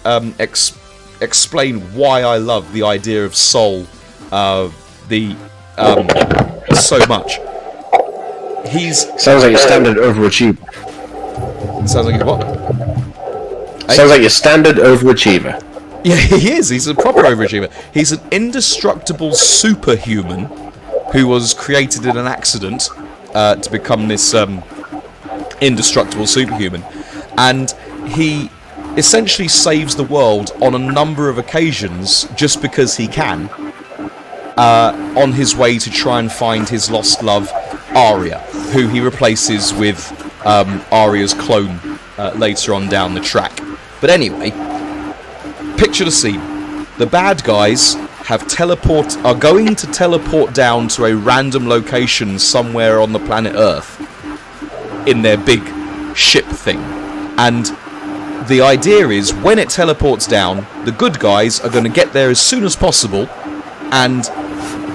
explain why I love the idea of Soul so much. Sounds like your standard overachiever. Sounds like what? Sounds like your standard overachiever. Yeah, he is. He's a proper overachiever. He's an indestructible superhuman who was created in an accident to become this indestructible superhuman. And he essentially saves the world on a number of occasions just because he can, on his way to try and find his lost love, Arya, who he replaces with Arya's clone later on down the track. But anyway, picture the scene. The bad guys are going to teleport down to a random location somewhere on the planet Earth in their big ship thing. And the idea is, when it teleports down, the good guys are going to get there as soon as possible and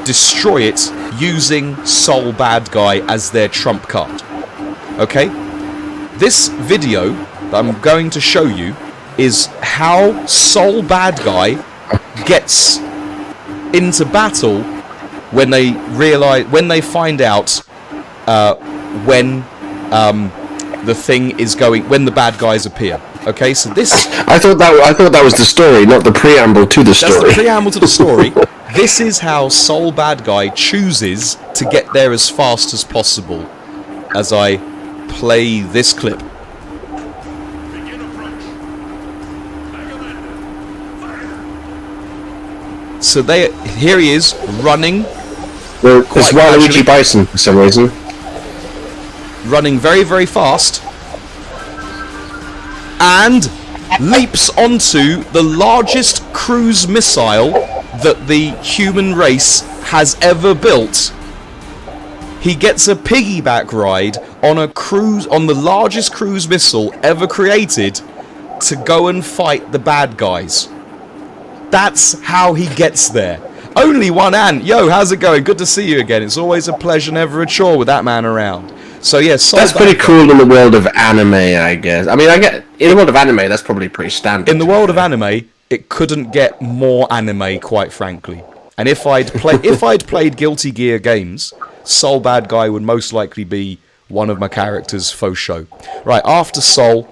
destroy it using Soul Bad Guy as their trump card. Okay? This video that I'm going to show you is how Soul Bad Guy gets into battle when they find out when the thing is going, when the bad guys appear. Okay, so this... I thought that was the story, not the preamble to the story. That's the preamble to the story. This is how Soul Bad Guy chooses to get there as fast as possible. As I play this clip. So here he is, running. Well, it's Waluigi Bison for some reason. Running very, very fast. And leaps onto the largest cruise missile that the human race has ever built. He gets a piggyback ride on the largest cruise missile ever created to go and fight the bad guys. That's how he gets there. Only one ant. Yo, how's it going? Good to see you again. It's always a pleasure, never a chore with that man around. So yes, that's pretty cool in the world of anime, I guess. I mean, in the world of anime, that's probably pretty standard. In the world of anime, it couldn't get more anime, quite frankly. And if I'd played Guilty Gear games, Soul Bad Guy would most likely be one of my characters for show. Right, after Soul,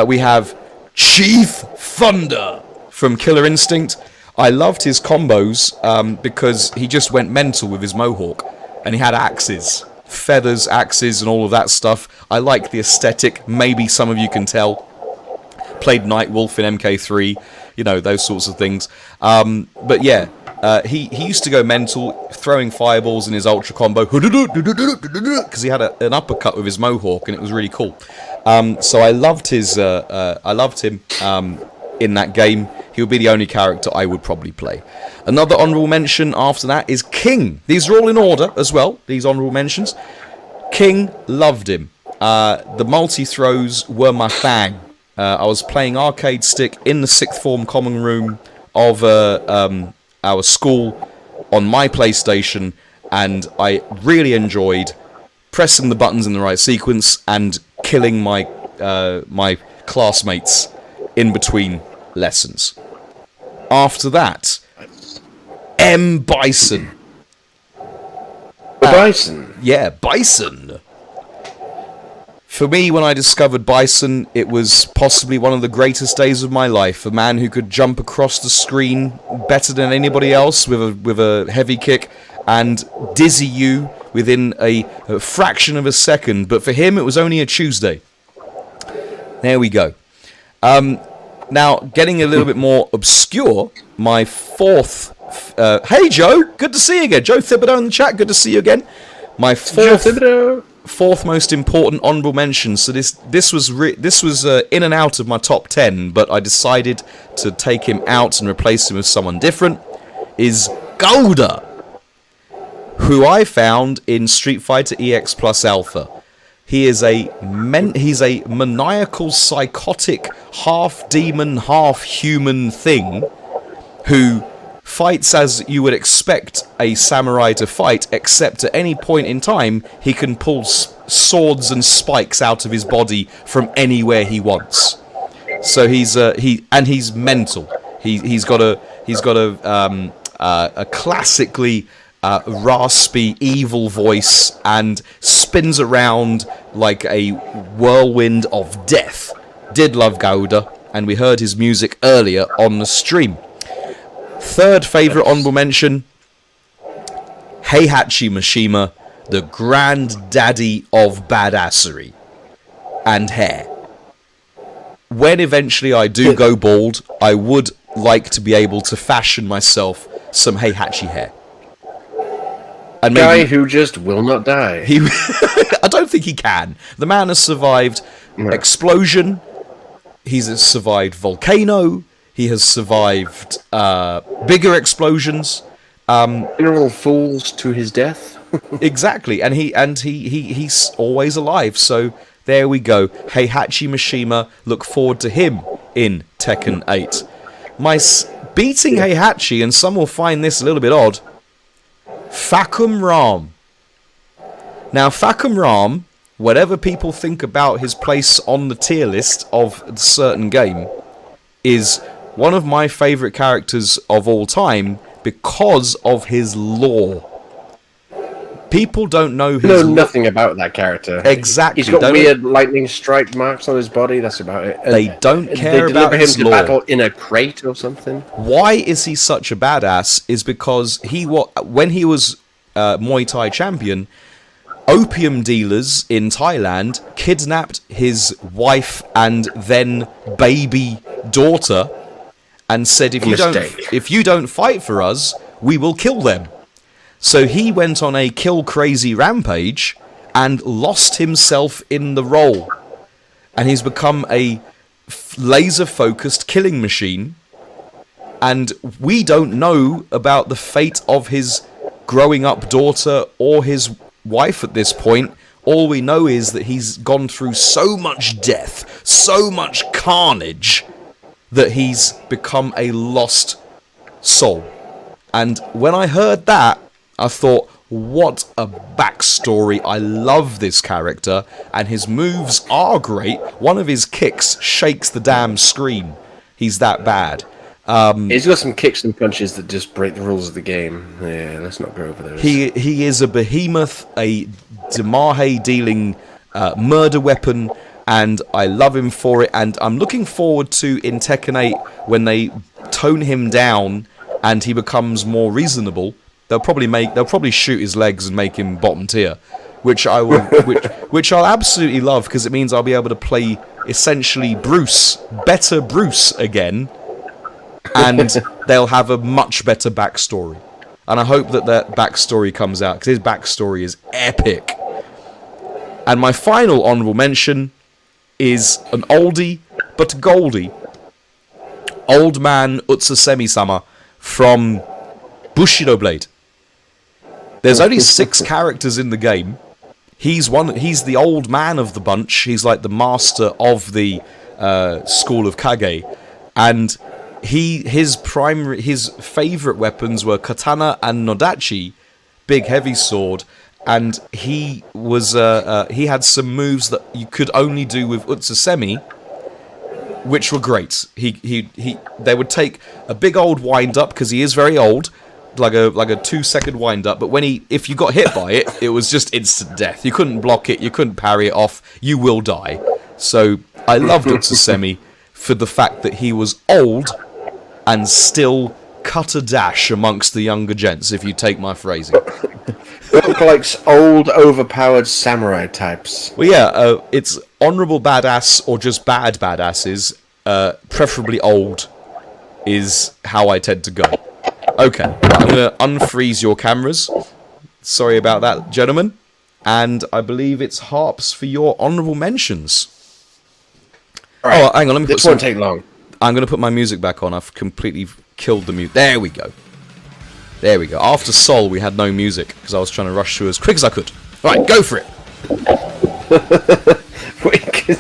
we have Chief Thunder from Killer Instinct. I loved his combos because he just went mental with his mohawk, and he had axes. Feathers, axes, and all of that stuff. I like the aesthetic. Maybe some of you can tell. Played Nightwolf in MK3, you know, those sorts of things. But yeah, he used to go mental, throwing fireballs in his ultra combo, because he had an uppercut with his mohawk, and it was really cool. So I loved him in that game. He would be the only character I would probably play. Another honourable mention after that is King. These are all in order as well, these honourable mentions. King, loved him. The multi-throws were my thing. I was playing arcade stick in the sixth form common room of our school on my PlayStation, and I really enjoyed pressing the buttons in the right sequence and killing my my classmates in between lessons. After that, M. Bison. Bison? Yeah, Bison. For me, when I discovered Bison, it was possibly one of the greatest days of my life. A man who could jump across the screen better than anybody else with a heavy kick and dizzy you within a fraction of a second. But for him, it was only a Tuesday. There we go. Now, getting a little bit more obscure, my fourth... hey, Joe! Good to see you again. Joe Thibodeau in the chat, good to see you again. My fourth most important honourable mention. So this was in and out of my top 10, but I decided to take him out and replace him with someone different, is Gouda, who I found in Street Fighter EX Plus Alpha. He's a maniacal, psychotic, half-demon, half-human thing who fights as you would expect a samurai to fight, except at any point in time, he can pull swords and spikes out of his body from anywhere he wants. So he's mental. He's got a classically raspy, evil voice and spins around like a whirlwind of death. Did love Gouda, and we heard his music earlier on the stream. Third favourite honourable mention, Heihachi Mishima, the granddaddy of badassery and hair. When eventually I do go bald, I would like to be able to fashion myself some Heihachi hair. And guy who just will not die. I don't think he can. The man has survived explosion. He's survived volcano. He has survived bigger explosions. General falls to his death. Exactly, and he's always alive. So there we go. Heihachi Mishima. Look forward to him in Tekken 8. Beating Heihachi, and some will find this a little bit odd, Fakum Ram. Now, Fakum Ram, whatever people think about his place on the tier list of a certain game, is one of my favourite characters of all time because of his lore. People don't know his know nothing about that character. Exactly. He's got weird lightning strike marks on his body. That's about it. And they don't care they about deliver his him to lore. battle in a crate or something. Why is he such a badass? Is because when he was Muay Thai champion, opium dealers in Thailand kidnapped his wife and then baby daughter and said, if you don't fight for us, we will kill them. So he went on a kill crazy rampage and lost himself in the role. And he's become a laser focused killing machine. And we don't know about the fate of his growing up daughter or his wife at this point. All we know is that he's gone through so much death, so much carnage, that he's become a lost soul. And when I heard that, I thought, what a backstory. I love this character, and his moves are great. One of his kicks shakes the damn screen. He's that bad. He's got some kicks and punches that just break the rules of the game. Yeah, let's not go over those. He is a behemoth, a Demahe dealing murder weapon, and I love him for it. And I'm looking forward to in Tekken 8 when they tone him down and he becomes more reasonable. They'll probably shoot his legs and make him bottom tier, which I will, which I'll absolutely love, because it means I'll be able to play essentially better Bruce again, and they'll have a much better backstory. And I hope that backstory comes out, because his backstory is epic. And my final honourable mention is an oldie but goldie. Old Man Utsasemi-sama from Bushido Blade. There's only 6 characters in the game. He's the old man of the bunch. He's like the master of the school of Kage, and his favorite weapons were katana and nodachi, big heavy sword, and he had some moves that you could only do with Utsasemi, which were great. They would take a big old wind up, because he is very old, like a 2-second wind up, but if you got hit by it, it was just instant death. You couldn't block it, you couldn't parry it off, you will die. So I loved Utsasemi for the fact that he was old and still cut a dash amongst the younger gents, if you take my phrasing. Look like old, overpowered samurai types. Well, yeah, it's honourable badass or just bad badasses, preferably old, is how I tend to go. Okay, I'm going to unfreeze your cameras. Sorry about that, gentlemen. And I believe it's Harps for your honourable mentions. All right. Oh, hang on, this won't take long. I'm going to put my music back on. I've completely killed the mute. There we go. There we go. After Sol, we had no music, because I was trying to rush through as quick as I could. Right, go for it.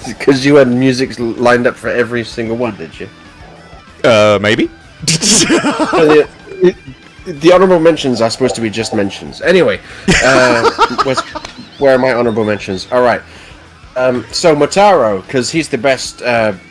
Because you had music lined up for every single one, did you? Maybe. The honourable mentions are supposed to be just mentions. Anyway, where are my honourable mentions? All right. So Motaro, because he's the best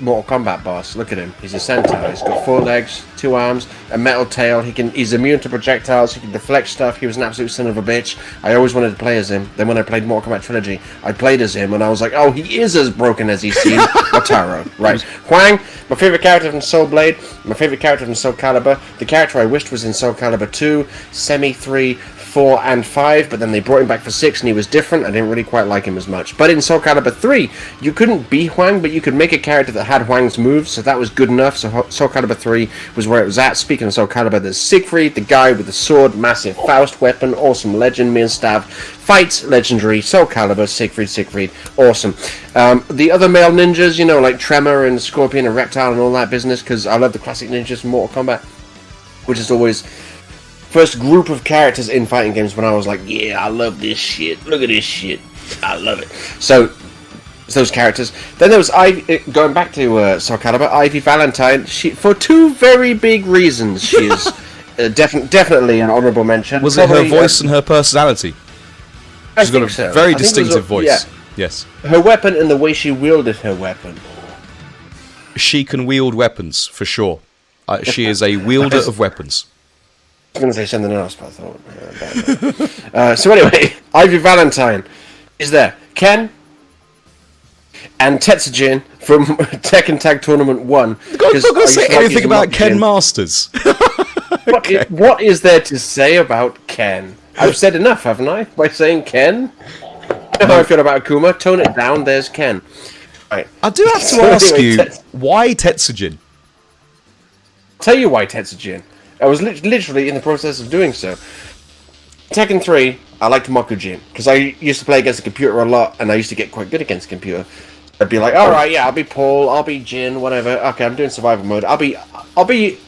Mortal Kombat boss. Look at him. He's a centaur. He's got 4 legs, 2 arms, a metal tail. He's immune to projectiles. He can deflect stuff. He was an absolute son of a bitch. I always wanted to play as him. Then when I played Mortal Kombat Trilogy, I played as him, and I was like, oh, he is as broken as he seems. Motaro. Right. Hwang, my favourite character from Soul Blade. My favourite character from Soul Calibur. The character I wished was in Soul Calibur 2, Semi 3, 4 and 5, but then they brought him back for 6 and he was different. I didn't really quite like him as much. But in Soul Calibur 3, you couldn't be Hwang, but you could make a character that had Hwang's moves, so that was good enough. So Soul Calibur 3 was where it was at. Speaking of Soul Calibur, there's Siegfried, the guy with the sword, massive Faust weapon, awesome legend, me and Stav. Fights, legendary, Soul Calibur, Siegfried, awesome. The other male ninjas, you know, like Tremor and Scorpion and Reptile and all that business, because I love the classic ninjas from Mortal Kombat, which is always first group of characters in fighting games when I was like, yeah, I love this shit. Look at this shit. I love it. So, those characters. Then there was Ivy, going back to Soul Calibur, Ivy Valentine. She, for 2 very big reasons, she is definitely an honourable mention. Was it her voice and her personality? She's got a very distinctive voice. Yeah. Yes. Her weapon and the way she wielded her weapon. She can wield weapons, for sure. She is a wielder of weapons. was going to say something else, but I thought... so anyway, Ivy Valentine is there. Ken and Tetsujin from Tekken Tag Tournament 1. I'm not going to say anything about Ken Masters. What is there to say about Ken? I've said enough, haven't I? By saying Ken? You know how I feel about Akuma? Tone it down, there's Ken. Right. I do have to ask you, why Tetsujin? I'll tell you why Tetsujin. I was literally in the process of doing so. Tekken 3, I liked Mokujin, because I used to play against the computer a lot, and I used to get quite good against the computer. I'd be like, alright, yeah, I'll be Paul, I'll be Jin, whatever. Okay, I'm doing survival mode. I'll be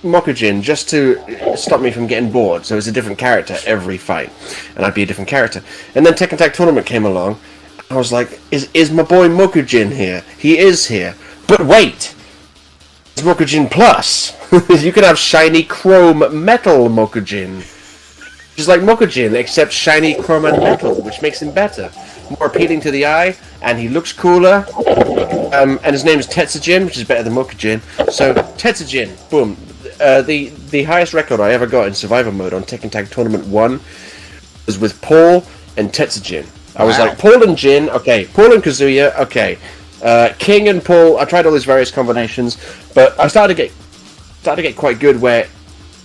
Mokujin just to stop me from getting bored. So it's a different character every fight, and I'd be a different character. And then Tekken Tag Tournament came along. I was like, is my boy Mokujin here? He is here. But wait, it's Mokujin Plus. You can have shiny chrome metal Mokujin. Just like Mokujin, except shiny chrome and metal, which makes him better. More appealing to the eye, and he looks cooler. And his name is Tetsujin, which is better than Mokujin. So, Tetsujin, boom. The highest record I ever got in survival mode on Tekken Tag Tournament 1 was with Paul and Tetsujin. I was like, Paul and Jin, okay. Paul and Kazuya, okay. King and Paul, I tried all these various combinations, but I started to get quite good where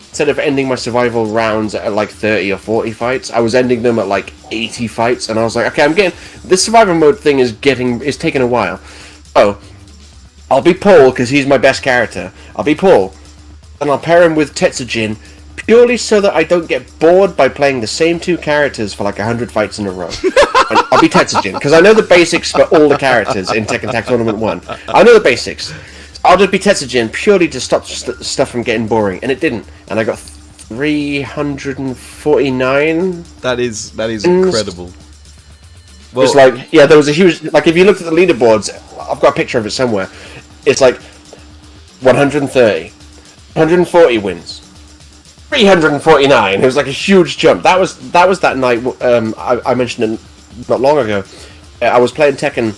instead of ending my survival rounds at like 30 or 40 fights, I was ending them at like 80 fights, and I was like, okay, I'm getting... This survival mode thing is taking a while. Oh, I'll be Paul, because he's my best character. I'll be Paul, and I'll pair him with Tetsujin, purely so that I don't get bored by playing the same two characters for like 100 fights in a row. And I'll be Tetsujin, because I know the basics for all the characters in Tekken Tag Tournament 1. I know the basics. I'll just be Tetsujin purely to stop stuff from getting boring, and it didn't. And I got 349. That is incredible. Well, it's like, yeah, there was a huge... Like, if you looked at the leaderboards, I've got a picture of it somewhere. It's like 130, 140 wins, 349. It was like a huge jump. That was that night. I mentioned it not long ago. I was playing Tekken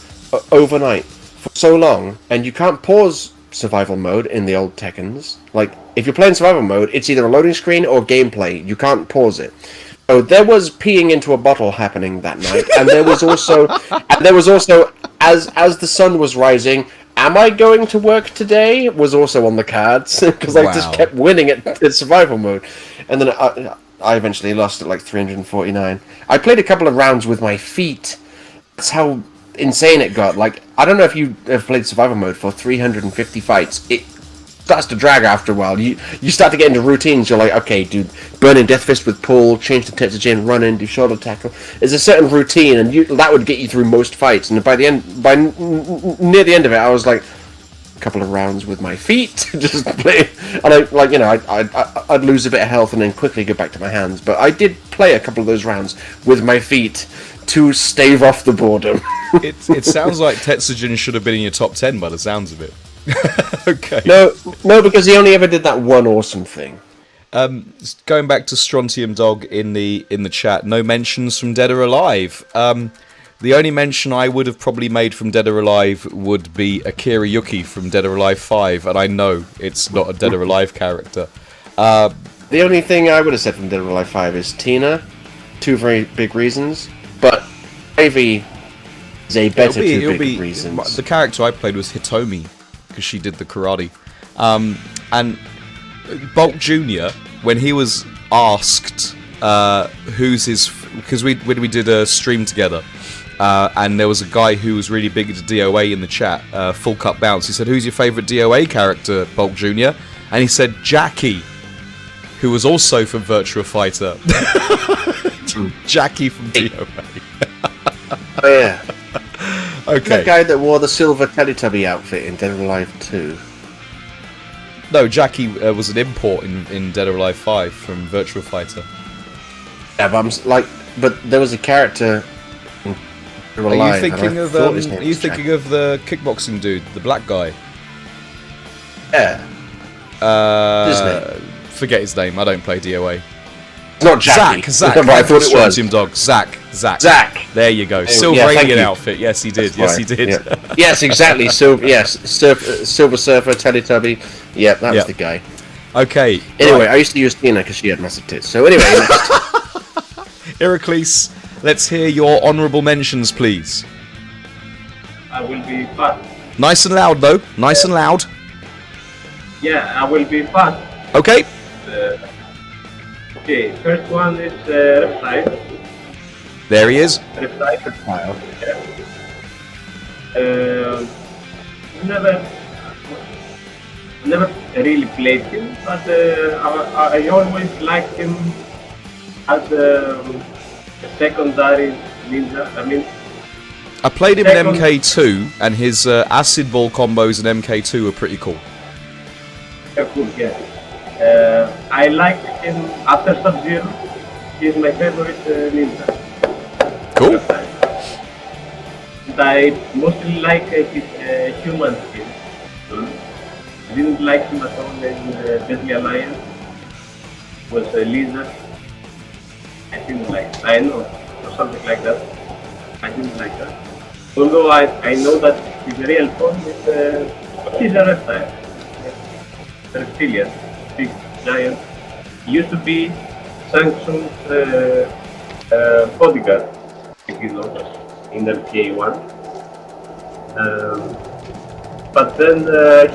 overnight for so long, and you can't pause survival mode in the old Tekkens. Like, if you're playing survival mode, it's either a loading screen or gameplay. You can't pause it. So there was peeing into a bottle happening that night, and there was also as the sun was rising, am I going to work today? Was also on the cards, because I just kept winning at survival mode. And then I eventually lost at like 349. I played a couple of rounds with my feet. That's how insane it got. Like, I don't know if you have played survival mode for 350 fights. It starts to drag after a while. You start to get into routines. You're like, okay, dude, burning Death Fist with Paul, change to Tetsujin, run in, do shoulder tackle. There's a certain routine, and that would get you through most fights. And by near the end of it, I was like, a couple of rounds with my feet, just play. And I'd lose a bit of health and then quickly go back to my hands. But I did play a couple of those rounds with my feet to stave off the boredom. It sounds like Tetsujin should have been in your top 10 by the sounds of it. Okay. No, because he only ever did that one awesome thing. Going back to Strontium Dog in the chat, no mentions from Dead or Alive. The only mention I would have probably made from Dead or Alive would be Akira Yuki from Dead or Alive 5, and I know it's not a Dead or Alive character. The only thing I would have said from Dead or Alive 5 is Tina. Two very big reasons, but Ivy is a better two big reasons. The character I played was Hitomi, because she did the karate. And Bulk Jr., when he was asked who's his... Because we did a stream together, and there was a guy who was really big into DOA in the chat, Full Cut Bounce. He said, who's your favourite DOA character, Bulk Jr.? And he said, Jackie, who was also from Virtua Fighter. Jackie from DOA. Oh, yeah. Okay. That guy that wore the silver Teletubby outfit in Dead or Alive 2. No, Jackie was an import in Dead or Alive 5 from Virtua Fighter. Yeah, but there was a character in Dead or Alive. Are you thinking of the kickboxing dude, the black guy? Yeah. His name? Forget his name. I don't play DOA. It's not Jackie. Zach. I thought it was. Dog. Zach. There you go. Silver alien outfit. Yes, he did. That's right. Yeah. Yes, exactly. Silver Surfer, Teletubby. Yeah, that was the guy. Okay. Anyway, right. I used to use Tina because she had massive tits. So anyway, next. Iraklis, let's hear your honourable mentions, please. I will be fast. Nice and loud, though. Nice and loud. Yeah, I will be fast. Okay. Okay, first one is Reptile. There he is. Reptile. Never really played him, but I always liked him as a secondary ninja. I mean, I played him in MK2, and his acid ball combos in MK2 were pretty cool. cool, yeah. I like him after Sub-Zero. He's my favorite ninja. Cool. And I mostly like his human skin. I didn't like him at all in Deadly Alliance. It was a lizard. I didn't like it. I know, or something like that. I didn't like that. Although I know that his real form is he's a reptile. A reptilian. Big, giant. He used to be Sanction's bodyguard, if you know, in MK1. But then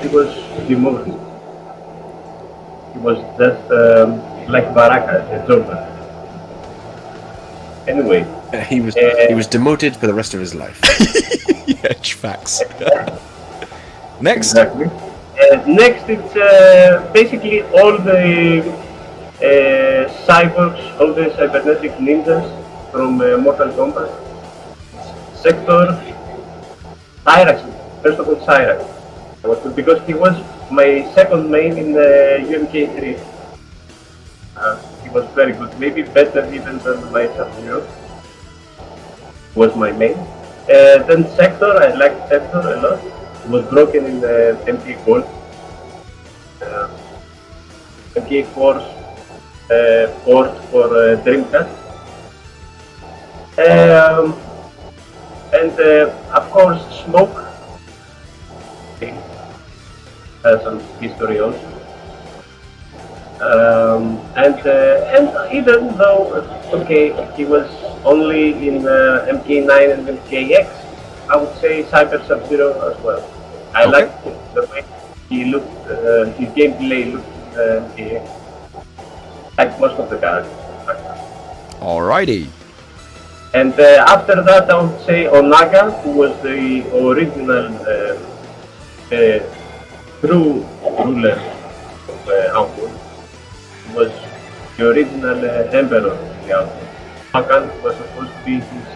he was demoted. He was just like Baraka, a jobber. Anyway. He was demoted for the rest of his life. Yeah, facts. Next. Exactly. Next, it's basically all the cyborgs, all the cybernetic ninjas from Mortal Kombat. Sector Cyrax. First of all, Cyrax. Because he was my second main in the UMK3. He was very good, maybe better even than my Sub-Zero. Was my main. Then Sector, I liked Sector a lot. It was broken in the MK Gold. MK Force port for Dreamcast. And of course Smoke has some history also. And even though he was only in MK9 and MKX, I would say Cyber Sub-Zero as well. I liked the way he looked, his gameplay looked in MKX, like most of the characters. Alrighty. And after that, I would say Onaga, who was the original true ruler of Outworld. He was the original emperor of the Outworld. Hakan was supposed to be his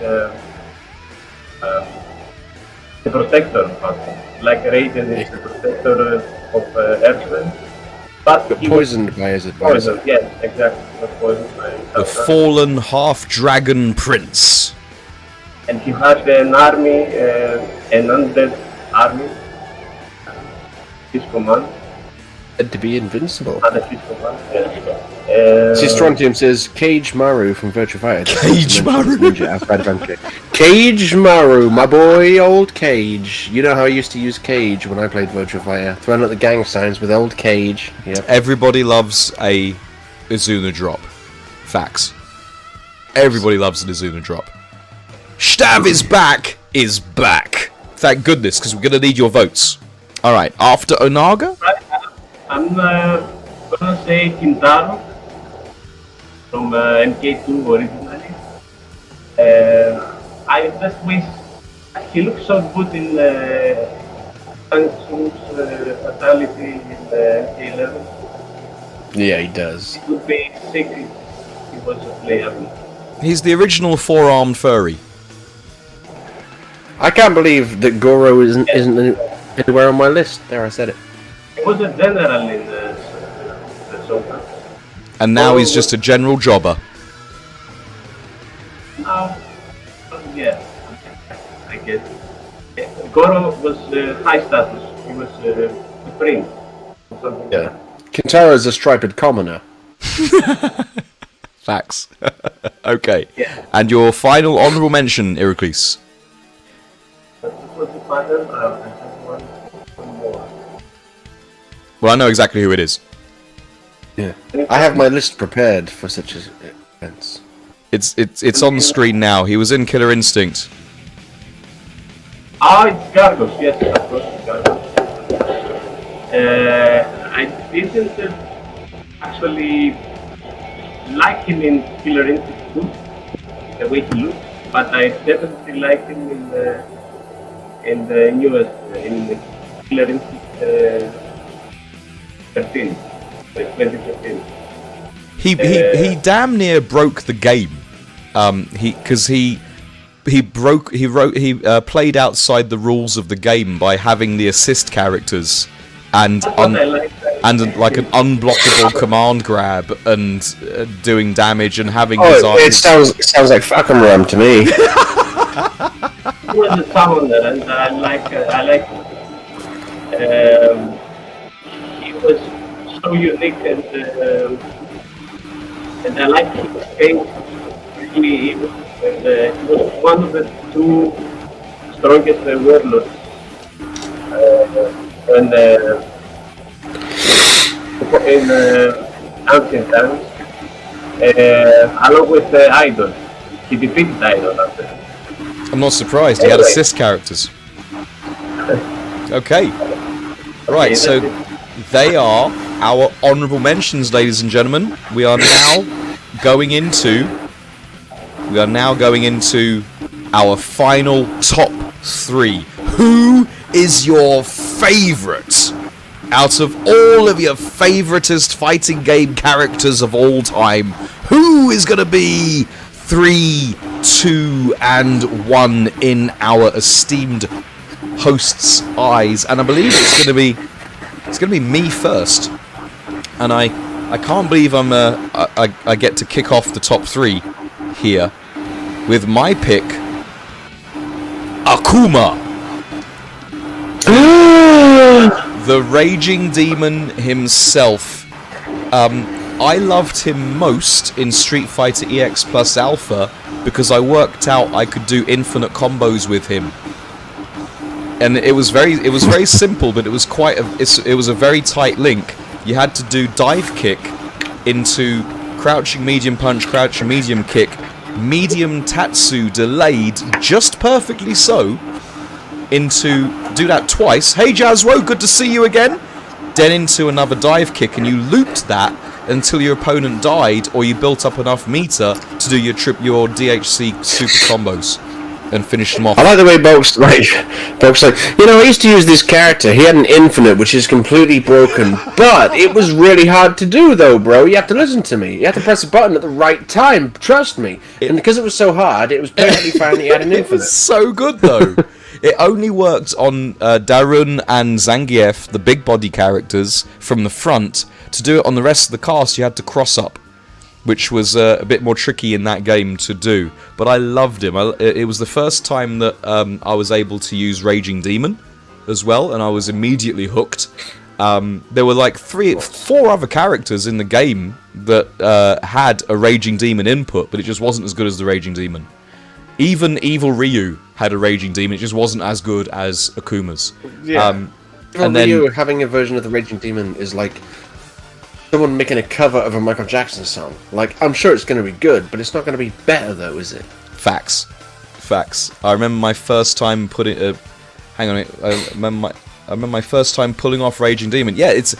the protector of Outworld, like Raiden is the protector of Earthland. But he poisoned by his advisor. Poisoned, yes, exactly. He was poisoned by The fallen half-dragon prince. And he had an army, an undead army. His command. Said to be invincible. Under his command, yes. Strontium says Cage Maru from Virtua Fighter. Cage Maru. Cage Maru, my boy, old Cage. You know how I used to use Cage when I played Virtua Fighter. Throwing out the gang signs with old Cage. Yep. Everybody loves a Izuna drop. Facts. Everybody loves an Izuna drop. Stav is back. Thank goodness, because we're going to need your votes. Alright, after Onaga? I'm gonna say Kintaro from MK2 originally. I just wish he looks so good in Sanction's fatality in MK11. Yeah, he does. It would be sick if he was playable. He's the original four-armed furry. I can't believe that Goro isn't anywhere on my list. There, I said it. He was a general in the Soka. And now he's just a general jobber. Now, yeah, I guess. Goro was high status. He was the prince. Or something. Yeah. Kintaro's a striped commoner. Facts. Okay. Yeah. And your final honourable mention, Iraklis. Was the final? I have one more. Well, I know exactly who it is. Yeah. I have my list prepared for such events. It's on the screen now. He was in Killer Instinct. It's Gargos, yes, of course, it's Gargos. I didn't actually like him in Killer Instinct 2, the way he looks, but I definitely like him in the newest, in the Killer Instinct 13, 2013. He damn near broke the game. He played outside the rules of the game by having the assist characters and like an unblockable command grab and doing damage and having his it sounds like fucking ram to me. He was a summoner, and I like him. He was so unique, and I like his face. He was one of the two strongest warlords, in ancient times, along with Idol. He defeated Idol after. I'm not surprised. He had assist characters. Okay. Right, so they are our honourable mentions, ladies and gentlemen. We are now going into our final top 3. Who is your favourite out of all of your favoritist fighting game characters of all time? Who is going to be 3, 2, and 1 in our esteemed host's eyes? And I believe it's going to be me first. And I can't believe I get to kick off the top 3 here with my pick, Akuma. The Raging Demon himself. I loved him most in Street Fighter EX Plus Alpha because I worked out I could do infinite combos with him, and it was very simple, but it was it was a very tight link. You had to do dive kick into crouching medium punch, crouching medium kick, medium tatsu delayed just perfectly so, into do that twice. Hey Jazro, good to see you again. Then into another dive kick, and you looped that until your opponent died, or you built up enough meter to do your DHC super combos and finish them off. I like the way Bulk's like, I used to use this character. He had an infinite, which is completely broken, but it was really hard to do, though, bro. You have to listen to me. You have to press a button at the right time. Trust me. And because it was so hard, it was perfectly fine that he had an infinite. It was so good, though. It only worked on Darun and Zangief, the big body characters, from the front. To do it on the rest of the cast, you had to cross up, which was a bit more tricky in that game to do. But I loved him. It was the first time that I was able to use Raging Demon as well, and I was immediately hooked. There were like 4 other characters in the game that had a Raging Demon input, but it just wasn't as good as the Raging Demon. Even Evil Ryu had a Raging Demon, it just wasn't as good as Akuma's. Yeah. And then Ryu having a version of the Raging Demon is like someone making a cover of a Michael Jackson song. Like, I'm sure it's going to be good, but it's not going to be better, though, is it? Facts. I remember my first time putting. Hang on. I remember my first time pulling off Raging Demon. Yeah, it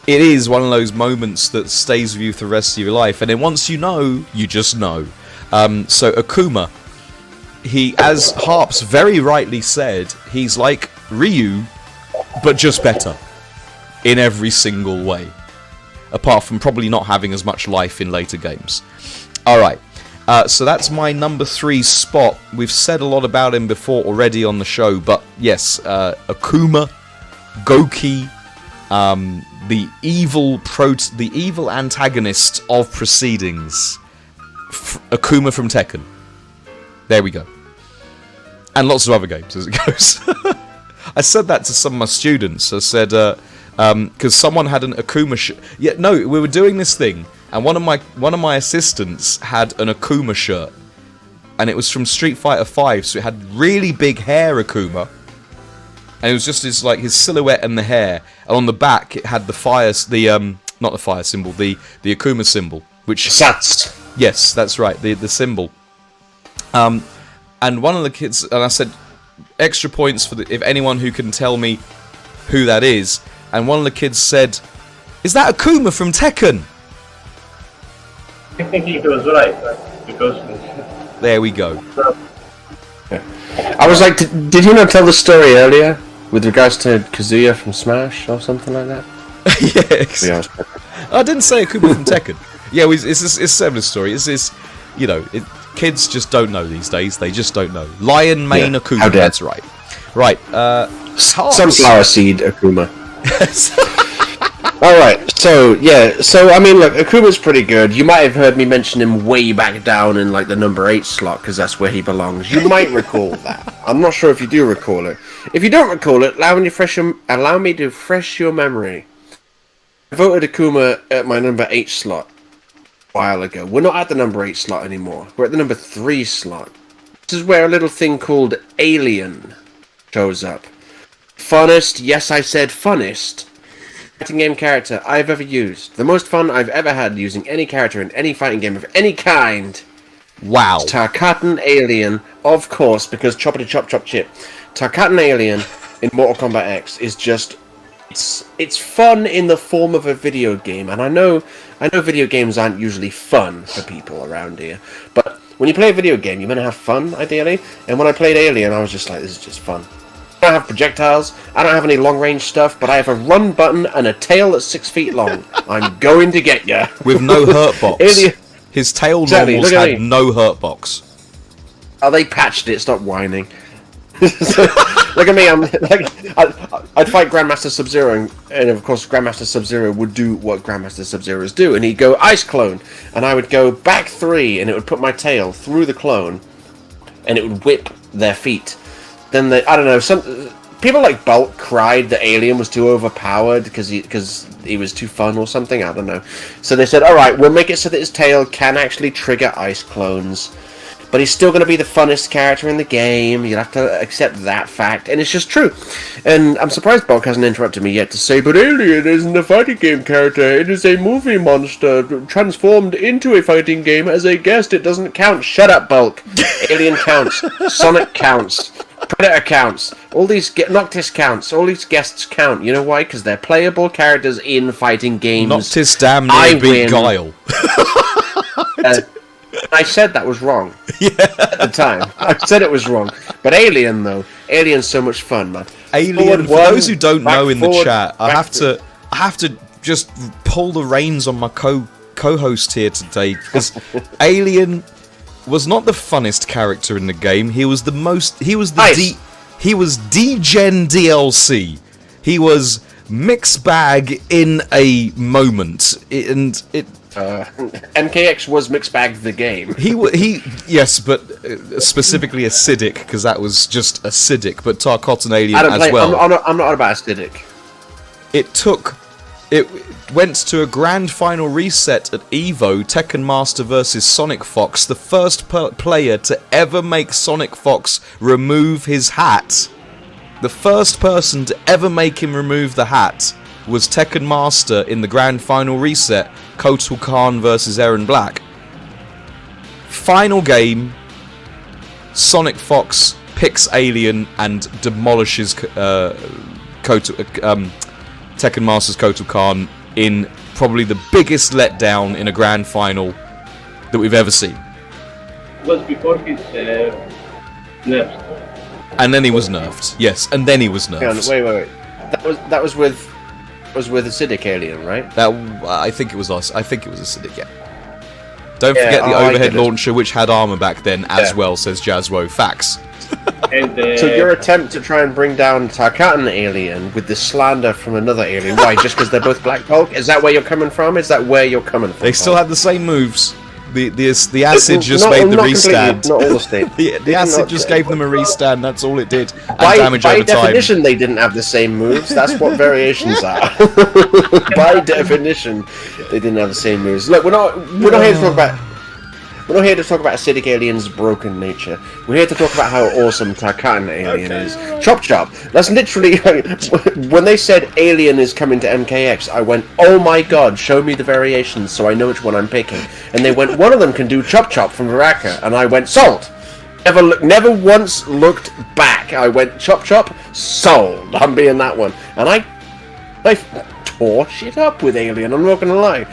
is one of those moments that stays with you for the rest of your life, and then once you know, you just know. So Akuma, he, as Harps very rightly said, he's like Ryu, but just better in every single way. Apart from probably not having as much life in later games. Alright, so that's my number 3 spot. We've said a lot about him before already on the show, but yes, Akuma, Goki, the evil antagonist of Proceedings, Akuma from Tekken. There we go. And lots of other games as it goes. I said that to some of my students. I said, because someone had an Akuma we were doing this thing, and one of my assistants had an Akuma shirt, and it was from Street Fighter 5, so it had really big hair Akuma, and it was just his silhouette and the hair, and on the back it had the not the fire symbol, the Akuma symbol, which Sats. yes, that's right, the symbol. And one of the kids, and I said, extra points for if anyone who can tell me who that is. And one of the kids said, "Is that Akuma from Tekken?" Technically, it was right, because There we go. I was like, did he not tell the story earlier with regards to Kazuya from Smash or something like that? Yes. Yeah. I didn't say Akuma from Tekken. Yeah, it's a similar story. It's you know, kids just don't know these days. They just don't know. Lion Mane Akuma. How dare. That's right. Right. Sunflower seed Akuma. Alright, so I mean, look, Akuma's pretty good. You might have heard me mention him way back down in like the number 8 slot, because that's where he belongs. You might recall that. I'm not sure if you do recall it. If you don't recall it, allow me to refresh your memory. I voted Akuma at my number 8 slot a while ago. We're not at the number 8 slot anymore. We're at the number 3 slot. This is where a little thing called Alien shows up. Funnest, yes I said funnest, fighting game character I've ever used. The most fun I've ever had using any character in any fighting game of any kind. Wow. Tarkatan Alien, of course, because choppity chop chop chip. Tarkatan Alien in Mortal Kombat X is just it's fun in the form of a video game, and I know video games aren't usually fun for people around here, but when you play a video game, you're meant to have fun, ideally. And when I played Alien, I was just like, this is just fun. I don't have projectiles, I don't have any long-range stuff, but I have a run button and a tail that's 6 feet long. I'm going to get ya. With no hurt box. Alien. His tail Exactly, normals look at had me. no hurt box. Oh, they patched it, stop whining. Look at me, I'd fight Grandmaster Sub-Zero, and of course Grandmaster Sub-Zero would do what Grandmaster Sub-Zeros do, and he'd go Ice Clone, and I would go back 3, and it would put my tail through the clone, and it would whip their feet. Then I don't know, some people like Bulk cried that Alien was too overpowered because he was too fun or something, I don't know. So they said, alright, we'll make it so that his tail can actually trigger ice clones. But he's still going to be the funnest character in the game. You'll have to accept that fact. And it's just true. And I'm surprised Bulk hasn't interrupted me yet to say, but Alien isn't a fighting game character. It is a movie monster transformed into a fighting game as a guest. It doesn't count. Shut up, Bulk. Alien counts. Sonic counts. Predator counts. All these Noctis counts. All these guests count. You know why? Because they're playable characters in fighting games. Noctis damn near beat Guile. I said that was wrong at the time. I said it was wrong. But Alien, though. Alien's so much fun, man. Alien, for those who don't know in the chat, I have to just pull the reins on my co-host here today, because Alien was not the funnest character in the game. He was the most. He was the he was D-Gen DLC. He was mix bag in a moment, MKX was Mixed Bag the game. Yes, but specifically acidic, because that was just acidic. But Tarkatan Alien as well. I'm not about acidic. It went to a grand final reset at EVO, Tekken Master vs Sonic Fox, the first player to ever make Sonic Fox remove his hat. The first person to ever make him remove the hat was Tekken Master in the grand final reset, Kotal Khan vs Aaron Black. Final game, Sonic Fox picks Alien and demolishes Tekken Master's Kotal Khan in probably the biggest letdown in a grand final that we've ever seen. it was before his nerfs. And then he was nerfed. Yes, and then he was nerfed. Wait. That was with Acidic Alien, right? I think it was us. I think it was Acidic, yeah. Don't forget the overhead launcher, which had armor back then as well, says Jazwo. Facts. And, so your attempt to try and bring down Tarkatan Alien with the slander from another alien, why? Just because they're both Black Hulk? Is that where you're coming from? Is that where you're coming from? They still had the same moves. The acid just made the restand. Not all the state. the acid just gave them a restand. That's all it did. And By damage over time. definition, they didn't have the same moves. That's what variations are. By definition, they didn't have the same moves. Look, we're not here to talk about. We're not here to talk about acidic alien's broken nature. We're here to talk about how awesome Tarkatan Alien is. Chop Chop. That's literally when they said Alien is coming to MKX. I went, oh my god, show me the variations so I know which one I'm picking. And they went, one of them can do Chop Chop from Baraka, and I went, sold. Never once looked back. I went, Chop Chop, sold. I'm being that one, and I tore shit up with Alien. I'm not gonna lie.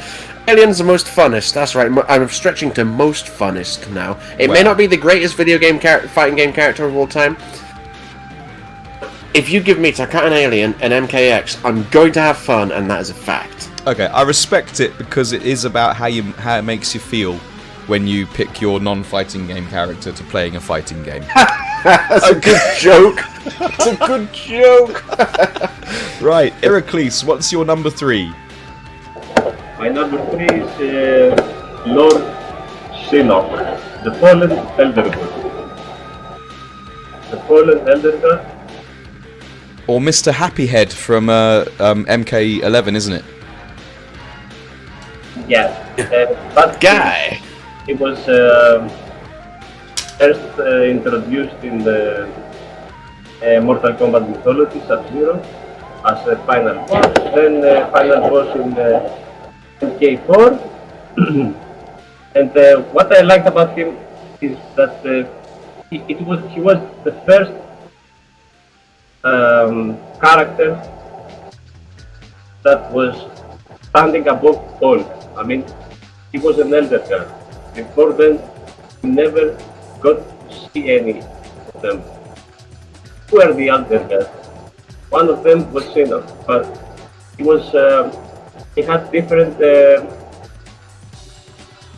Alien's the most funnest. That's right. I'm stretching to most funnest now. It may not be the greatest video game fighting game character of all time. If you give me Tarkatan Alien and MKX, I'm going to have fun, and that is a fact. Okay, I respect it because it is about how it makes you feel when you pick your non-fighting game character to playing a fighting game. That's a good joke. That's a good joke. Right, Iraklis, what's your number 3? My number 3 is Lord Shinnok, the Fallen Elder God. The Fallen Elder God. Or Mr. Happyhead from MK11, isn't it? Yeah, but Guy. It was first introduced in the Mortal Kombat mythology, Sub-Zero, as a final boss. Then final boss in MK4. And what I liked about him is that he was the first character that was standing above all. I mean, he was an elder god. Before then, we never got to see any of them. Who are the elder gods? One of them was Shinnok, but he had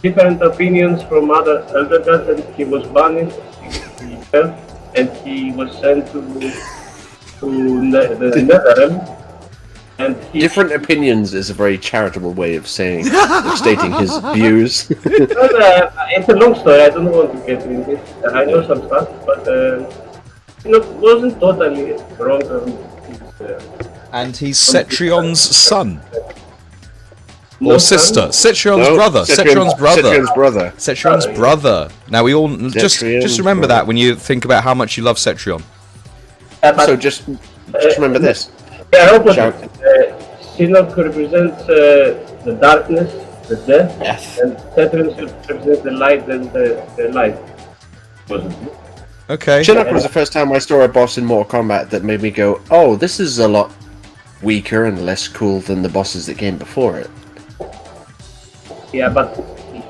different opinions from other elder gods, and he was banished. He fell, and he was sent to the Netherrealm. And different opinions is a very charitable way of stating his views. It's a long story. I don't want to get into it. I know some stuff, but wasn't totally wrong. And he's Cetrion's son. No Or sister. son. Cetrion's brother. Cetrion's brother. Cetrion's brother. Cetrion's brother. Now we all just remember that when you think about how much you love Cetrion. So just remember this. Yeah, opposite. Shinnok represents the darkness, the death, Yes. and Cetrion represents the light and the light. Wasn't it? Okay. Shinnok was the first time I saw a boss in Mortal Kombat that made me go, oh, this is a lot weaker and less cool than the bosses that came before it. Yeah, but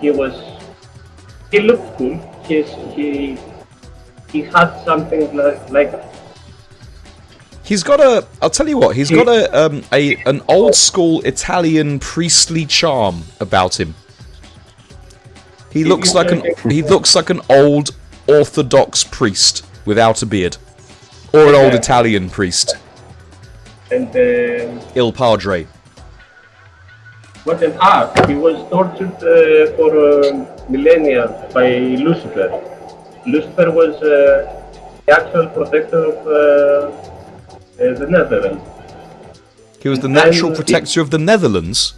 he looked cool. He had something like He's got I'll tell you what, he's got an old school Italian priestly charm about him. He looks like an old Orthodox priest without a beard. Or an old Italian priest. and Il Padre. what an art! He was tortured for millennia by Lucifer. Lucifer was the actual protector of the Netherlands. He was the natural protector of the Netherlands.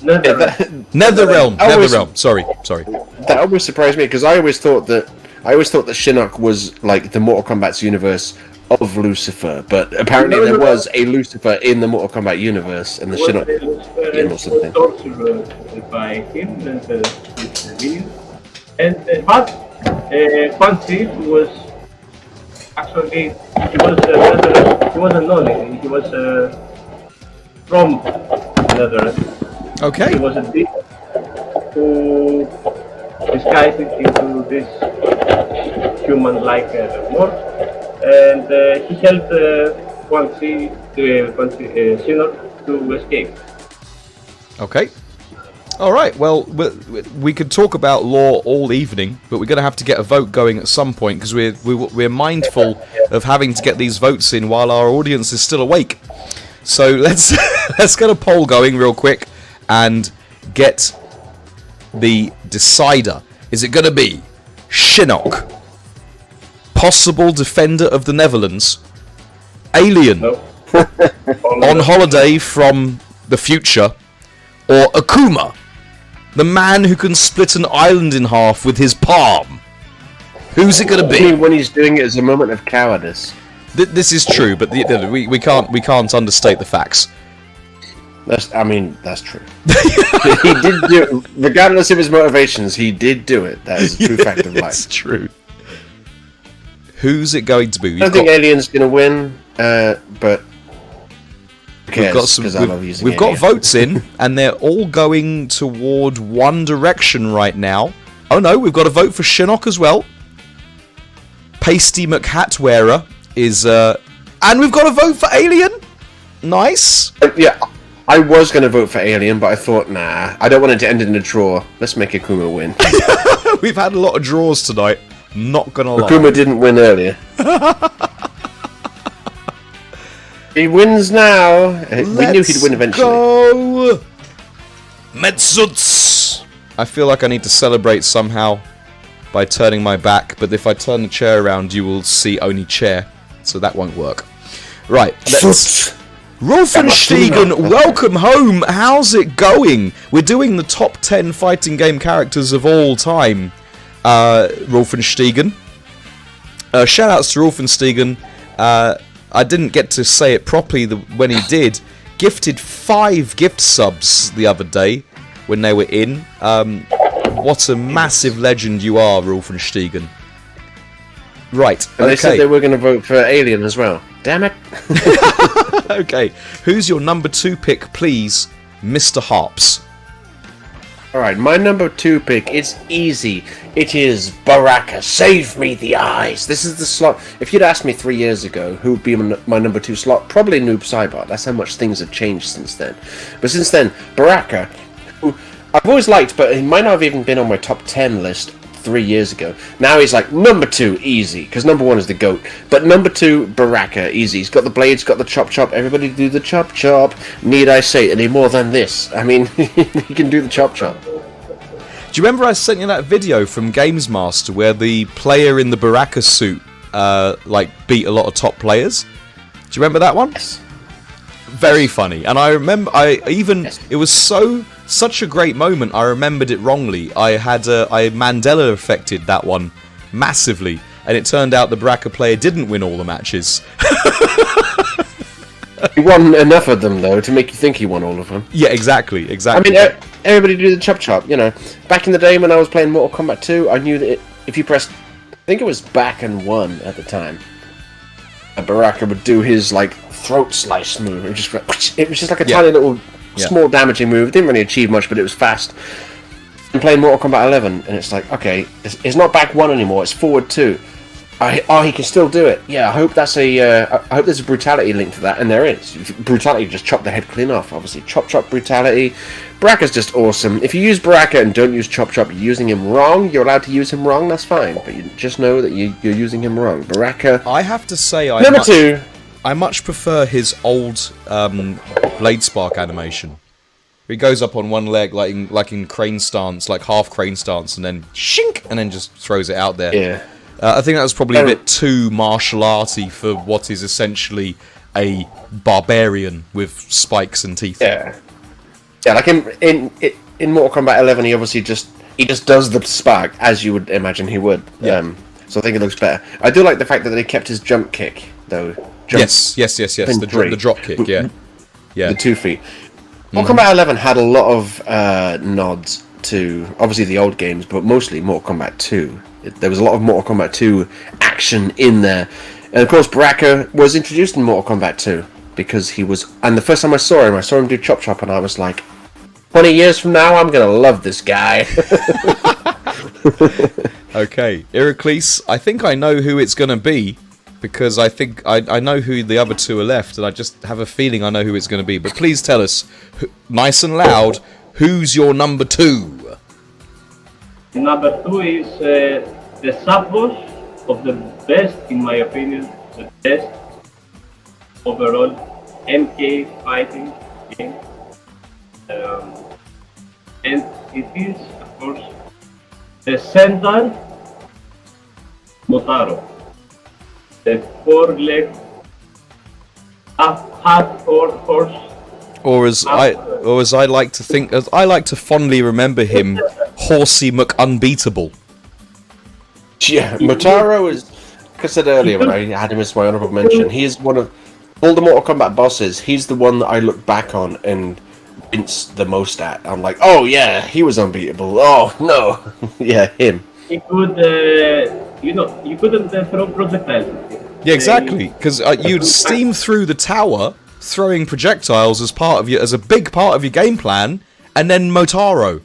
Netherlands. Netherrealm. Always- Netherrealm. Sorry. That always surprised me because I always thought that Shinnok was like the Mortal Kombat's universe of Lucifer, but apparently there was a Lucifer in the Mortal Kombat universe, and the Shinnok in or something. tortured by him and his minions. And but Quan Chi was actually he was a non. He was from Netherlands. Okay. He was a thief who disguised it into this human-like form, and he helped Quan Chi, Shinnok to escape. Okay. All right. Well, we could talk about lore all evening, but we're going to have to get a vote going at some point because we're mindful of having to get these votes in while our audience is still awake. So let's get a poll going real quick and get the decider. Is it going to be Shinnok, possible defender of the Netherlands, alien, No. on holiday from the future, or Akuma, The man who can split an island in half with his palm. Who's it going to I be? mean, when he's doing it as a moment of cowardice. This is true, but we can't understate the facts. That's true. He did do it, regardless of his motivations. He did do it. That is a true fact of life. It's true. Who's it going to be? I don't think Alien's going to win, but we've got votes in, and they're all going toward one direction right now. Oh no, we've got a vote for Shinnok as well. Pasty McHatwearer is, and we've got a vote for Alien. Nice. Yeah, I was going to vote for Alien, but I thought, nah, I don't want it to end in a draw. Let's make Akuma win. We've had a lot of draws tonight. Not gonna lie. Akuma didn't win earlier. He wins now. We knew he'd win eventually. Go! Metsuts! I feel like I need to celebrate somehow by turning my back, but if I turn the chair around, you will see only chair, so that won't work. Right, let's... Rolfenstegen, welcome home! How's it going? We're doing the top 10 fighting game characters of all time. Rolfenstegen. Shoutouts to Rolfenstegen. I didn't get to say it properly when he did. Gifted 5 gift subs the other day when they were in. What a massive legend you are, Rolfenstegen. Right, and they said they were going to vote for Alien as well. Damn it. Okay, who's your number 2 pick, please, Mr. Harps? Alright, my number 2 pick is easy. It is Baraka. Save me the eyes. This is the slot. If you'd asked me 3 years ago who would be my number 2 slot, probably Noob Saibot. That's how much things have changed since then. But since then, Baraka, who I've always liked, but he might not have even been on my top 10 list 3 years ago. Now he's like number 2, easy, because number 1 is the GOAT. But number 2, Baraka, easy. He's got the blades, got the chop chop. Everybody do the chop chop. Need I say any more than this? I mean, he can do the chop chop. Do you remember I sent you that video from Games Master where the player in the Baraka suit beat a lot of top players? Do you remember that one? Yes. Very funny. And I remember it was such a great moment. I remembered it wrongly. I Mandela affected that one massively, and it turned out the Baraka player didn't win all the matches. He won enough of them though to make you think he won all of them. Yeah, exactly. I mean, everybody do the chop chop. You know, back in the day when I was playing Mortal Kombat 2, I knew that if you pressed, I think it was back and 1 at the time, Baraka would do his like throat slice move. It was just like a tiny little small damaging move. It didn't really achieve much, but it was fast. I'm playing Mortal Kombat 11, and it's like, okay, it's not back 1 anymore. It's forward 2. He can still do it. Yeah, I hope that's I hope there's a brutality link to that, and there is. Brutality just chop the head clean off. Obviously, chop brutality. Baraka's just awesome. If you use Baraka and don't use chop, you're using him wrong. You're allowed to use him wrong. That's fine, but you just know that you're using him wrong. Baraka. I have to say, number 2. I much prefer his old Blade Spark animation. He goes up on one leg, like in crane stance, like half crane stance, and then shink, and then just throws it out there. Yeah. I think that was probably a bit too martial arty for what is essentially a barbarian with spikes and teeth. Yeah, like in Mortal Kombat 11, he obviously just does the spark as you would imagine he would. Yeah. So I think it looks better. I do like the fact that they kept his jump kick though. Yes. The drop kick. Yeah. The 2 feet. Mortal Kombat 11 had a lot of nods to obviously the old games, but mostly Mortal Kombat 2. There was a lot of Mortal Kombat 2 action in there. And of course, Baraka was introduced in Mortal Kombat 2 because he was... And the first time I saw him do chop chop, and I was like, 20 years from now, I'm going to love this guy. Okay, Iraklis, I think I know who it's going to be, because I think I know who the other 2 are left, and I just have a feeling I know who it's going to be. But please tell us, nice and loud, who's your number 2? Number 2 is the sub-boss of the best, in my opinion, the best overall MK fighting game. And it is, of course, the Centaur Motaro. The 4-leg half horse Or as I like to think, as I like to fondly remember him, Horsey McUnbeatable. Yeah, Motaro is, like I said earlier when I had him as my honourable mention, he is one of all the Mortal Kombat bosses, he's the one that I look back on and wince the most at. I'm like, oh yeah, he was unbeatable. Oh no, yeah, him. He could, you couldn't throw projectiles. Yeah, exactly. Because you'd steam through the tower, throwing projectiles as a big part of your game plan, and then Motaro.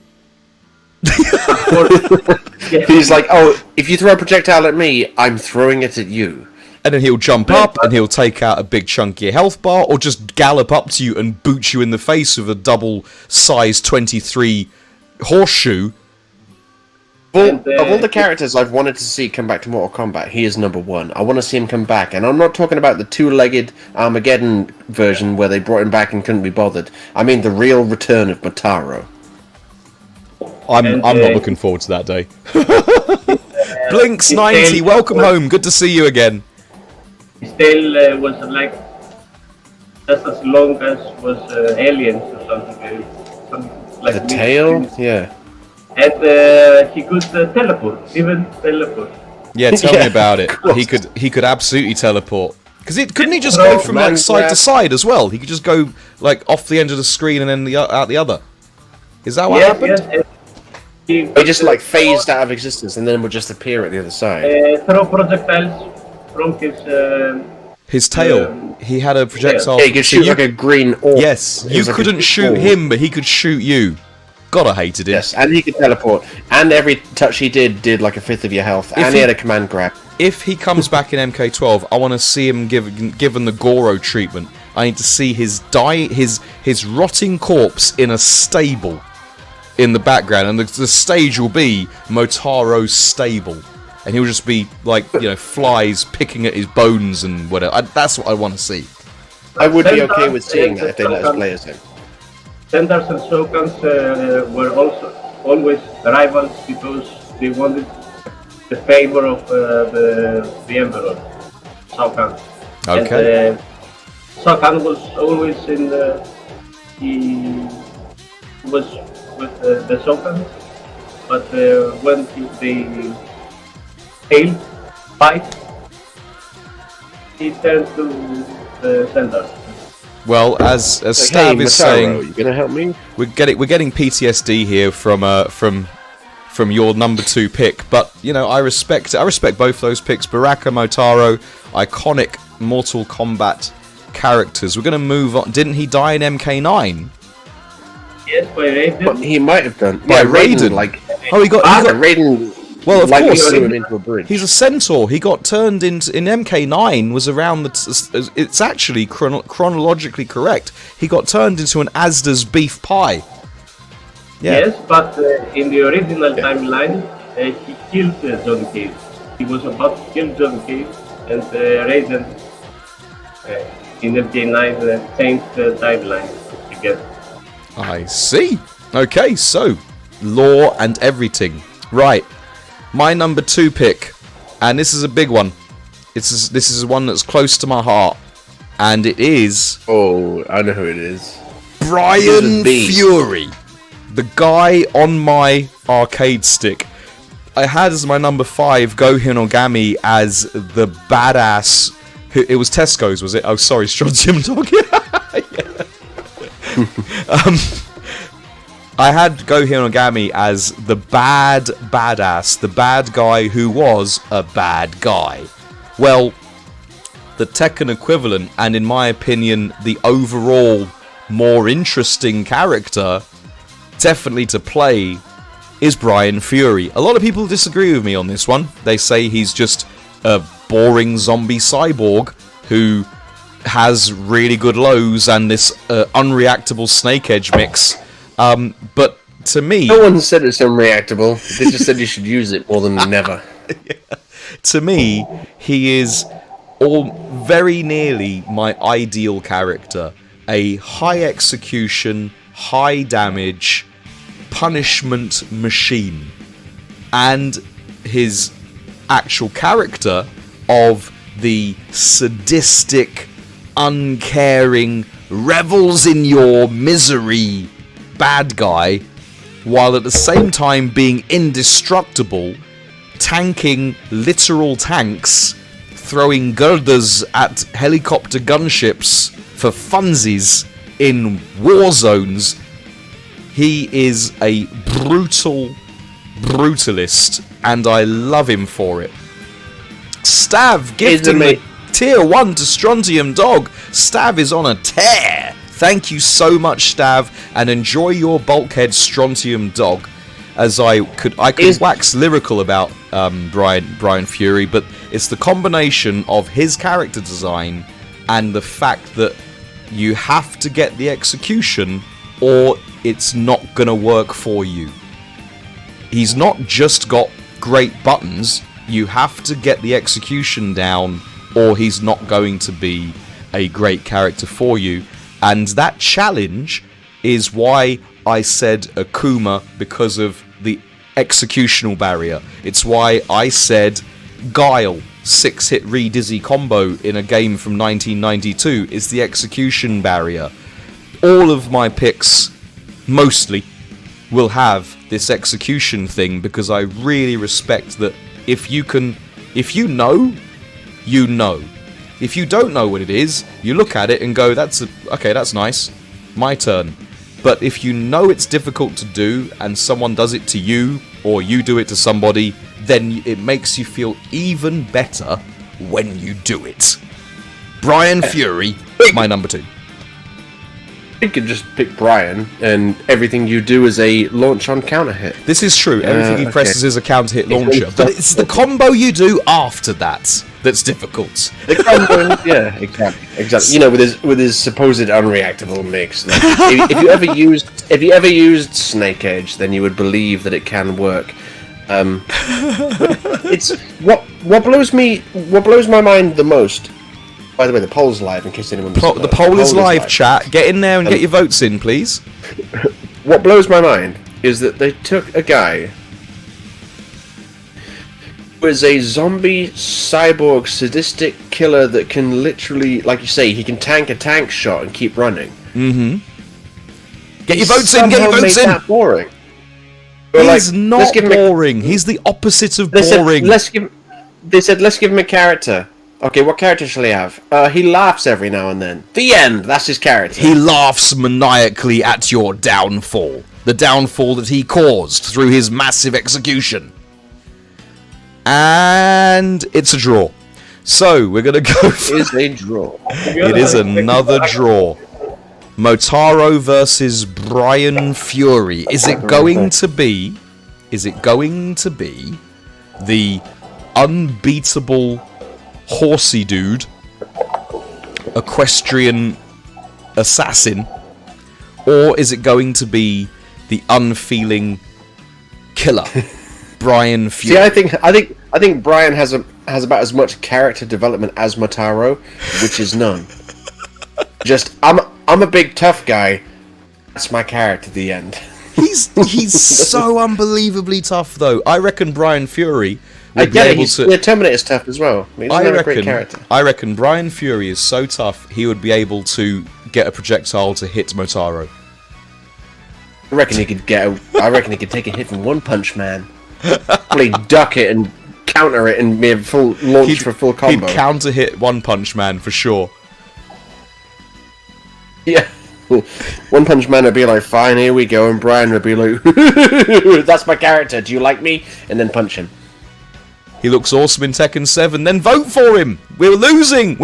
He's like, oh, if you throw a projectile at me, I'm throwing it at you. And then he'll jump up and he'll take out a big chunky health bar, or just gallop up to you and boot you in the face with a double size 23 horseshoe. Of all the characters I've wanted to see come back to Mortal Kombat, he is number one. I want to see him come back, and I'm not talking about the two-legged Armageddon version where they brought him back and couldn't be bothered. I mean the real return of Motaro. I'm not looking forward to that day. Blinks90, welcome home. Good to see you again. His tail was like just as long as was Aliens or something. Something like The tail? Yeah. And he could teleport, even teleport. Yeah, tell me about it. He could absolutely teleport. Because couldn't he just go from like side to side as well? He could just go like off the end of the screen and then out the other. Is that what happened? Yes. He just like phased out of existence and then would just appear at the other side. Throw projectiles from his tail. He had a projectile. Yeah, he could shoot like a green orb. Yes, you couldn't shoot him, but he could shoot you. God, I hated it. Yes, and he could teleport. And every touch he did like a fifth of your health. And he had a command grab. If he comes back in MK12, I want to see him given the Goro treatment. I need to see his rotting corpse in a stable in the background, and the stage will be Motaro's stable, and he'll just be like, flies picking at his bones and whatever. That's what I want to see. I would be okay with seeing that if they let us play as him. Sendars and Shoguns were also always rivals because they wanted the favor of the Emperor, Shogun. Okay. And Shogun was always he was with the Shogun, but when they failed fight, he turned to the Sendars. Well, as Stav is saying, you gonna help me? We're getting PTSD here from your number 2 pick, but I respect both those picks. Baraka, Motaro, iconic Mortal Kombat characters. We're gonna move on. Didn't he die in MK9? Yes, by Raiden. But he might have done. By Raiden. He got Raiden. Well, of course, threw him into a bridge. He's a centaur. He got turned into in MK9 was around it's actually chronologically correct. He got turned into an Asda's beef pie. Yeah. Yes, but in the original timeline, he killed John Cage. He was about to kill John Cage, and Raiden in MK9 changed the timeline again. I see. Okay, so lore and everything. Right. My number 2 pick, and this is a big one. This is one that's close to my heart, and it is... Oh, I know who it is. Bryan Fury. The guy on my arcade stick. I had as my number 5 Go Hinogami as the badass... It was Tesco's, was it? Oh, sorry, Strontium Dog. I had Go Hinogami as the badass, the bad guy who was a bad guy. Well, the Tekken equivalent, and in my opinion, the overall more interesting character, definitely to play, is Bryan Fury. A lot of people disagree with me on this one. They say he's just a boring zombie cyborg who has really good lows and this unreactable snake edge mix. But to me... No one said it's unreactable. They just said you should use it more than never. Yeah. To me, he is very nearly my ideal character. A high execution, high damage, punishment machine. And his actual character of the sadistic, uncaring, revels in your misery bad guy, while at the same time being indestructible, tanking literal tanks, throwing girders at helicopter gunships for funsies in war zones. He is a brutal brutalist, and I love him for it. Stav gifting the tier 1 to Strontium Dog. Stav is on a tear. Thank you so much, Stav, and enjoy your bulkhead Strontium Dog. As I could wax lyrical about Brian Fury, but it's the combination of his character design and the fact that you have to get the execution or it's not gonna work for you. He's not just got great buttons, you have to get the execution down or he's not going to be a great character for you. And that challenge is why I said Akuma, because of the executional barrier. It's why I said Guile, 6-hit re-dizzy combo in a game from 1992 is the execution barrier. All of my picks, mostly, will have this execution thing because I really respect that if you know, you know. If you don't know what it is, you look at it and go, okay, that's nice, my turn. But if you know it's difficult to do and someone does it to you or you do it to somebody, then it makes you feel even better when you do it. Brian Fury, my number 2. You could just pick Brian, and everything you do is a launch on counter hit. This is true. Everything he presses is a counter hit launcher, but it's the combo you do after that that's difficult. The combo, yeah, exactly. You know, with his supposed unreactable mix. Like, if you ever used Snake Edge, then you would believe that it can work. It's what blows my mind the most. By the way, the poll's live in case anyone doesn't know. The poll is live, chat. Get in there and get your votes in, please. What blows my mind is that they took a guy who is a zombie cyborg sadistic killer that can literally, like you say, he can tank a tank shot and keep running. Mm-hmm. Get your votes in, get your votes in! That boring. He's not boring. He's the opposite of boring. They said, let's give him a character. Okay, what character shall he have? He laughs every now and then. The end! That's his character. He laughs maniacally at your downfall. The downfall that he caused through his massive execution. And it's a draw. So, we're going to go for... It is a draw. It is another draw. Motaro versus Brian Fury. Is it going to be the unbeatable horsey dude, equestrian assassin, or is it going to be the unfeeling killer, Brian Fury? See, I think Brian has about as much character development as Motaro, which is none. Just I'm a big tough guy. That's my character at the end. He's so unbelievably tough, though. I reckon Brian Fury. Terminator's tough as well. I mean, a great character. I reckon Brian Fury is so tough he would be able to get a projectile to hit Motaro. I reckon he could take a hit from One Punch Man, probably duck it and counter it and be a full launch for a full combo. He'd counter hit One Punch Man for sure. Yeah. One Punch Man would be like, fine, here we go, and Brian would be like, that's my character, do you like me? And then punch him. He looks awesome in Tekken 7, then vote for him! We're losing,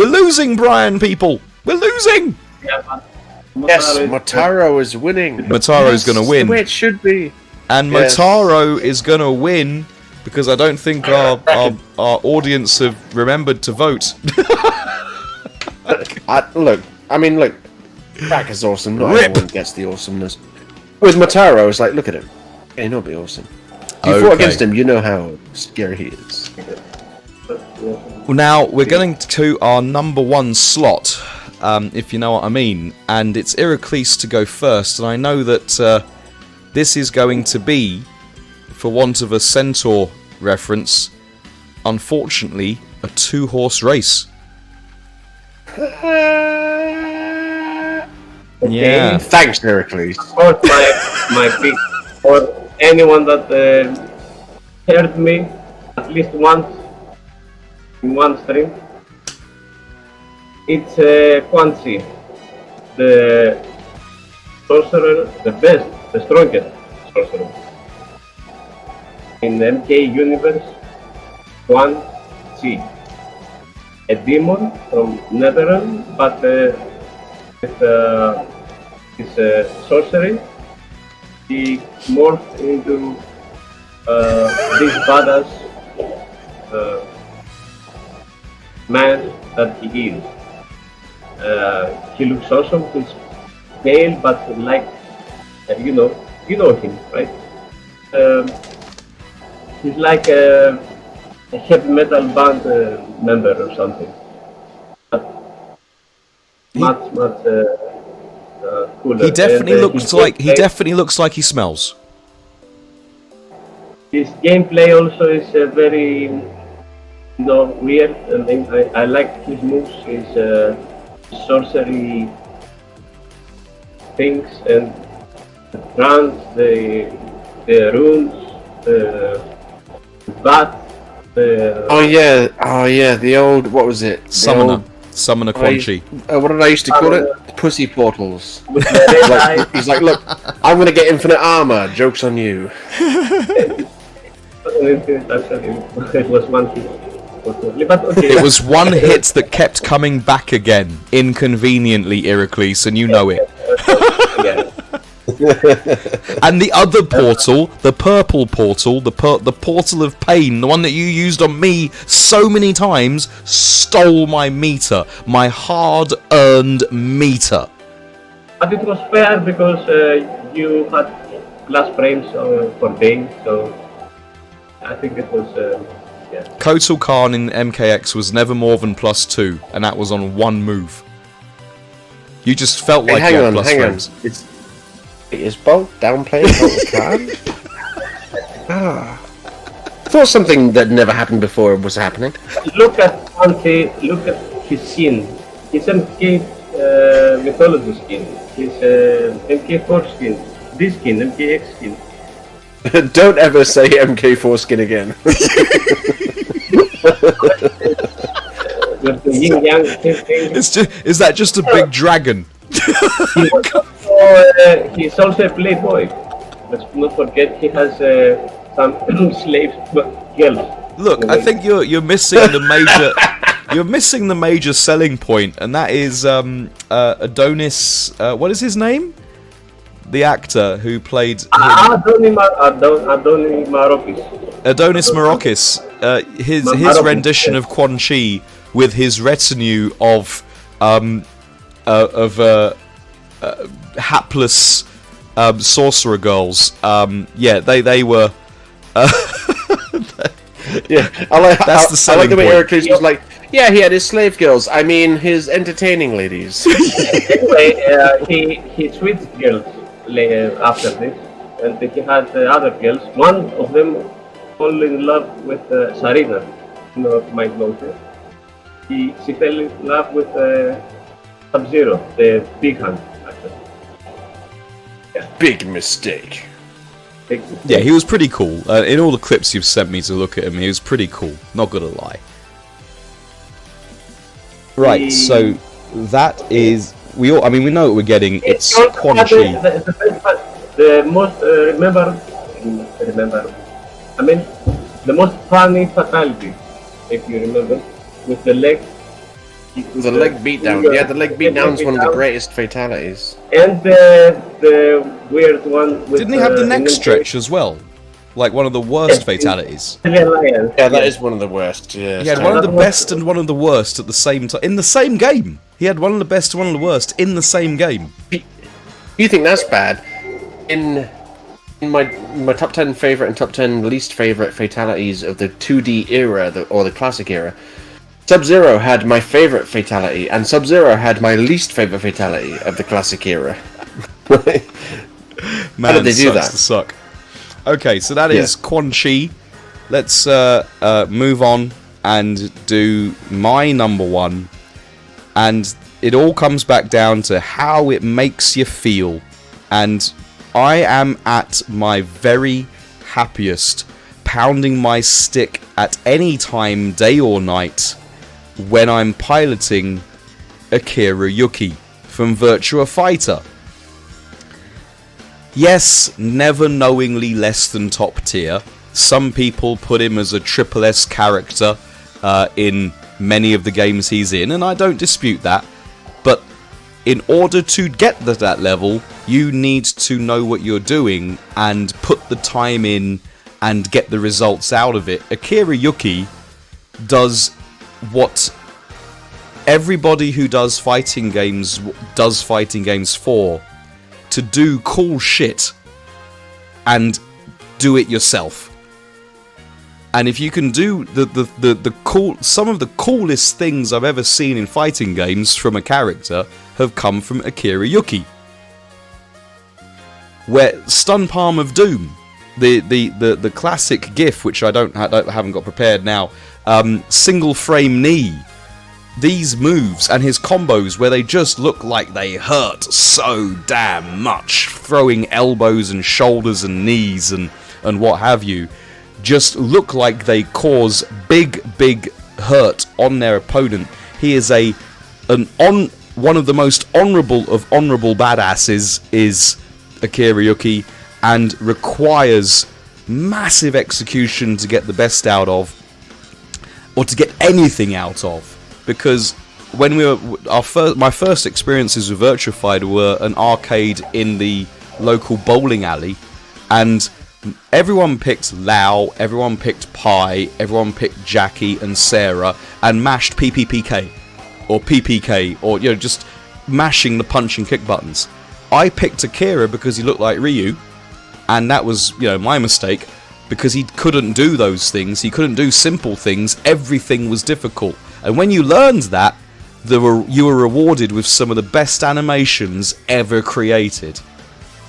Brian, people! We're losing! Yes, Motaro is winning. Motaro's gonna win. The way it should be. And Motaro is gonna win, because I don't think our audience have remembered to vote. Look, Crack is awesome, not everyone gets the awesomeness. With Motaro, it's like, look at him. He'll not be awesome. You fought against him, you know how scary he is. Now, we're going to our number 1 slot, if you know what I mean, and it's Iraklis to go first, and I know that this is going to be, for want of a centaur reference, unfortunately, a 2-horse race. Yeah. Thanks, Iraklis. Of course, my pick for anyone that heard me at least once in one stream. It's Quan Chi, the sorcerer, the best, the strongest sorcerer in the MK universe. Quan Chi, a demon from Netherlands, but with his sorcery, he morphed into this badass man that he is. He looks awesome. He's pale, but like you know him, right? He's like a heavy metal band member or something. But much cooler. He definitely And, looks like he smells. His gameplay also is very, weird. I mean, I like his moves, his sorcery things, and the trance, the runes, the bat. Oh yeah, the old, what was it? Summoner Quan Chi. What did I used to call it? Pussy portals. With the red eyes. He's like, look, I'm gonna get infinite armor. Joke's on you. It was one hit. But okay. It was one hit that kept coming back again, inconveniently, Iraklis, and you know it. Yeah. And the other portal, the purple portal, the portal of pain, the one that you used on me so many times, stole my meter, my hard-earned meter. But it was fair because you had glass frames for days, so I think it was. Yeah. Kotal Khan in MKX was never more than +2, and that was on one move. You just felt like you had plus frames. Is Bolt downplaying Kotal Khan? I thought something that never happened before was happening. Look at Ante, look at his skin. His MK mythology skin. His MK4 skin. This skin, MKX skin. Don't ever say MK4 skin again. With the yin yang thing. Is that just a big dragon? He's also a playboy. Let's not forget he has some slave girls. Look, I think you're missing the major. You're missing the major selling point, and that is Adonis. What is his name? The actor who played Adonis Marokis. Adonis Marokis. His rendition of Quan Chi with his retinue of hapless sorcerer girls. They were. Yeah, That's the selling I like the way point. Iraklis was like, yeah, he had his slave girls. I mean, his entertaining ladies. Anyway, he switched girls after this, and he had other girls. One of them fell in love with Sarina, might know her. She fell in love with Sub-Zero, the big hand, actually. Big mistake. Yeah, he was pretty cool. In all the clips you've sent me to look at him, he was pretty cool. Not gonna lie. Right, so that is we know what we're getting. It's Quan Chi. The most the most funny fatality, if you remember, with the leg. The leg beatdown. Yeah, the leg beatdown is one of the greatest fatalities. And the weird one with Didn't he have the neck stretch as well? Like one of the worst fatalities. Yeah, that is one of the worst. Yeah, He had one of the best and one of the worst at the same time. In the same game. He had one of the best and one of the worst in the same game. You think that's bad? In my top 10 favorite and top 10 least favorite fatalities of the 2D era, or the classic era, Sub-Zero had my favorite fatality, and Sub-Zero had my least favorite fatality of the classic era. Man, How did they do sucks that? to suck. Okay, so that is Quan Chi. Let's move on and do my number one. And it all comes back down to how it makes you feel. And I am at my very happiest pounding my stick at any time, day or night, when I'm piloting Akira Yuki from Virtua Fighter. Yes, never knowingly less than top tier. Some people put him as a triple S character in many of the games he's in, and I don't dispute that. But in order to get to that level, you need to know what you're doing and put the time in and get the results out of it. Akira Yuki does what everybody who does fighting games for, to do cool shit and do it yourself. And if you can do some of the coolest things I've ever seen in fighting games from a character have come from Akira Yuki. Where Stun Palm of Doom, the classic GIF, which I haven't got prepared now, single frame knee, these moves and his combos where they just look like they hurt so damn much, throwing elbows and shoulders and knees and what have you, just look like they cause big hurt on their opponent. He is one of the most honourable of honourable badasses is Akira Yuki, and requires massive execution to get the best out of, or to get anything out of. Because when my first experiences with Virtua Fighter were an arcade in the local bowling alley, and everyone picked Lau, everyone picked Pi, everyone picked Jackie and Sarah, and mashed PPPK, or PPK, or just mashing the punch and kick buttons. I picked Akira because he looked like Ryu, and that was my mistake, because he couldn't do those things. He couldn't do simple things. Everything was difficult. And when you learned that, you were rewarded with some of the best animations ever created.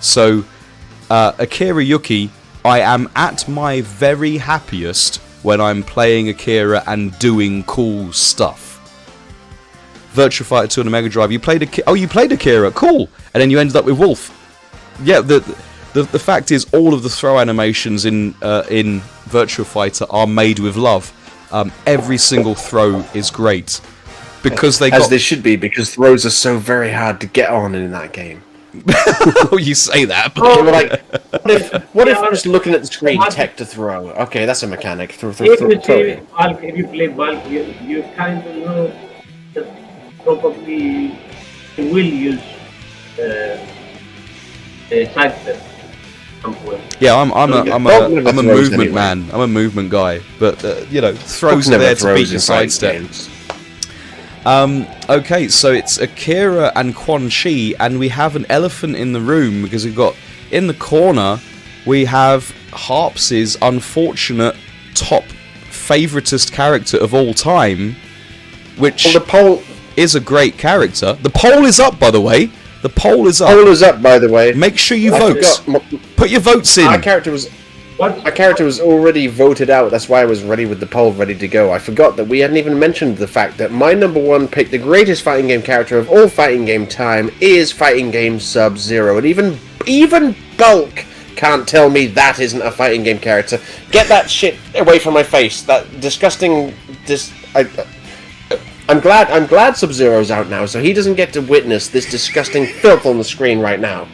So, Akira Yuki, I am at my very happiest when I'm playing Akira and doing cool stuff. Virtua Fighter 2 on the Mega Drive, you played Akira, cool! And then you ended up with Wolf. Yeah, the fact is, all of the throw animations in Virtua Fighter are made with love. Every single throw is great, because they should be, because throws are so very hard to get on in that game. Oh, you say that. But what if I'm just looking at the screen, tech to throw? Okay, that's a mechanic. If you play bulk, you kind of know that probably you will use sidestep. Yeah, I'm a movement man. I'm a movement guy, but throws are there to beat your sidestep. Okay, so it's Akira and Quan Chi, and we have an elephant in the room, because we've got in the corner we have Harps's unfortunate top favoritist character of all time, which the poll is a great character. The poll is up, by the way. The poll is up. By the way. Make sure you vote. Put your votes in. My character was already voted out. That's why I was ready with the poll, ready to go. I forgot that we hadn't even mentioned the fact that my number one pick, the greatest fighting game character of all fighting game time, is fighting game Sub-Zero. And even Bulk can't tell me that isn't a fighting game character. Get that shit away from my face. That disgusting... I'm glad Sub-Zero's out now, so he doesn't get to witness this disgusting filth on the screen right now.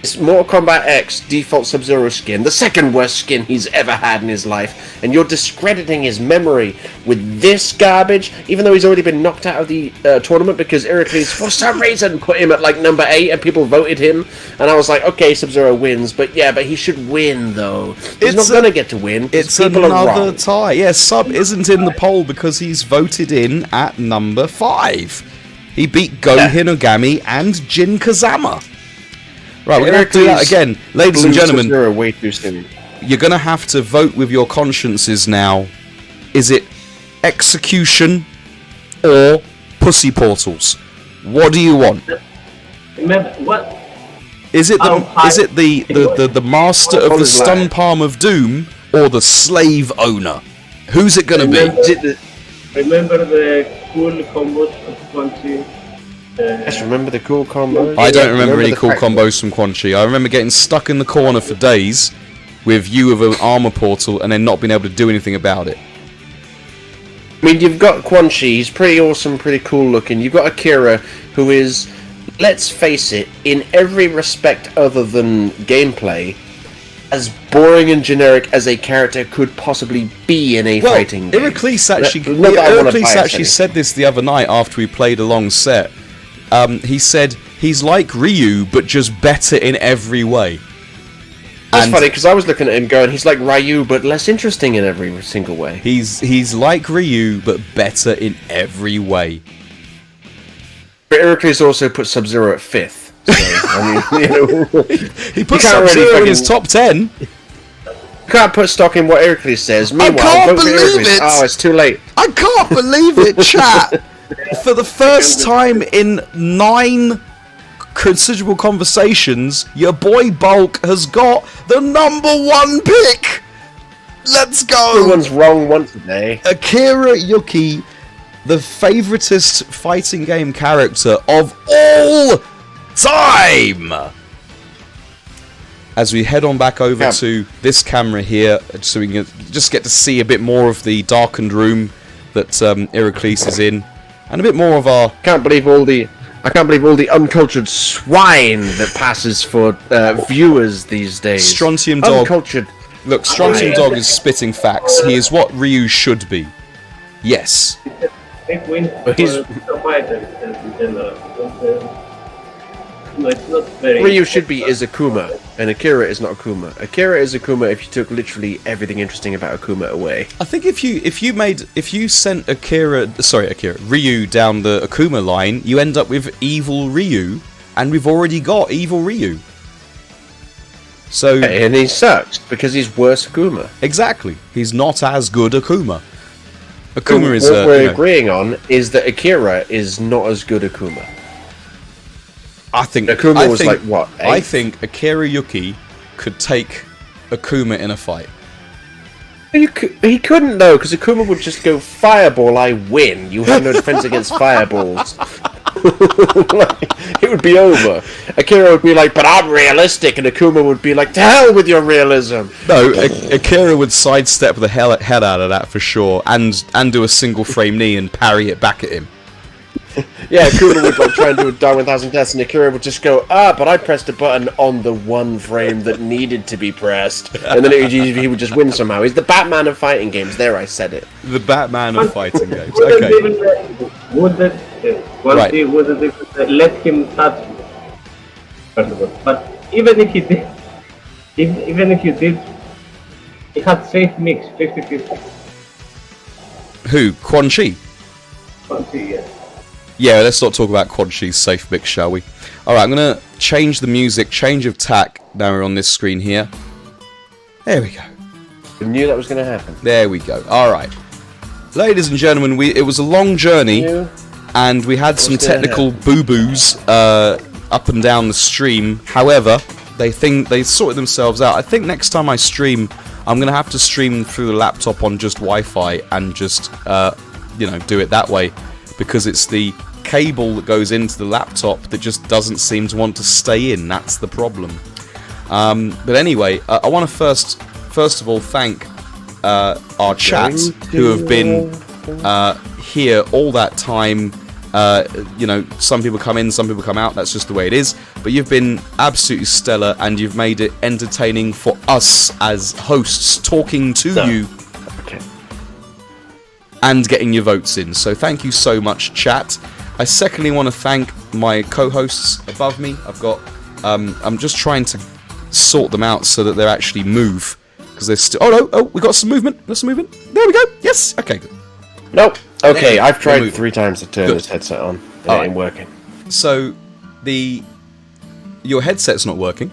It's Mortal Kombat X default Sub-Zero skin, the second worst skin he's ever had in his life, and you're discrediting his memory with this garbage, even though he's already been knocked out of the tournament because Iraklis, for some reason, put him at number 8 and people voted him, and I was like, okay, Sub-Zero wins, but he should win, though. He's not going to get to win. It's another tie. Yeah, Sub isn't in the poll because he's voted in at number 5. He beat Go Hinogami and Jin Kazama. Right, we're going to do that again. Ladies and gentlemen, way too soon. You're going to have to vote with your consciences now. Is it execution or pussy portals? What do you want? Remember, what? Is it the master of the stun palm of doom or the slave owner? Who's it going to be? Remember the cool combos of Quan Chi Yes, remember the cool combos? I don't remember any the cool fact- combos from Quan Chi. I remember getting stuck in the corner for days with view of an armor portal and then not being able to do anything about it. I mean, you've got Quan Chi, he's pretty awesome, pretty cool looking. You've got Akira, who is, let's face it, in every respect other than gameplay, as boring and generic as a character could possibly be in a fighting game. Iraklis actually, Not that I wanna Iraklis bias actually anything. said this the other night after we played a long set. He said he's like Ryu, but just better in every way. That's And funny, because I was looking at him going, he's like Ryu, but less interesting in every single way. he's like Ryu, but better in every way. But Iraklis also put Sub-Zero at 5th. So, I mean, you know, He put can't really Sub-Zero in his fucking- top 10. you can't put stock in what Iraklis says. Meanwhile, can't vote for believe Iraklis. it! Oh, it's too late. I can't believe it, chat! For the first time in 9 considerable conversations, your boy Bulk has got the #1 pick! Let's go! Everyone's wrong once a day. Akira Yuki, the favoritist fighting game character of all time! As we head on back over to this camera here, so we can just get to see a bit more of the darkened room that Iraklis is in, and a bit more of our... I can't believe all the uncultured swine that passes for viewers these days. Strontium Dog. Uncultured. Look, Strontium Dog is spitting facts. He is what Ryu should be. Yes. Big win for he's- the fighters in general. Because, no, it's not very. Ryu should be is Akuma, and Akira is not Akuma. Akira is Akuma if you took literally everything interesting about Akuma away. I think if you sent Ryu down the Akuma line, you end up with evil Ryu, and we've already got evil Ryu. So And he sucks because he's worse Akuma. exactly, he's not as good Akuma. Akuma is what we're agreeing on is that Akira is not as good Akuma. I think Akuma was like, what, I 8th? think Akira Yuki could take Akuma in a fight. He couldn't though, because Akuma would just go, "Fireball, I win. You have no defense against fireballs." Like, it would be over. Akira would be like, "But I'm realistic," and Akuma would be like, "To hell with your realism." No, Akira would sidestep the hell out of that for sure, and do a single frame knee and parry it back at him. Yeah, Akuma would like try and do a Darwin 1000 test, and Akira would just go, but I pressed a button on the one frame that needed to be pressed, and then he would just win somehow. He's the Batman of fighting games. There, I said it. The Batman of fighting games. Wouldn't Okay. even, wouldn't Right. wouldn't even let him touch me. First of all. But even if he did, even if you did, he had safe mix 50-50. Who? Quan Chi? Let's see, yeah. Yeah, let's not talk about Quan Chi's safe mix, shall we? Alright, I'm gonna change the music, change of tack. Now we're on this screen here. There we go. I knew that was going to happen. There we go. Alright. Ladies and gentlemen, it was a long journey, and we had some What's gonna technical boo-boos up and down the stream. However, they sorted themselves out. I think next time I stream, I'm going to have to stream through the laptop on just Wi-Fi and just, do it that way. Because it's the cable that goes into the laptop that just doesn't seem to want to stay in. That's the problem. But anyway, I want to first of all thank our chat who have been here all that time. Some people come in, some people come out. That's just the way it is. But you've been absolutely stellar, and you've made it entertaining for us as hosts, talking to you and getting your votes in. So thank you so much, chat. I secondly want to thank my co-hosts above me. I've got I'm just trying to sort them out so that they actually move, because they're still we got some movement. There's some movement. There we go. Yes. Okay, good. Nope. Okay, There, I've tried move. 3 times to turn Good. this headset on. It Alright. ain't working. So your headset's not working.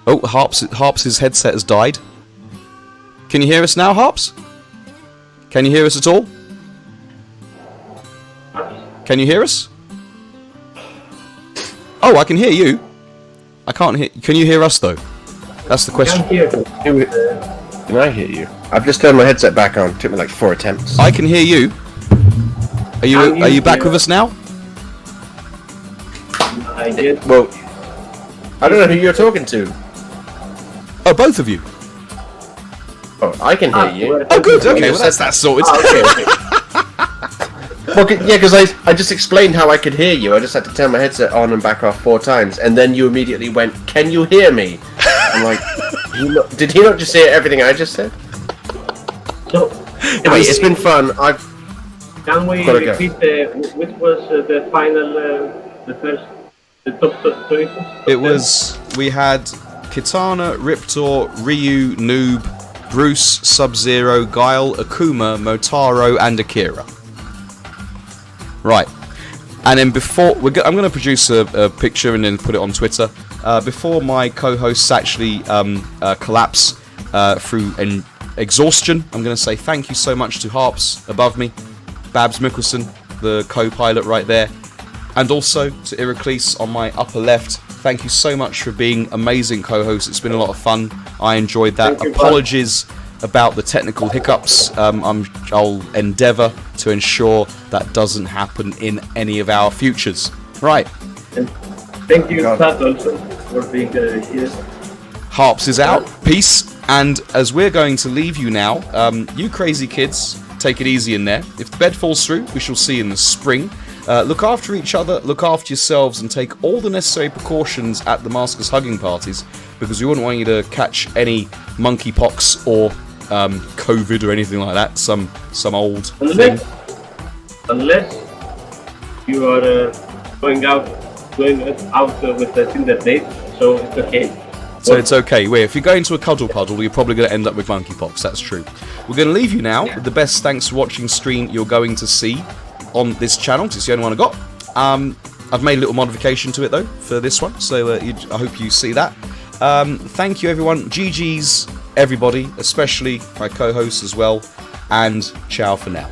Oh, Harps's headset has died. Can you hear us now, Harps? Can you hear us at all? Can you hear us? Oh, I can hear you. I can't hear. Can you hear us though? That's the question. Can't hear. Can I hear you? I've just turned my headset back on. It took me like 4 attempts. I can hear you. Are you back with us now? I get. Well, I don't know who you're talking to. Oh, both of you. Oh, I can hear you. Oh, good. Okay, well that's sorted. Okay. Well, yeah, because I just explained how I could hear you. I just had to turn my headset on and back off 4 times, and then you immediately went, "Can you hear me?" I'm like, did he not just say everything I just said? So, Anyway, it's been fun. can we Gotta go. repeat which was the final, the top choices? We had Kitana, Riptor, Ryu, Noob, Bruce, Sub-Zero, Guile, Akuma, Motaro, and Akira. Right. And then before I'm going to produce a picture and then put it on Twitter. Before my co-hosts actually collapse through exhaustion, I'm going to say thank you so much to Harps above me, Babs Mickelson, the co-pilot right there, and also to Iraklis on my upper left. Thank you so much for being amazing co-hosts. It's been a lot of fun. I enjoyed that. Thank you, Apologies about the technical hiccups. I'll endeavour to ensure that doesn't happen in any of our futures. Right. And thank you, Pat, also, for being here. Harps is out. Peace. And as we're going to leave you now, you crazy kids, take it easy in there. If the bed falls through, we shall see in the spring. Look after each other, look after yourselves, and take all the necessary precautions at the Maskers hugging parties, because we wouldn't want you to catch any monkeypox or COVID or anything like that. Some old thing. Unless you are going out with a Tinder date, so it's okay. So it's okay. Wait, if you're going to a cuddle puddle, you're probably going to end up with monkeypox. That's true. We're going to leave you now with the best thanks for watching stream you're going to see on this channel, because it's the only one I got. I've made a little modification to it though for this one, so I hope you see that. Thank you everyone. GG's everybody, especially my co-hosts as well, and ciao for now.